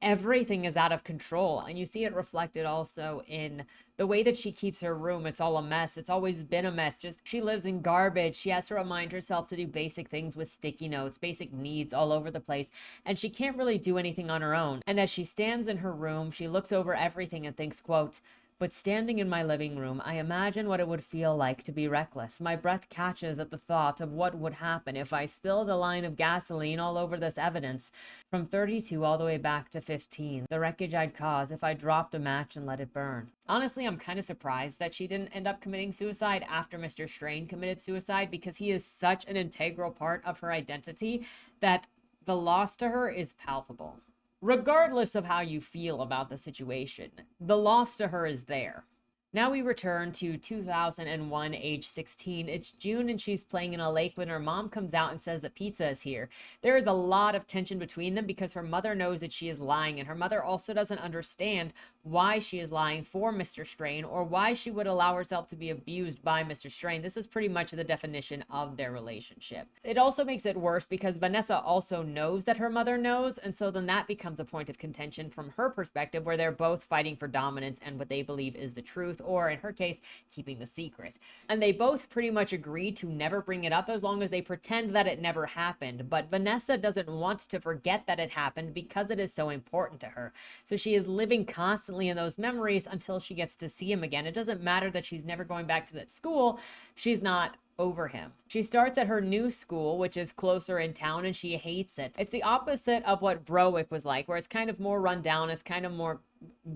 everything is out of control. And you see it reflected also in the way that she keeps her room. It's all a mess. It's always been a mess. Just, she lives in garbage. She has to remind herself to do basic things with sticky notes, basic needs all over the place. And she can't really do anything on her own. And as she stands in her room, she looks over everything and thinks, quote, but standing in my living room, I imagine what it would feel like to be reckless. My breath catches at the thought of what would happen if I spilled a line of gasoline all over this evidence. From 32 all the way back to 15, the wreckage I'd cause if I dropped a match and let it burn. Honestly, I'm kind of surprised that she didn't end up committing suicide after Mr. Strain committed suicide, because he is such an integral part of her identity that the loss to her is palpable. Regardless of how you feel about the situation, the loss to her is there. Now we return to 2001, age 16. It's June and she's playing in a lake when her mom comes out and says that pizza is here. There is a lot of tension between them because her mother knows that she is lying, and her mother also doesn't understand why she is lying for Mr. Strain or why she would allow herself to be abused by Mr. Strain. This is pretty much the definition of their relationship. It also makes it worse because Vanessa also knows that her mother knows, and so then that becomes a point of contention from her perspective where they're both fighting for dominance and what they believe is the truth, or in her case, keeping the secret. And they both pretty much agree to never bring it up as long as they pretend that it never happened. But Vanessa doesn't want to forget that it happened because it is so important to her. So she is living constantly in those memories until she gets to see him again. It doesn't matter that she's never going back to that school. She's not over him. She starts at her new school, which is closer in town, and she hates it. It's the opposite of what Browick was like, where it's kind of more run down, it's kind of more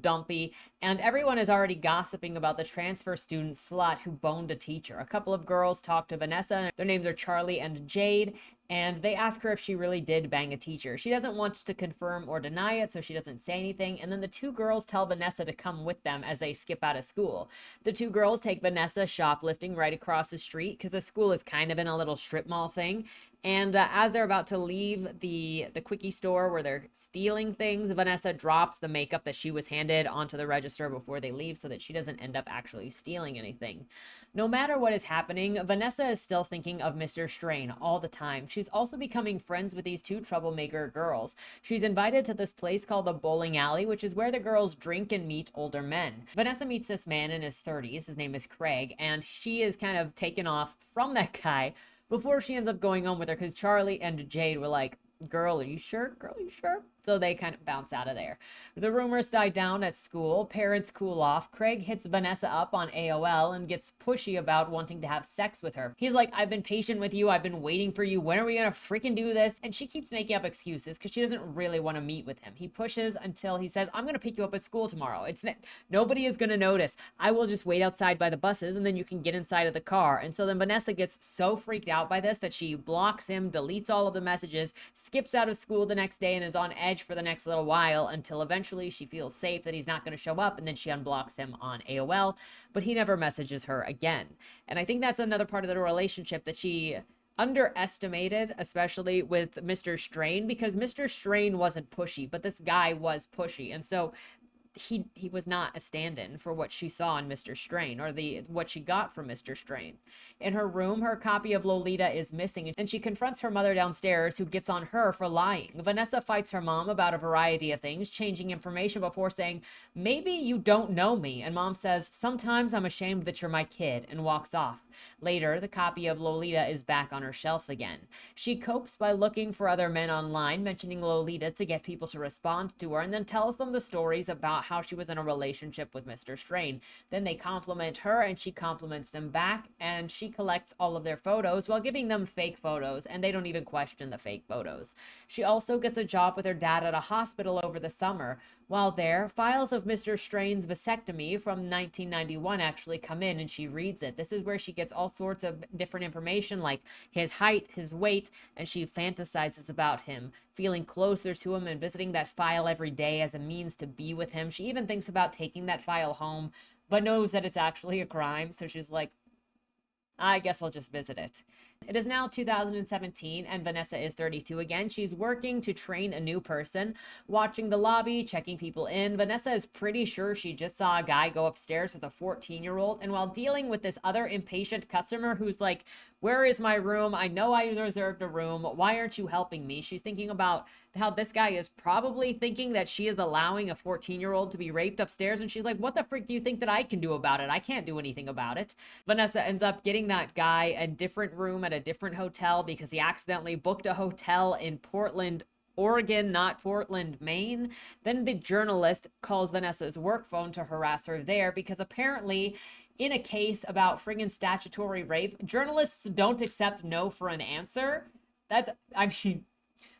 dumpy, and everyone is already gossiping about the transfer student slut who boned a teacher. A couple of girls talk to Vanessa. Their names are Charlie and Jade, and they ask her if she really did bang a teacher. She doesn't want to confirm or deny it, so she doesn't say anything. And then the two girls tell Vanessa to come with them as they skip out of school. The two girls take Vanessa shoplifting right across the street because the school is kind of in a little strip mall thing. And as they're about to leave the quickie store where they're stealing things, Vanessa drops the makeup that she was handed onto the register before they leave so that she doesn't end up actually stealing anything. No matter what is happening, Vanessa is still thinking of Mr. Strain all the time. She's also becoming friends with these two troublemaker girls. She's invited to this place called the Bowling Alley, which is where the girls drink and meet older men. Vanessa meets this man in his 30s. His name is Craig, and she is kind of taken off from that guy before she ends up going on with her because Charlie and Jade were like, girl, are you sure? Girl, are you sure? So they kind of bounce out of there. The rumors die down at school. Parents cool off. Craig hits Vanessa up on AOL and gets pushy about wanting to have sex with her. He's like, I've been patient with you. I've been waiting for you. When are we going to freaking do this? And she keeps making up excuses because she doesn't really want to meet with him. He pushes until he says, I'm going to pick you up at school tomorrow. Nobody is going to notice. I will just wait outside by the buses and then you can get inside of the car. And so then Vanessa gets so freaked out by this that she blocks him, deletes all of the messages, skips out of school the next day and is on edge for the next little while until eventually she feels safe that he's not going to show up, and then she unblocks him on AOL, but he never messages her again. And I think that's another part of the relationship that she underestimated, especially with Mr. Strain, because Mr. Strain wasn't pushy, but this guy was pushy. And so he was not a stand-in for what she saw in Mr. Strain or what she got from Mr. Strain. In her room, her copy of Lolita is missing, and she confronts her mother downstairs, who gets on her for lying. Vanessa fights her mom about a variety of things, changing information before saying, maybe you don't know me. And mom says, sometimes I'm ashamed that you're my kid, and walks off. Later, the copy of Lolita is back on her shelf again. She copes by looking for other men online, mentioning Lolita to get people to respond to her, and then tells them the stories about how she was in a relationship with Mr. Strain. Then they compliment her and she compliments them back, and she collects all of their photos while giving them fake photos, and they don't even question the fake photos. She also gets a job with her dad at a hospital over the summer. While there, files of Mr. Strain's vasectomy from 1991 actually come in, and she reads it. This is where she gets all sorts of different information like his height, his weight, and she fantasizes about him, feeling closer to him and visiting that file every day as a means to be with him. She even thinks about taking that file home, but knows that it's actually a crime, so she's like, I guess I'll just visit it. It is now 2017 and Vanessa is 32 again. She's working to train a new person, watching the lobby, checking people in. Vanessa is pretty sure she just saw a guy go upstairs with a 14-year-old, and while dealing with this other impatient customer who's like, where is my room? I know I reserved a room. Why aren't you helping me? She's thinking about how this guy is probably thinking that she is allowing a 14-year-old to be raped upstairs, and she's like, what the frick do you think that I can do about it? I can't do anything about it. Vanessa ends up getting that guy a different room at a different hotel because he accidentally booked a hotel in Portland, Oregon, not Portland, Maine. Then the journalist calls Vanessa's work phone to harass her there because apparently in a case about friggin' statutory rape, journalists don't accept no for an answer. I mean,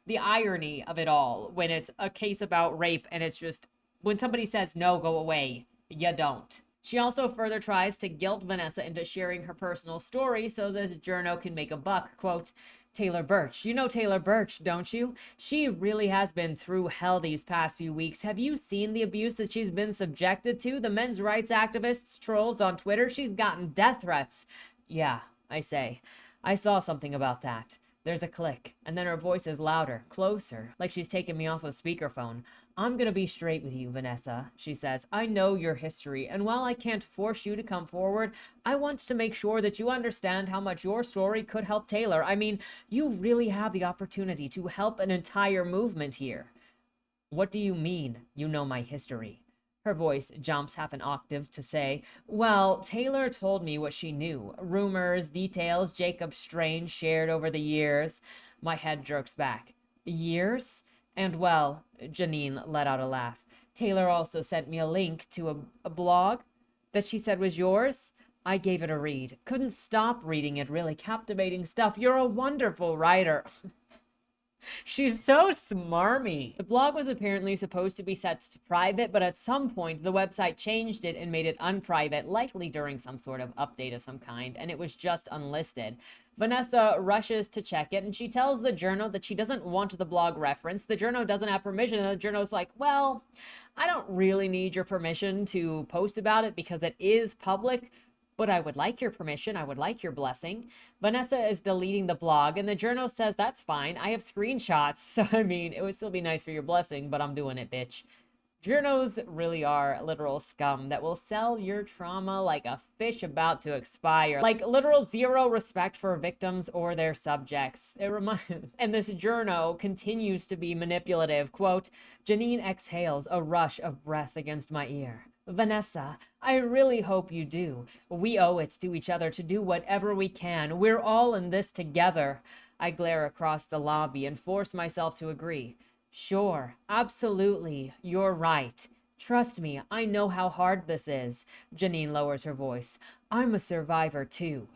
the irony of it all when it's a case about rape and it's just when somebody says no, go away, you don't. She also further tries to guilt Vanessa into sharing her personal story so this journo can make a buck. Quote, Taylor Birch. You know Taylor Birch, don't you? She really has been through hell these past few weeks. Have you seen the abuse that she's been subjected to? The men's rights activists, trolls on Twitter, she's gotten death threats. Yeah, I say. I saw something about that. There's a click, and then her voice is louder, closer, like she's taking me off of speakerphone. I'm gonna be straight with you, Vanessa, she says. I know your history, and while I can't force you to come forward, I want to make sure that you understand how much your story could help Taylor. I mean, you really have the opportunity to help an entire movement here. What do you mean, you know my history? Her voice jumps half an octave to say, well, Taylor told me what she knew. Rumors, details Jacob Strange shared over the years. My head jerks back. Years? And well, Janine let out a laugh. Taylor also sent me a link to a blog that she said was yours. I gave it a read. Couldn't stop reading it. Really captivating stuff. You're a wonderful writer. She's so smarmy. The blog was apparently supposed to be set to private, but at some point the website changed it and made it unprivate, likely during some sort of update of some kind, and it was just unlisted. Vanessa rushes to check it, and she tells the journal that she doesn't want the blog referenced. The journal doesn't have permission, and the journal's like, well, I don't really need your permission to post about it because it is public, but I would like your permission. I would like your blessing. Vanessa is deleting the blog, and the journal says, that's fine. I have screenshots. So, I mean, it would still be nice for your blessing, but I'm doing it, bitch. Journos really are literal scum that will sell your trauma like a fish about to expire. Like literal zero respect for victims or their subjects. And this journo continues to be manipulative. Quote, Janine exhales a rush of breath against my ear. Vanessa, I really hope you do. We owe it to each other to do whatever we can. We're all in this together. I glare across the lobby and force myself to agree. Sure, absolutely, you're right. Trust me, I know how hard this is. Janine lowers her voice. I'm a survivor too.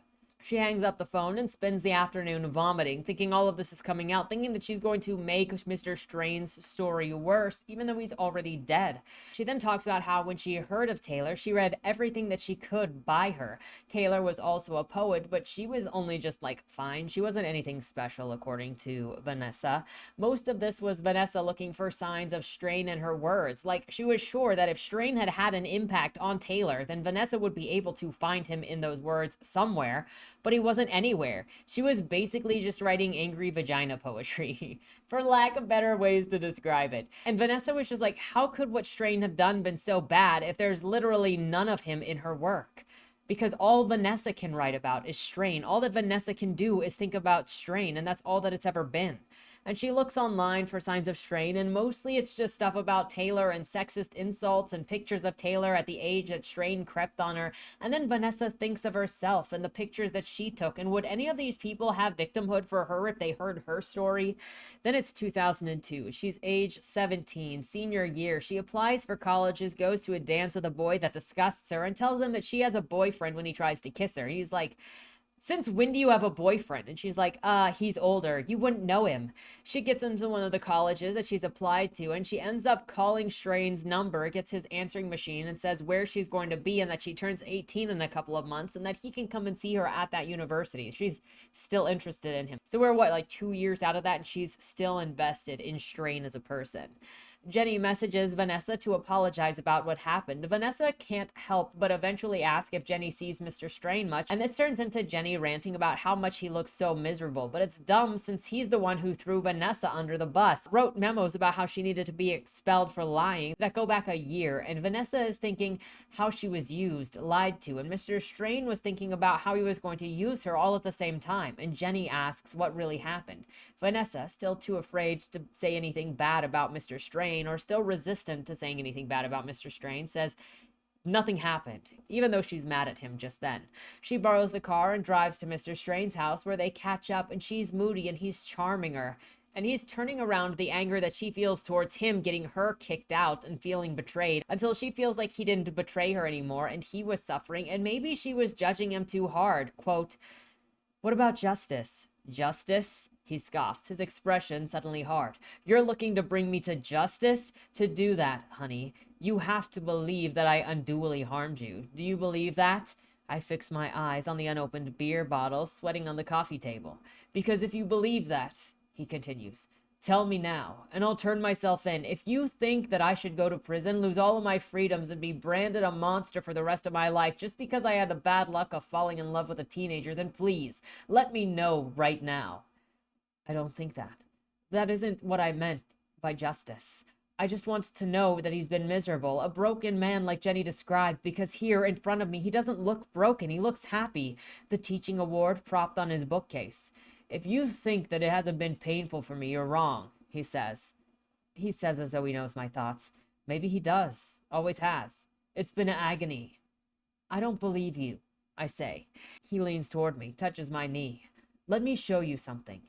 She hangs up the phone and spends the afternoon vomiting, thinking all of this is coming out, thinking that she's going to make Mr. Strain's story worse, even though he's already dead. She then talks about how when she heard of Taylor, she read everything that she could by her. Taylor was also a poet, but she was only just like fine. She wasn't anything special, according to Vanessa. Most of this was Vanessa looking for signs of Strain in her words. Like she was sure that if Strain had had an impact on Taylor, then Vanessa would be able to find him in those words somewhere. But he wasn't anywhere. She was basically just writing angry vagina poetry, for lack of better ways to describe it. And Vanessa was just like, how could what Strain have done been so bad if there's literally none of him in her work? Because all Vanessa can write about is Strain. All that Vanessa can do is think about Strain, and that's all that it's ever been. And she looks online for signs of Strain, and mostly it's just stuff about Taylor and sexist insults and pictures of Taylor at the age that Strain crept on her. And then Vanessa thinks of herself and the pictures that she took, and would any of these people have victimhood for her if they heard her story? Then it's 2002. She's age 17, senior year. She applies for colleges, goes to a dance with a boy that disgusts her, and tells him that she has a boyfriend when he tries to kiss her. He's like, since when do you have a boyfriend? And she's like, he's older. You wouldn't know him. She gets into one of the colleges that she's applied to, and she ends up calling Strain's number, gets his answering machine, and says where she's going to be and that she turns 18 in a couple of months and that he can come and see her at that university. She's still interested in him. So we're like 2 years out of that, and she's still invested in Strain as a person. Jenny messages Vanessa to apologize about what happened. Vanessa can't help but eventually ask if Jenny sees Mr. Strain much, and this turns into Jenny ranting about how much he looks so miserable. But it's dumb since he's the one who threw Vanessa under the bus, wrote memos about how she needed to be expelled for lying that go back a year, and Vanessa is thinking how she was used, lied to, and Mr. Strain was thinking about how he was going to use her all at the same time, and Jenny asks what really happened. Vanessa, still too afraid to say anything bad about Mr. Strain, or still resistant to saying anything bad about Mr. Strain, says nothing happened, even though she's mad at him just then. She borrows the car and drives to Mr. Strain's house, where they catch up, and she's moody and he's charming her. And he's turning around the anger that she feels towards him getting her kicked out and feeling betrayed, until she feels like he didn't betray her anymore and he was suffering, and maybe she was judging him too hard. Quote, what about justice? Justice? He scoffs, his expression suddenly hard. You're looking to bring me to justice? To do that, honey, you have to believe that I unduly harmed you. Do you believe that? I fix my eyes on the unopened beer bottle sweating on the coffee table. Because if you believe that, he continues, tell me now, and I'll turn myself in. If you think that I should go to prison, lose all of my freedoms, and be branded a monster for the rest of my life just because I had the bad luck of falling in love with a teenager, then please, let me know right now. I don't think that. That isn't what I meant by justice. I just want to know that he's been miserable, a broken man like Jenny described, because here in front of me, he doesn't look broken. He looks happy. The teaching award propped on his bookcase. If you think that it hasn't been painful for me, you're wrong, he says. He says as though he knows my thoughts. Maybe he does. Always has. It's been agony. I don't believe you, I say. He leans toward me, touches my knee. Let me show you something.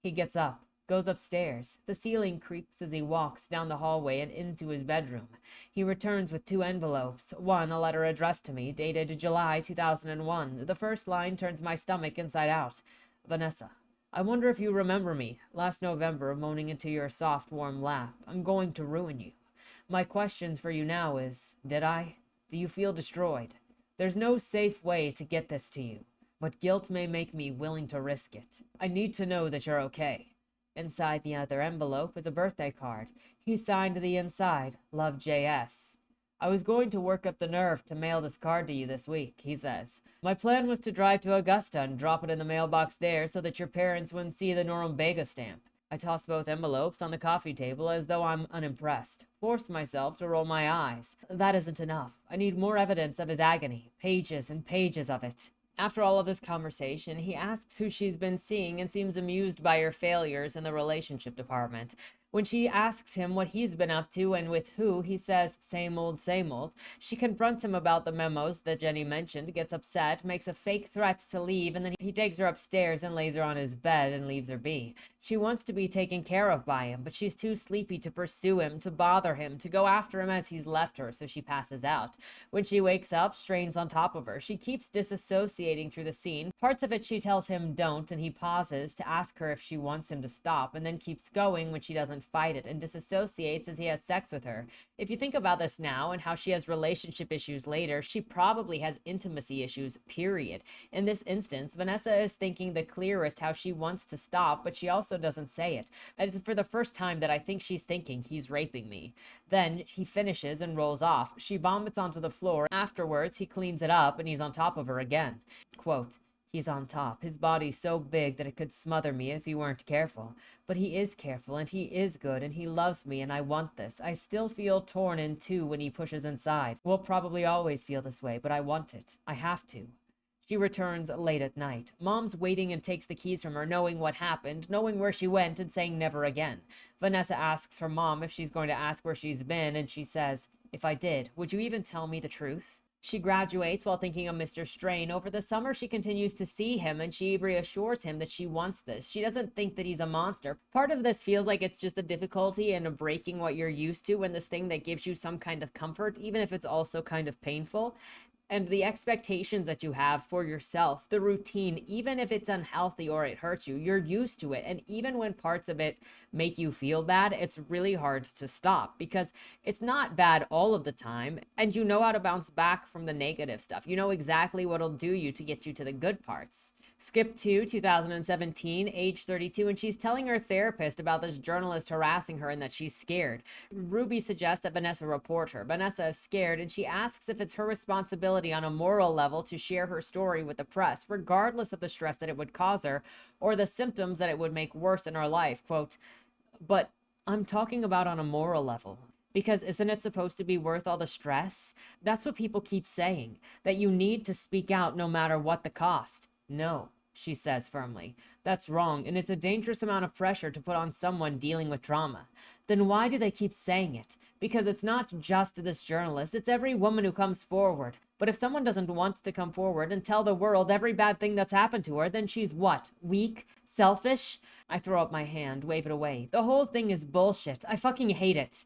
He gets up, goes upstairs. The ceiling creaks as he walks down the hallway and into his bedroom. He returns with 2 envelopes. One, a letter addressed to me, dated July 2001. The first line turns my stomach inside out. Vanessa, I wonder if you remember me, last November, moaning into your soft, warm lap. I'm going to ruin you. My questions for you now is, did I? Do you feel destroyed? There's no safe way to get this to you, but guilt may make me willing to risk it. I need to know that you're okay. Inside the other envelope is a birthday card. He signed the inside, Love JS. I was going to work up the nerve to mail this card to you this week, he says. My plan was to drive to Augusta and drop it in the mailbox there so that your parents wouldn't see the Norumbega stamp. I toss both envelopes on the coffee table as though I'm unimpressed. Force myself to roll my eyes. That isn't enough. I need more evidence of his agony. Pages and pages of it. After all of this conversation, he asks who she's been seeing and seems amused by her failures in the relationship department. When she asks him what he's been up to and with who, he says, same old, same old. She confronts him about the memos that Jenny mentioned, gets upset, makes a fake threat to leave, and then he takes her upstairs and lays her on his bed and leaves her be. She wants to be taken care of by him, but she's too sleepy to pursue him, to bother him, to go after him as he's left her, so she passes out. When she wakes up, Strain's on top of her. She keeps disassociating through the scene. Parts of it she tells him don't, and he pauses to ask her if she wants him to stop, and then keeps going when she doesn't fight it, and disassociates as he has sex with her. If you think about this now and how she has relationship issues later, she probably has intimacy issues, period. In this instance, Vanessa is thinking the clearest how she wants to stop, but she also doesn't say it. It's for the first time that I think she's thinking he's raping me. Then he finishes and rolls off. She vomits onto the floor. Afterwards, he cleans it up and he's on top of her again. Quote, he's on top. His body's so big that it could smother me if he weren't careful. But he is careful, and he is good, and he loves me, and I want this. I still feel torn in two when he pushes inside. We'll probably always feel this way, but I want it. I have to. She returns late at night. Mom's waiting and takes the keys from her, knowing what happened, knowing where she went, and saying never again. Vanessa asks her mom if she's going to ask where she's been, and she says, if I did, would you even tell me the truth? She graduates while thinking of Mr. Strain. Over the summer, she continues to see him, and she reassures him that she wants this. She doesn't think that he's a monster. Part of this feels like it's just the difficulty in breaking what you're used to, when this thing that gives you some kind of comfort, even if it's also kind of painful. And the expectations that you have for yourself, the routine, even if it's unhealthy or it hurts you, you're used to it. And even when parts of it make you feel bad, it's really hard to stop because it's not bad all of the time. And you know how to bounce back from the negative stuff. You know exactly what'll do you to get you to the good parts. Skip to 2017, age 32, and she's telling her therapist about this journalist harassing her and that she's scared. Ruby suggests that Vanessa report her. Vanessa is scared, and she asks if it's her responsibility on a moral level to share her story with the press, regardless of the stress that it would cause her or the symptoms that it would make worse in her life. Quote, but I'm talking about on a moral level. Because isn't it supposed to be worth all the stress? That's what people keep saying, that you need to speak out no matter what the cost. No, she says firmly. That's wrong, and it's a dangerous amount of pressure to put on someone dealing with trauma. Then why do they keep saying it? Because it's not just this journalist, it's every woman who comes forward. But if someone doesn't want to come forward and tell the world every bad thing that's happened to her, then she's what? Weak? Selfish? I throw up my hand, wave it away. The whole thing is bullshit. I fucking hate it.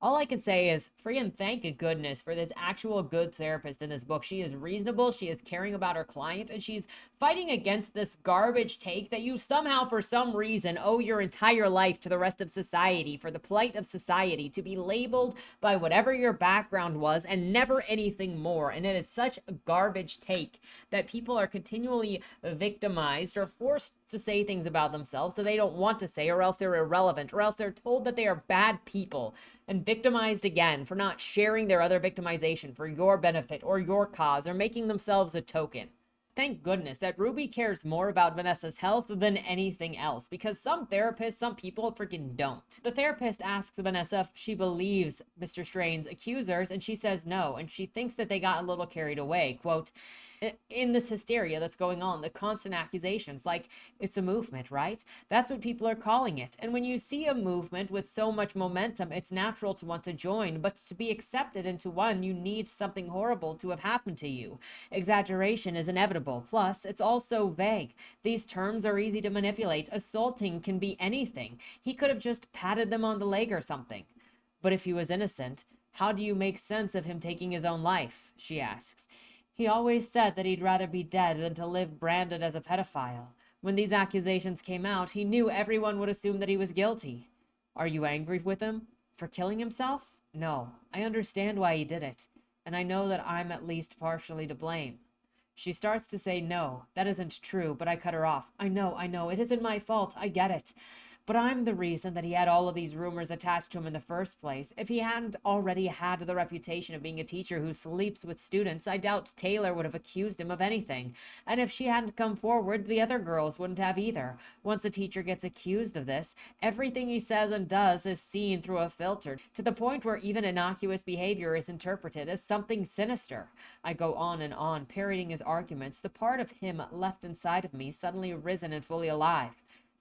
All I can say is freaking thank goodness for this actual good therapist in this book. She is reasonable, she is caring about her client, and she's fighting against this garbage take that you somehow, for some reason, owe your entire life to the rest of society, for the plight of society, to be labeled by whatever your background was and never anything more. And it is such a garbage take that people are continually victimized or forced to say things about themselves that they don't want to say, or else they're irrelevant, or else they're told that they are bad people and victimized again for not sharing their other victimization for your benefit or your cause, or making themselves a token. Thank goodness that Ruby cares more about Vanessa's health than anything else, because some therapists, some people freaking don't. The therapist asks Vanessa if she believes Mr. Strain's accusers, and she says no, and she thinks that they got a little carried away. Quote, in this hysteria that's going on, the constant accusations, like it's a movement, right? That's what people are calling it. And when you see a movement with so much momentum, it's natural to want to join, but to be accepted into one, you need something horrible to have happened to you. Exaggeration is inevitable. Plus, it's also vague. These terms are easy to manipulate. Assaulting can be anything. He could have just patted them on the leg or something. But if he was innocent, how do you make sense of him taking his own life? She asks. He always said that he'd rather be dead than to live branded as a pedophile. When these accusations came out, he knew everyone would assume that he was guilty. Are you angry with him for killing himself? No, I understand why he did it, and I know that I'm at least partially to blame. She starts to say no, that isn't true, but I cut her off. I know, it isn't my fault, I get it. But I'm the reason that he had all of these rumors attached to him in the first place. If he hadn't already had the reputation of being a teacher who sleeps with students, I doubt Taylor would have accused him of anything. And if she hadn't come forward, the other girls wouldn't have either. Once a teacher gets accused of this, everything he says and does is seen through a filter, to the point where even innocuous behavior is interpreted as something sinister. I go on, parroting his arguments, the part of him left inside of me suddenly risen and fully alive.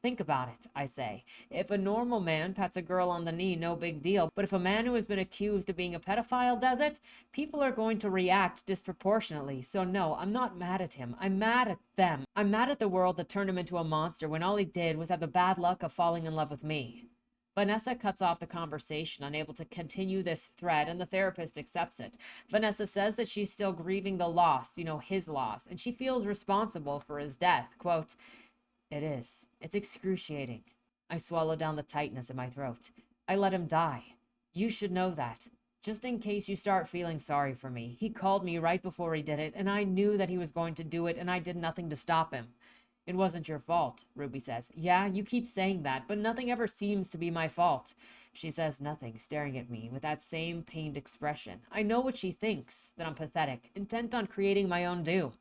Think about it, I say. If a normal man pats a girl on the knee, no big deal. But if a man who has been accused of being a pedophile does it, people are going to react disproportionately. So no, I'm not mad at him. I'm mad at them. I'm mad at the world that turned him into a monster when all he did was have the bad luck of falling in love with me. Vanessa cuts off the conversation, unable to continue this thread, and the therapist accepts it. Vanessa says that she's still grieving the loss, his loss, and she feels responsible for his death. Quote, it is. It's excruciating. I swallow down the tightness in my throat. I let him die. You should know that. Just in case you start feeling sorry for me. He called me right before he did it, and I knew that he was going to do it, and I did nothing to stop him. It wasn't your fault, Ruby says. Yeah, you keep saying that, but nothing ever seems to be my fault. She says nothing, staring at me with that same pained expression. I know what she thinks, that I'm pathetic, intent on creating my own doom.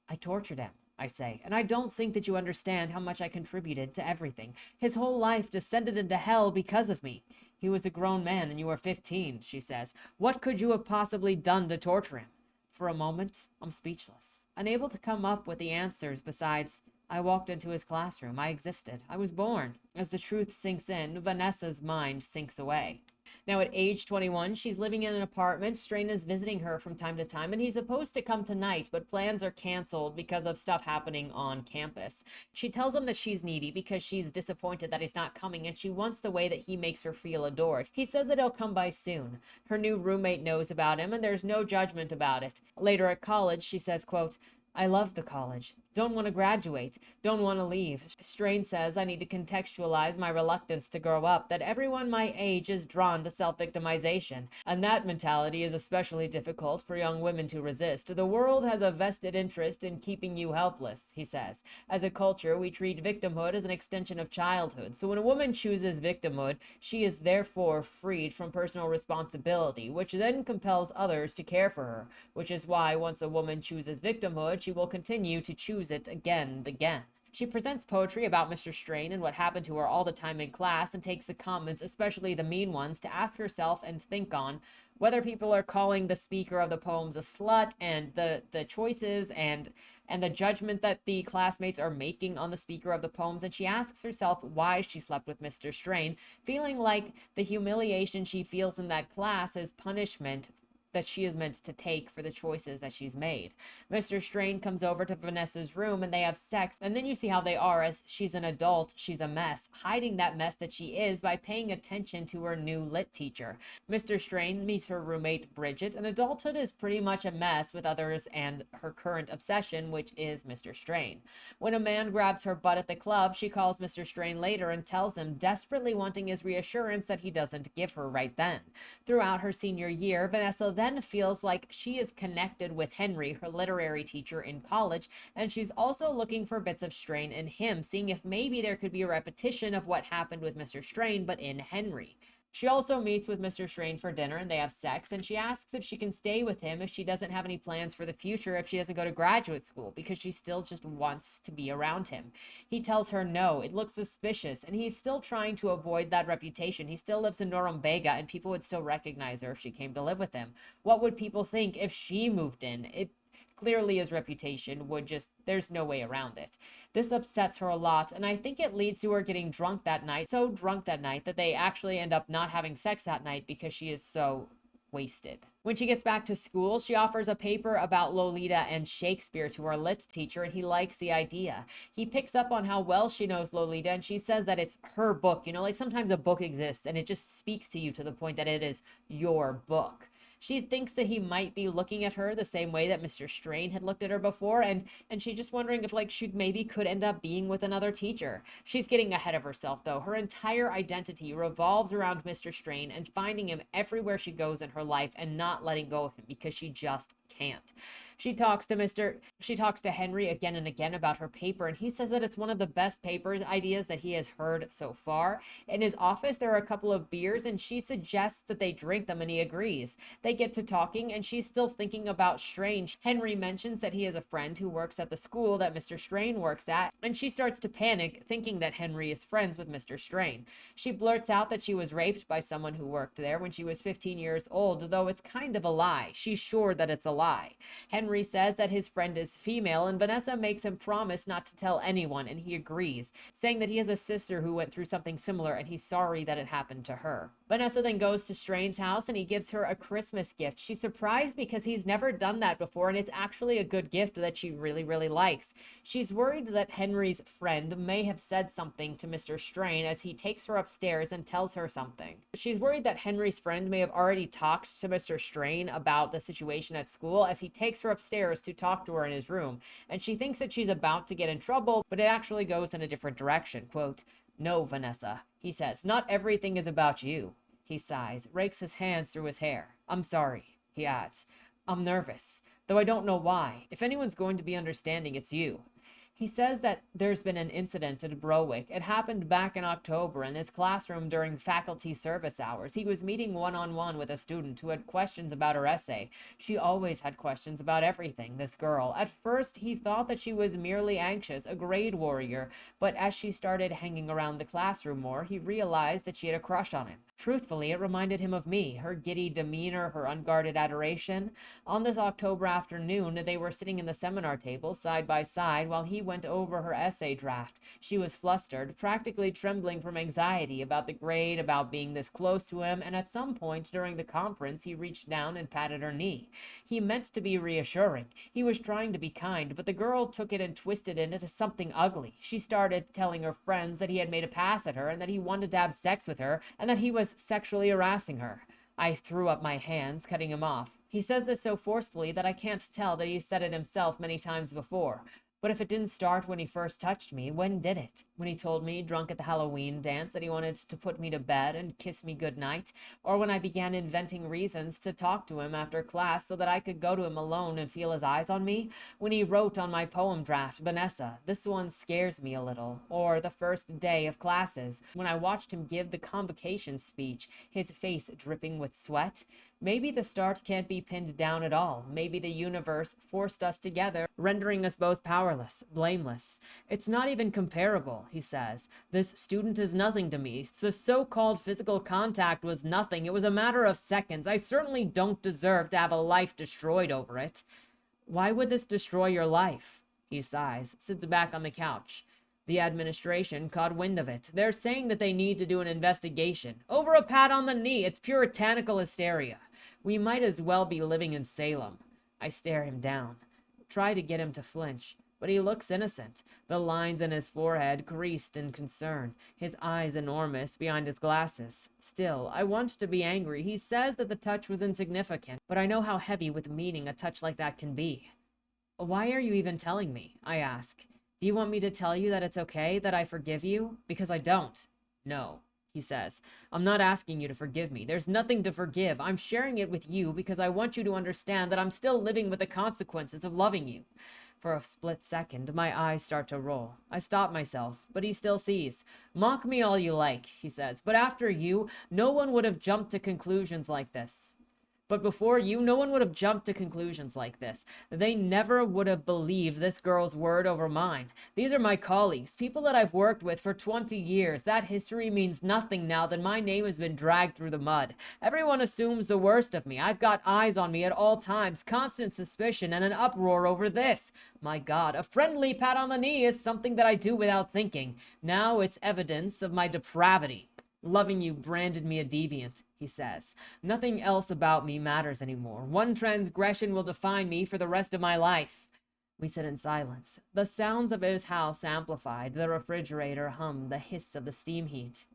I tortured him, I say, and I don't think that you understand how much I contributed to everything. His whole life descended into hell because of me. He was a grown man and you were 15, she says. What could you have possibly done to torture him? For a moment, I'm speechless, unable to come up with the answers besides, I walked into his classroom. I existed. I was born. As the truth sinks in, Vanessa's mind sinks away. Now, at age 21, she's living in an apartment. Strain is visiting her from time to time, and he's supposed to come tonight, but plans are canceled because of stuff happening on campus. She tells him that she's needy because she's disappointed that he's not coming, and she wants the way that he makes her feel adored. He says that he'll come by soon. Her new roommate knows about him, and there's no judgment about it. Later at college, she says, quote, I love the college. Don't want to graduate. Don't want to leave. Strain says I need to contextualize my reluctance to grow up, that everyone my age is drawn to self-victimization. And that mentality is especially difficult for young women to resist. The world has a vested interest in keeping you helpless, he says. As a culture, we treat victimhood as an extension of childhood. So when a woman chooses victimhood, she is therefore freed from personal responsibility, which then compels others to care for her, which is why once a woman chooses victimhood, she will continue to choose it again and again. She presents poetry about Mr. Strain and what happened to her all the time in class, and takes the comments, especially the mean ones, to ask herself and think on whether people are calling the speaker of the poems a slut, and the choices and the judgment that the classmates are making on the speaker of the poems. And she asks herself why she slept with Mr. Strain, feeling like the humiliation she feels in that class is punishment that she is meant to take for the choices that she's made. Mr. Strain comes over to Vanessa's room and they have sex, and then you see how they are. As she's an adult, she's a mess, hiding that mess that she is by paying attention to her new lit teacher. Mr. Strain meets her roommate Bridget, and adulthood is pretty much a mess with others and her current obsession, which is Mr. Strain. When a man grabs her butt at the club, she calls Mr. Strain later and tells him, desperately wanting his reassurance that he doesn't give her right then. Throughout her senior year, Vanessa then feels like she is connected with Henry, her literary teacher in college, and she's also looking for bits of Strain in him, seeing if maybe there could be a repetition of what happened with Mr. Strain, but in Henry. She also meets with Mr. Strain for dinner and they have sex, and she asks if she can stay with him if she doesn't have any plans for the future, if she doesn't go to graduate school, because she still just wants to be around him. He tells her no, it looks suspicious, and he's still trying to avoid that reputation. He still lives in Norumbega and people would still recognize her if she came to live with him. What would people think if she moved in? It clearly his reputation would just, there's no way around it. This upsets her a lot, and I think it leads to her getting drunk that night, so drunk that night that they actually end up not having sex that night because she is so wasted. When she gets back to school, she offers a paper about Lolita and Shakespeare to her lit teacher, and he likes the idea. He picks up on how well she knows Lolita, and she says that it's her book. You know, like sometimes a book exists and it just speaks to you to the point that it is your book. She thinks that he might be looking at her the same way that Mr. Strain had looked at her before, and she's just wondering if, like, she maybe could end up being with another teacher. She's getting ahead of herself, though. Her entire identity revolves around Mr. Strain and finding him everywhere she goes in her life and not letting go of him because she just can't. She talks to Henry again and again about her paper, and he says that it's one of the best papers ideas that he has heard so far. In his office, there are a couple of beers, and she suggests that they drink them, and he agrees. They get to talking, and she's still thinking about Strain. Henry mentions that he has a friend who works at the school that Mr. Strain works at, and she starts to panic, thinking that Henry is friends with Mr. Strain. She blurts out that she was raped by someone who worked there when she was 15 years old, though it's kind of a lie. She's sure that it's a lie. Henry says that his friend is female, and Vanessa makes him promise not to tell anyone, and he agrees, saying that he has a sister who went through something similar and he's sorry that it happened to her. Vanessa then goes to Strain's house and he gives her a Christmas gift. She's surprised because he's never done that before, and it's actually a good gift that she really, really likes. She's worried that Henry's friend may have said something to Mr. Strain as he takes her upstairs and tells her something. She's worried that Henry's friend may have already talked to Mr. Strain about the situation at school as he takes her upstairs to talk to her in his room, and she thinks that she's about to get in trouble, but it actually goes in a different direction. Quote, "No, Vanessa," he says, "not everything is about you." He sighs, rakes his hands through his hair. "I'm sorry," he adds. "I'm nervous, though I don't know why. If anyone's going to be understanding, it's you." He says that there's been an incident at Browick. It happened back in October in his classroom during faculty service hours. He was meeting one-on-one with a student who had questions about her essay. She always had questions about everything, this girl. At first, he thought that she was merely anxious, a grade warrior, but as she started hanging around the classroom more, he realized that she had a crush on him. Truthfully, it reminded him of me, her giddy demeanor, her unguarded adoration. On this October afternoon, they were sitting in the seminar table, side by side, while he went over her essay draft. She was flustered, practically trembling from anxiety about the grade, about being this close to him, and at some point during the conference, he reached down and patted her knee. He meant to be reassuring. He was trying to be kind, but the girl took it and twisted it into something ugly. She started telling her friends that he had made a pass at her and that he wanted to have sex with her and that he was sexually harassing her. I threw up my hands, cutting him off. He says this so forcefully that I can't tell that he's said it himself many times before. But if it didn't start when he first touched me, when did it? When he told me, drunk at the Halloween dance, that he wanted to put me to bed and kiss me goodnight? Or when I began inventing reasons to talk to him after class so that I could go to him alone and feel his eyes on me? When he wrote on my poem draft, "Vanessa, this one scares me a little." Or the first day of classes, when I watched him give the convocation speech, his face dripping with sweat? Maybe the start can't be pinned down at all. Maybe the universe forced us together, rendering us both powerless, blameless. It's not even comparable, he says. This student is nothing to me. The so-called physical contact was nothing. It was a matter of seconds. I certainly don't deserve to have a life destroyed over it. Why would this destroy your life? He sighs, sits back on the couch. The administration caught wind of it. They're saying that they need to do an investigation. Over a pat on the knee. It's puritanical hysteria. We might as well be living in Salem. I stare him down, try to get him to flinch, but he looks innocent, the lines in his forehead creased in concern, his eyes enormous behind his glasses. Still, I want to be angry. He says that the touch was insignificant, but I know how heavy with meaning a touch like that can be. Why are you even telling me? I ask. Do you want me to tell you that it's okay, that I forgive you? Because I don't. No, he says. I'm not asking you to forgive me. There's nothing to forgive. I'm sharing it with you because I want you to understand that I'm still living with the consequences of loving you. For a split second, my eyes start to roll. I stop myself, but he still sees. Mock me all you like, he says, but after you, no one would have jumped to conclusions like this. But before you, no one would have jumped to conclusions like this. They never would have believed this girl's word over mine. These are my colleagues, people that I've worked with for 20 years. That history means nothing now that my name has been dragged through the mud. Everyone assumes the worst of me. I've got eyes on me at all times, constant suspicion and an uproar over this. My God, a friendly pat on the knee is something that I do without thinking. Now it's evidence of my depravity. Loving you branded me a deviant, he says. Nothing else about me matters anymore. One transgression will define me for the rest of my life. We sit in silence. The sounds of his house amplified. The refrigerator hummed, the hiss of the steam heat.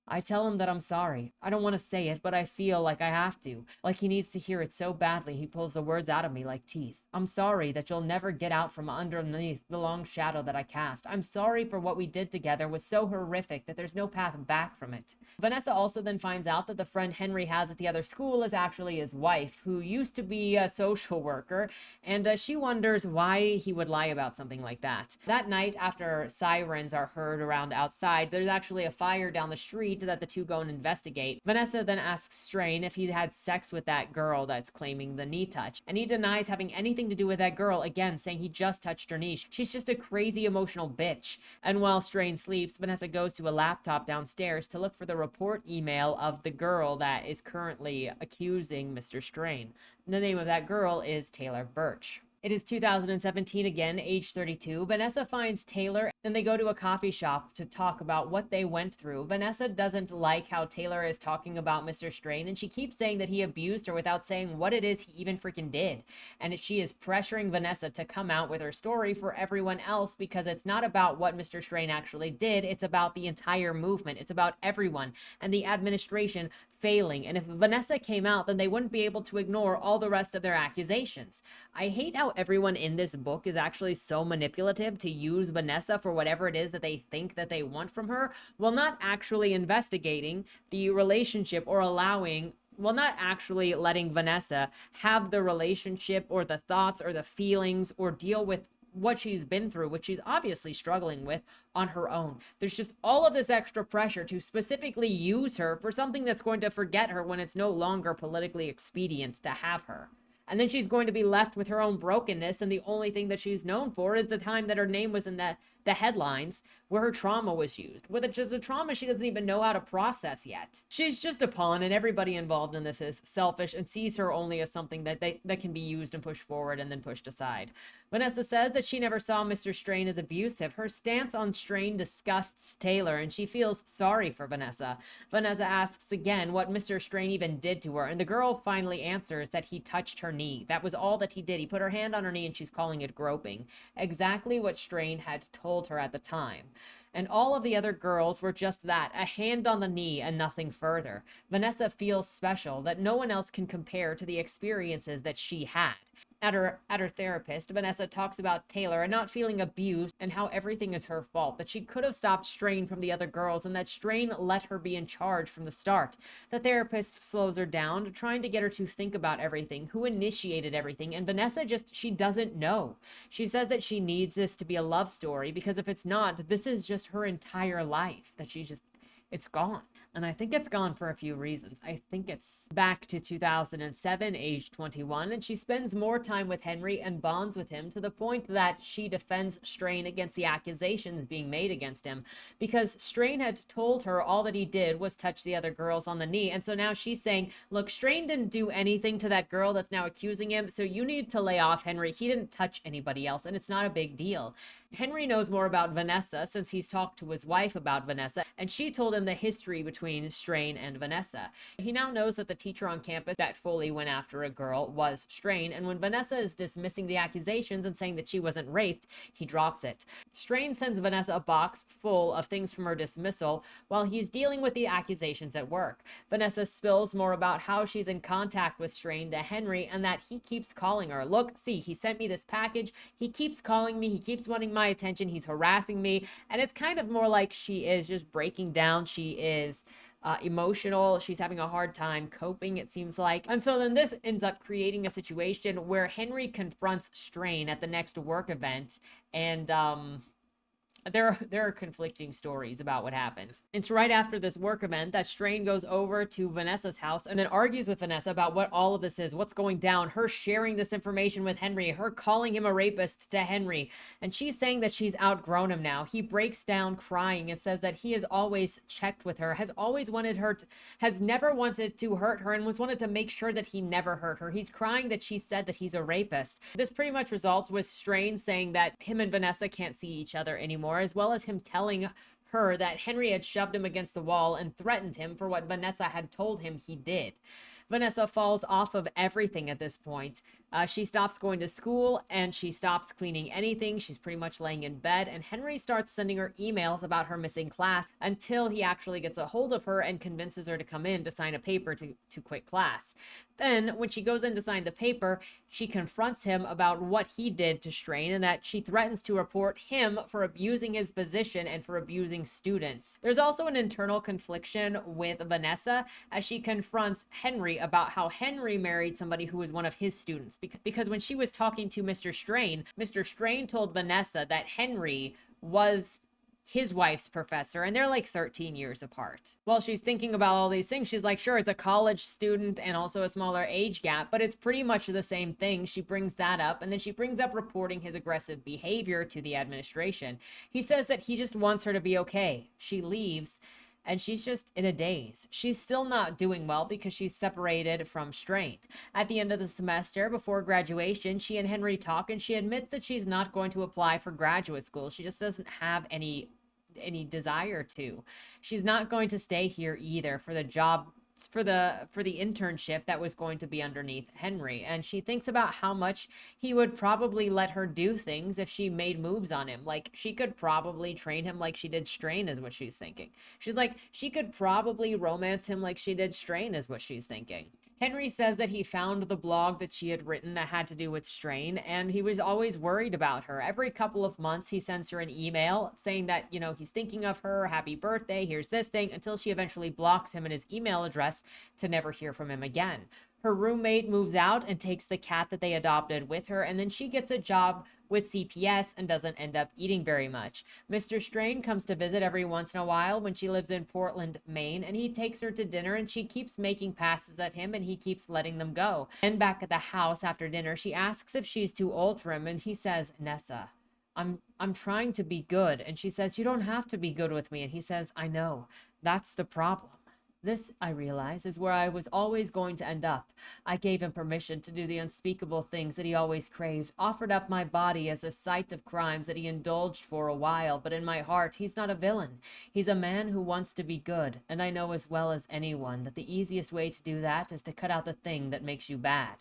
I tell him that I'm sorry. I don't want to say it, but I feel like I have to. Like he needs to hear it so badly he pulls the words out of me like teeth. I'm sorry that you'll never get out from underneath the long shadow that I cast. I'm sorry for what we did together was so horrific that there's no path back from it. Vanessa also then finds out that the friend Henry has at the other school is actually his wife, who used to be a social worker, and she wonders why he would lie about something like that. That night, after sirens are heard around outside, there's actually a fire down the street that the two go and investigate. Vanessa then asks Strain if he had sex with that girl that's claiming the knee touch, and he denies having anything to do with that girl, again saying he just touched her knee. She's just a crazy emotional bitch. And while Strain sleeps, Vanessa goes to a laptop downstairs to look for the report email of the girl that is currently accusing Mr. Strain. The name of that girl is Taylor Birch. It is 2017 again, age 32. Vanessa finds Taylor and they go to a coffee shop to talk about what they went through. Vanessa doesn't like how Taylor is talking about Mr. Strain, and she keeps saying that he abused her without saying what it is he even freaking did. And she is pressuring Vanessa to come out with her story for everyone else because it's not about what Mr. Strain actually did. It's about the entire movement. It's about everyone and the administration failing. And if Vanessa came out, then they wouldn't be able to ignore all the rest of their accusations. I hate how everyone in this book is actually so manipulative to use Vanessa for whatever it is that they think that they want from her, while not actually investigating the relationship or not actually letting Vanessa have the relationship or the thoughts or the feelings or deal with what she's been through, which she's obviously struggling with on her own. There's just all of this extra pressure to specifically use her for something that's going to forget her when it's no longer politically expedient to have her. And then she's going to be left with her own brokenness, and the only thing that she's known for is the time that her name was in the headlines where her trauma was used, which is a trauma she doesn't even know how to process yet. She's just a pawn, and everybody involved in this is selfish and sees her only as something that can be used and pushed forward and then pushed aside. Vanessa says that she never saw Mr. Strain as abusive. Her stance on Strain disgusts Taylor, and she feels sorry for Vanessa. Vanessa asks again what Mr. Strain even did to her, and the girl finally answers that he touched her knee. That was all that he did. He put her hand on her knee, and she's calling it groping. Exactly what Strain had told her at the time. And all of the other girls were just that, a hand on the knee and nothing further. Vanessa feels special, that no one else can compare to the experiences that she had. At her therapist, Vanessa talks about Taylor and not feeling abused and how everything is her fault, that she could have stopped Strain from the other girls and that Strain let her be in charge from the start. The therapist slows her down, trying to get her to think about everything, who initiated everything, and Vanessa she doesn't know. She says that she needs this to be a love story because if it's not, this is just her entire life, that it's gone. And I think it's gone for a few reasons. I think it's back to 2007, age 21, and she spends more time with Henry and bonds with him to the point that she defends Strain against the accusations being made against him because Strain had told her all that he did was touch the other girls on the knee. And so now she's saying, look, Strain didn't do anything to that girl that's now accusing him, so you need to lay off Henry. He didn't touch anybody else, and it's not a big deal. Henry knows more about Vanessa since he's talked to his wife about Vanessa, and she told him the history between Strain and Vanessa. He now knows that the teacher on campus that fully went after a girl was Strain, and when Vanessa is dismissing the accusations and saying that she wasn't raped, he drops it. Strain sends Vanessa a box full of things from her dismissal while he's dealing with the accusations at work. Vanessa spills more about how she's in contact with Strain to Henry and that he keeps calling her. Look, see, he sent me this package. He keeps calling me. He keeps wanting my attention. He's harassing me. And it's kind of more like she is just breaking down. She is emotional. She's having a hard time coping, it seems like. And so then this ends up creating a situation where Henry confronts Strain at the next work event, and there are conflicting stories about what happened. It's right after this work event that Strain goes over to Vanessa's house and then argues with Vanessa about what all of this is, what's going down, her sharing this information with Henry, her calling him a rapist to Henry, and she's saying that she's outgrown him now. He breaks down crying and says that he has always checked with her, has always wanted her to, has never wanted to hurt her, and was wanted to make sure that he never hurt her. He's crying that she said that he's a rapist. This pretty much results with Strain saying that him and Vanessa can't see each other anymore, as well as him telling her that Henry had shoved him against the wall and threatened him for what Vanessa had told him he did. Vanessa falls off of everything at this point. She stops going to school and she stops cleaning anything. She's pretty much laying in bed, and Henry starts sending her emails about her missing class until he actually gets a hold of her and convinces her to come in to sign a paper to quit class. Then when she goes in to sign the paper, she confronts him about what he did to Strain and that she threatens to report him for abusing his position and for abusing students. There's also an internal confliction with Vanessa as she confronts Henry about how Henry married somebody who was one of his students. Because when she was talking to Mr. Strain told Vanessa that Henry was his wife's professor, and they're like 13 years apart. While she's thinking about all these things, she's like, sure, it's a college student and also a smaller age gap, but it's pretty much the same thing. She brings that up, and then she brings up reporting his aggressive behavior to the administration. He says that he just wants her to be okay. She leaves, and she's just in a daze. She's still not doing well because she's separated from Strain. At the end of the semester, before graduation, she and Henry talk, and she admits that she's not going to apply for graduate school. She just doesn't have any desire to. She's not going to stay here either for the job, for the internship that was going to be underneath Henry. And she thinks about how much he would probably let her do things if she made moves on him. Like, she could probably train him like she did Strain, is what she's thinking. She's like, she could probably romance him like she did Strain, is what she's thinking. Henry says that he found the blog that she had written that had to do with Strain, and he was always worried about her. Every couple of months, he sends her an email saying that, you know, he's thinking of her, happy birthday, here's this thing, until she eventually blocks him and his email address to never hear from him again. Her roommate moves out and takes the cat that they adopted with her, and then she gets a job with CPS and doesn't end up eating very much. Mr. Strain comes to visit every once in a while when she lives in Portland, Maine, and he takes her to dinner, and she keeps making passes at him and he keeps letting them go. And back at the house after dinner, she asks if she's too old for him, and he says, Nessa, I'm trying to be good. And she says, you don't have to be good with me. And he says, I know, that's the problem. This, I realize, is where I was always going to end up. I gave him permission to do the unspeakable things that he always craved, offered up my body as a site of crimes that he indulged for a while, but in my heart, he's not a villain. He's a man who wants to be good, and I know as well as anyone that the easiest way to do that is to cut out the thing that makes you bad.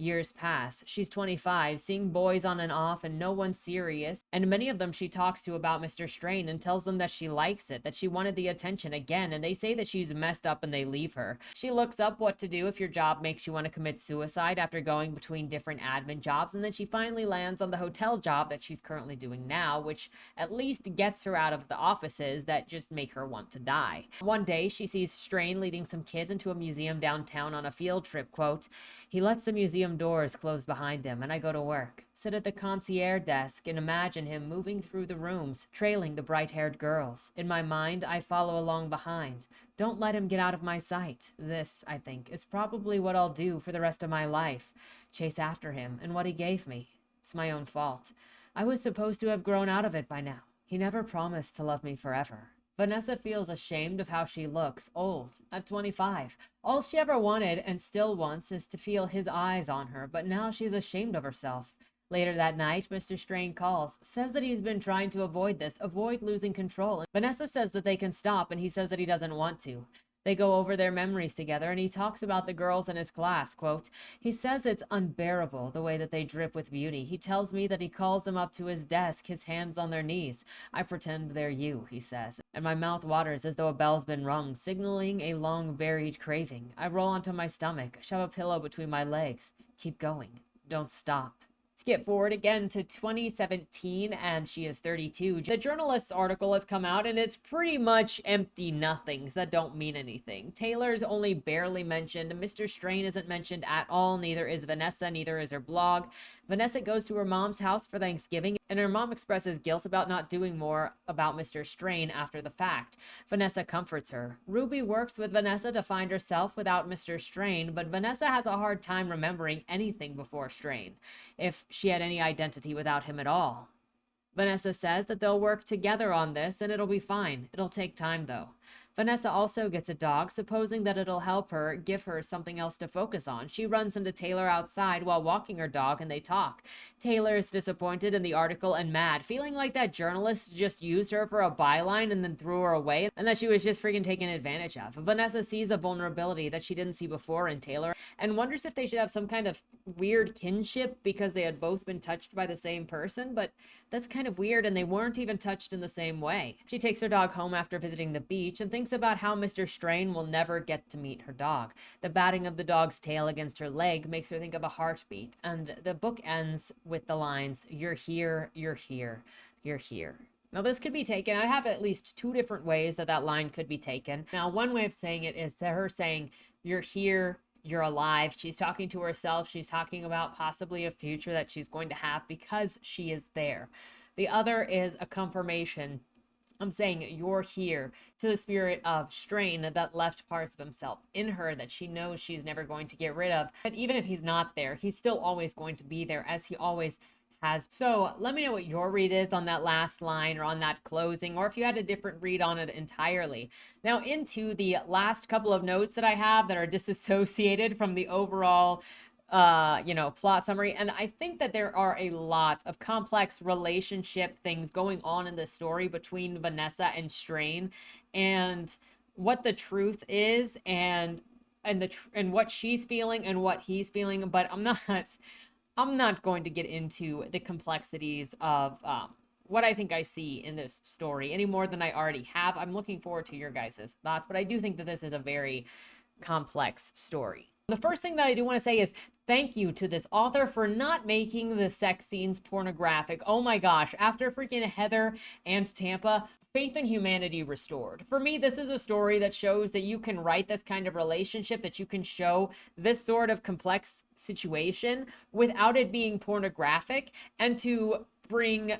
Years pass. She's 25, seeing boys on and off and no one serious, and many of them she talks to about Mr. Strain and tells them that she likes it, that she wanted the attention again, and they say that she's messed up and they leave her. She looks up what to do if your job makes you want to commit suicide after going between different admin jobs, and then she finally lands on the hotel job that she's currently doing now, which at least gets her out of the offices that just make her want to die. One day, she sees Strain leading some kids into a museum downtown on a field trip, quote, he lets the museum doors close behind him, and I go to work, sit at the concierge desk, and imagine him moving through the rooms, trailing the bright-haired girls. In my mind, I follow along behind. Don't let him get out of my sight. This, I think, is probably what I'll do for the rest of my life. Chase after him and what he gave me. It's my own fault. I was supposed to have grown out of it by now. He never promised to love me forever. Vanessa feels ashamed of how she looks, old, at 25. All she ever wanted and still wants is to feel his eyes on her, but now she's ashamed of herself. Later that night, Mr. Strain calls, says that he's been trying to avoid this, avoid losing control. Vanessa says that they can stop, and he says that he doesn't want to. They go over their memories together, and he talks about the girls in his class. Quote, he says it's unbearable the way that they drip with beauty. He tells me that he calls them up to his desk, his hands on their knees. I pretend they're you, he says, and my mouth waters as though a bell's been rung, signaling a long buried craving. I roll onto my stomach, shove a pillow between my legs. Keep going. Don't stop. Skip forward again to 2017, and she is 32. The Journalist's article has come out, and it's pretty much empty nothings that don't mean anything. Taylor's only barely mentioned. Mr. Strain isn't mentioned at all. Neither is Vanessa. Neither is her blog. Vanessa goes to her mom's house for Thanksgiving, and her mom expresses guilt about not doing more about Mr. Strain after the fact. Vanessa comforts her. Ruby works with Vanessa to find herself without Mr. Strain, but Vanessa has a hard time remembering anything before Strain, if she had any identity without him at all. Vanessa says that they'll work together on this and it'll be fine. It'll take time though. Vanessa also gets a dog, supposing that it'll help her, give her something else to focus on. She runs into Taylor outside while walking her dog, and they talk. Taylor is disappointed in the article and mad, feeling like that journalist just used her for a byline and then threw her away, and that she was just freaking taken advantage of. Vanessa sees a vulnerability that she didn't see before in Taylor, and wonders if they should have some kind of weird kinship because they had both been touched by the same person, but that's kind of weird, and they weren't even touched in the same way. She takes her dog home after visiting the beach and thinks about how Mr. Strain will never get to meet her dog. The batting of the dog's tail against her leg makes her think of a heartbeat, and the book ends with the lines, "You're here, you're here, you're here." Now, this could be taken, I have at least two different ways that that line could be taken. Now, one way of saying it is her saying, "You're here, you're alive." She's talking to herself. She's talking about possibly a future that she's going to have because she is there. The other is a confirmation. I'm saying you're here to the spirit of Strain that left parts of himself in her that she knows she's never going to get rid of. But even if he's not there, he's still always going to be there, as he always has. So let me know what your read is on that last line or on that closing, or if you had a different read on it entirely. Now into the last couple of notes that I have that are disassociated from the overall plot summary. And I think that there are a lot of complex relationship things going on in this story between Vanessa and Strain, and what the truth is, and what she's feeling and what he's feeling. But I'm not going to get into the complexities of what I think I see in this story any more than I already have. I'm looking forward to your guys' thoughts, but I do think that this is a very complex story. The first thing that I do want to say is thank you to this author for not making the sex scenes pornographic. Oh my gosh, after freaking Heather and Tampa, faith in humanity restored. For me, this is a story that shows that you can write this kind of relationship, that you can show this sort of complex situation without it being pornographic, and to bring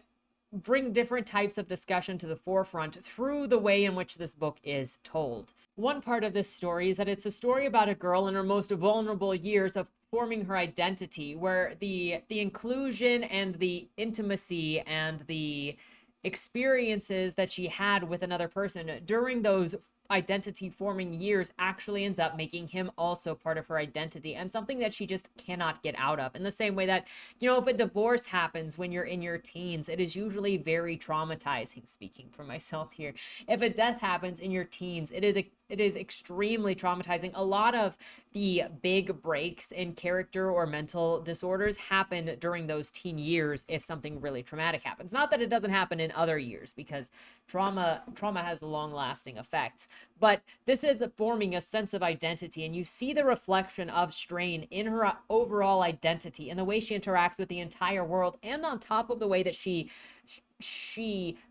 different types of discussion to the forefront through the way in which this book is told. One part of this story is that it's a story about a girl in her most vulnerable years of forming her identity, where the inclusion and the intimacy and the experiences that she had with another person during those identity forming years actually ends up making him also part of her identity, and something that she just cannot get out of. In the same way that, if a divorce happens when you're in your teens, it is usually very traumatizing. Speaking for myself here, if a death happens in your teens, it is extremely traumatizing. A lot of the big breaks in character or mental disorders happen during those teen years if something really traumatic happens. Not that it doesn't happen in other years, because trauma has long lasting effects. But this is forming a sense of identity, and you see the reflection of Strain in her overall identity and the way she interacts with the entire world, and on top of the way that she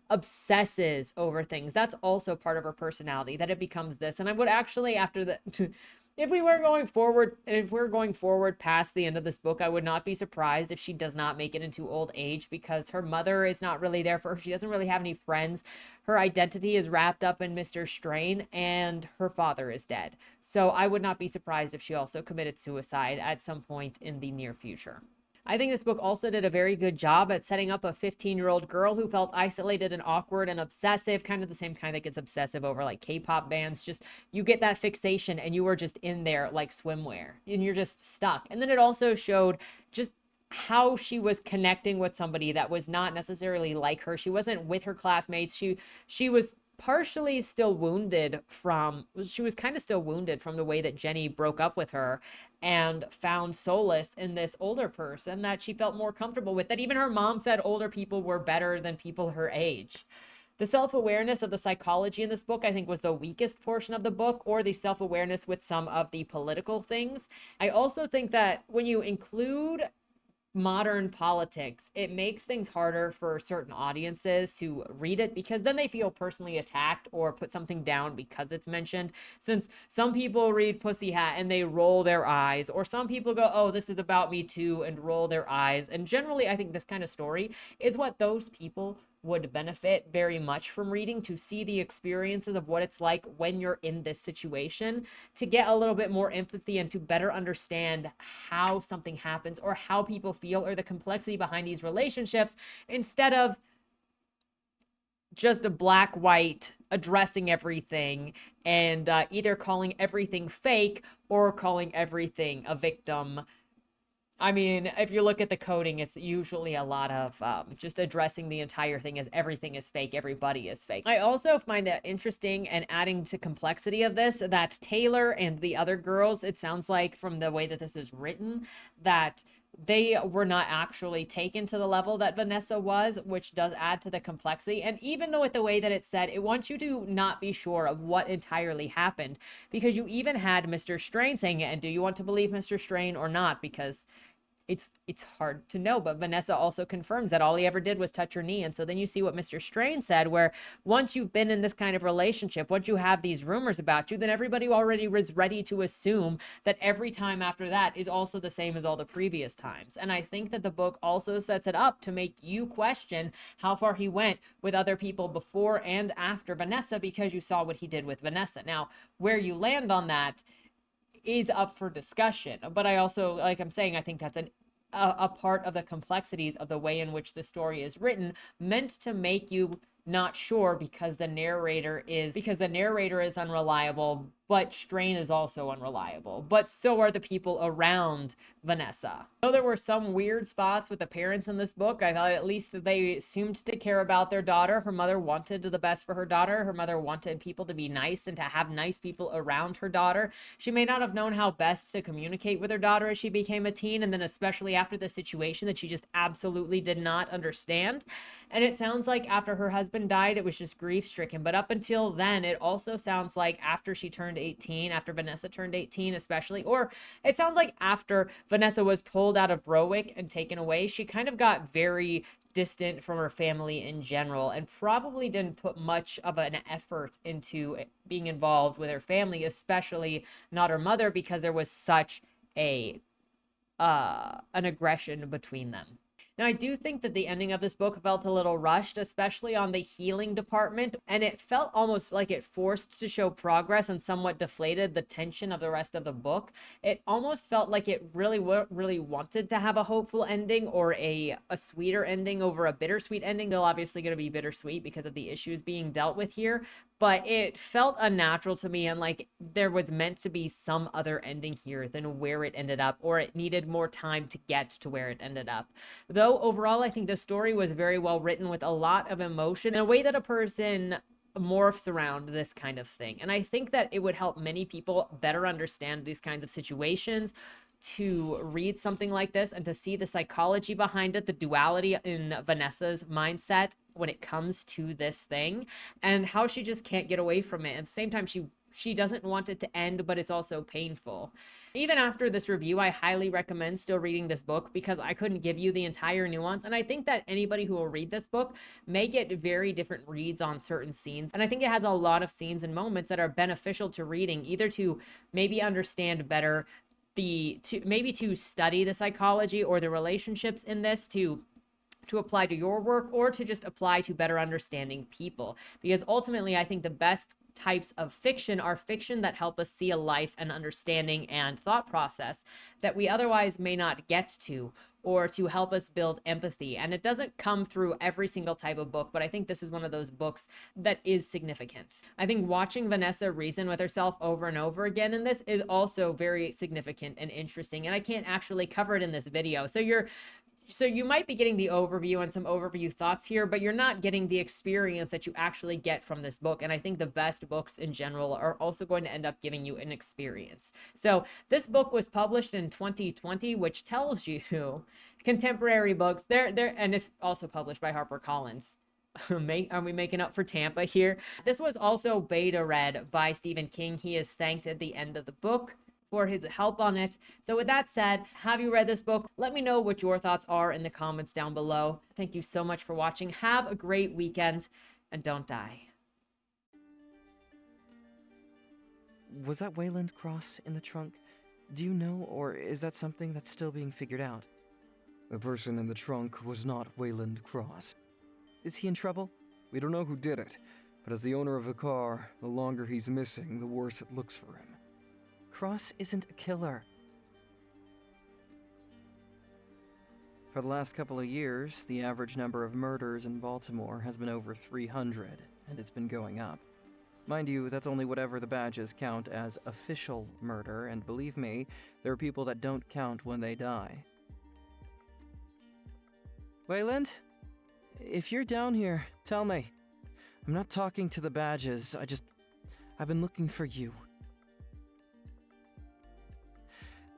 obsesses over things. That's also part of her personality, that it becomes this. And I would actually, after the if we're going forward past the end of this book, I would not be surprised if she does not make it into old age, because her mother is not really there for her. She doesn't really have any friends. Her identity is wrapped up in Mr. Strain, and her father is dead. So I would not be surprised if she also committed suicide at some point in the near future. I think this book also did a very good job at setting up a 15-year-old girl who felt isolated and awkward and obsessive, kind of the same kind that gets obsessive over like K-pop bands. Just, you get that fixation and you are just in there like swimwear and you're just stuck. And then it also showed just how she was connecting with somebody that was not necessarily like her. She wasn't with her classmates. She was partially still wounded from, she was kind of still wounded from the way that Jenny broke up with her, and found solace in this older person that she felt more comfortable with, that even her mom said older people were better than people her age. The self-awareness of the psychology in this book, I think, was the weakest portion of the book, or the self-awareness with some of the political things. I also think that when you include modern politics, it makes things harder for certain audiences to read it, because then they feel personally attacked or put something down because it's mentioned. Since some people read Pussy Hat and they roll their eyes, or some people go, oh, this is about me too, and roll their eyes. And generally, I think this kind of story is what those people would benefit very much from reading, to see the experiences of what it's like when you're in this situation, to get a little bit more empathy and to better understand how something happens, or how people feel, or the complexity behind these relationships, instead of just a black white addressing everything, and either calling everything fake or calling everything a victim. I mean, if you look at the coding, it's usually a lot of just addressing the entire thing as everything is fake, everybody is fake. I also find it interesting, and adding to complexity of this, that Taylor and the other girls, it sounds like from the way that this is written, that they were not actually taken to the level that Vanessa was, which does add to the complexity. And even though with the way that it's said, it wants you to not be sure of what entirely happened, because you even had Mr. Strain saying it, and do you want to believe Mr. Strain or not? Because it's hard to know. But Vanessa also confirms that all he ever did was touch her knee. And so then you see what Mr. Strain said, where once you've been in this kind of relationship, once you have these rumors about you, then everybody already was ready to assume that every time after that is also the same as all the previous times. And I think that the book also sets it up to make you question how far he went with other people before and after Vanessa, because you saw what he did with Vanessa. Now, where you land on that is up for discussion. But I also, like I'm saying, I think that's a part of the complexities of the way in which the story is written, meant to make you not sure, because the narrator is unreliable, but Strain is also unreliable, but so are the people around Vanessa. Though there were some weird spots with the parents in this book, I thought at least that they seemed to care about their daughter. Her mother wanted the best for her daughter. Her mother wanted people to be nice and to have nice people around her daughter. She may not have known how best to communicate with her daughter as she became a teen, and then especially after the situation that she just absolutely did not understand. And it sounds like after her husband died, it was just grief-stricken. But up until then, it also sounds like after she turned 18, after Vanessa turned 18 especially, or it sounds like after Vanessa was pulled out of Browick and taken away, she kind of got very distant from her family in general, and probably didn't put much of an effort into being involved with her family, especially not her mother, because there was such an aggression between them. Now, I do think that the ending of this book felt a little rushed, especially on the healing department, and it felt almost like it forced to show progress and somewhat deflated the tension of the rest of the book. It almost felt like it really wanted to have a hopeful ending, or a sweeter ending over a bittersweet ending. They're obviously going to be bittersweet because of the issues being dealt with here, but it felt unnatural to me, and like there was meant to be some other ending here than where it ended up, or it needed more time to get to where it ended up. Though overall, I think the story was very well written, with a lot of emotion, in a way that a person morphs around this kind of thing. And I think that it would help many people better understand these kinds of situations, to read something like this and to see the psychology behind it, the duality in Vanessa's mindset when it comes to this thing, and how she just can't get away from it. At the same time, she doesn't want it to end, but it's also painful. Even after this review, I highly recommend still reading this book, because I couldn't give you the entire nuance. And I think that anybody who will read this book may get very different reads on certain scenes. And I think it has a lot of scenes and moments that are beneficial to reading, either to maybe understand better to study the psychology or the relationships in this, to apply to your work, or to just apply to better understanding people. Because ultimately, I think the best types of fiction are fiction that help us see a life and understanding and thought process that we otherwise may not get to, or to help us build empathy. And it doesn't come through every single type of book, but I think this is one of those books that is significant. I think watching Vanessa reason with herself over and over again in this is also very significant and interesting. And I can't actually cover it in this video. So you might be getting the overview and some overview thoughts here, but you're not getting the experience that you actually get from this book. And I think the best books in general are also going to end up giving you an experience. So this book was published in 2020, which tells you contemporary books, and it's also published by HarperCollins. Are we making up for Tampa here? This was also beta read by Stephen King. He is thanked at the end of the book for his help on it. So with that said, have you read this book? Let me know what your thoughts are in the comments down below. Thank you so much for watching. Have a great weekend and don't die. Was that Wayland Cross in the trunk? Do you know, or is that something that's still being figured out? The person in the trunk was not Wayland Cross. Is he in trouble? We don't know who did it, but as the owner of the car, the longer he's missing, the worse it looks for him. Cross isn't a killer. For the last couple of years, the average number of murders in Baltimore has been over 300, and it's been going up. Mind you, that's only whatever the badges count as official murder, and believe me, there are people that don't count when they die. Wayland? If you're down here, tell me. I'm not talking to the badges, I've been looking for you.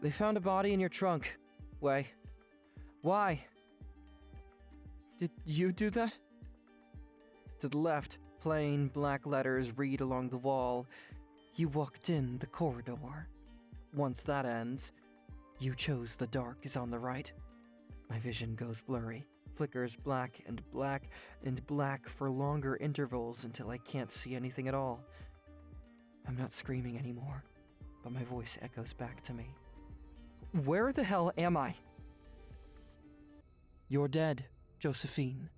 They found a body in your trunk. Why? Did you do that? To the left, plain black letters read along the wall. You walked in the corridor. Once that ends, you chose the dark is on the right. My vision goes blurry, flickers black and black and black for longer intervals until I can't see anything at all. I'm not screaming anymore, but my voice echoes back to me. Where the hell am I? You're dead, Josephine.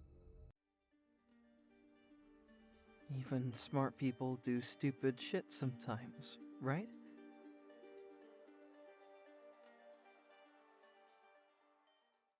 Even smart people do stupid shit sometimes, right?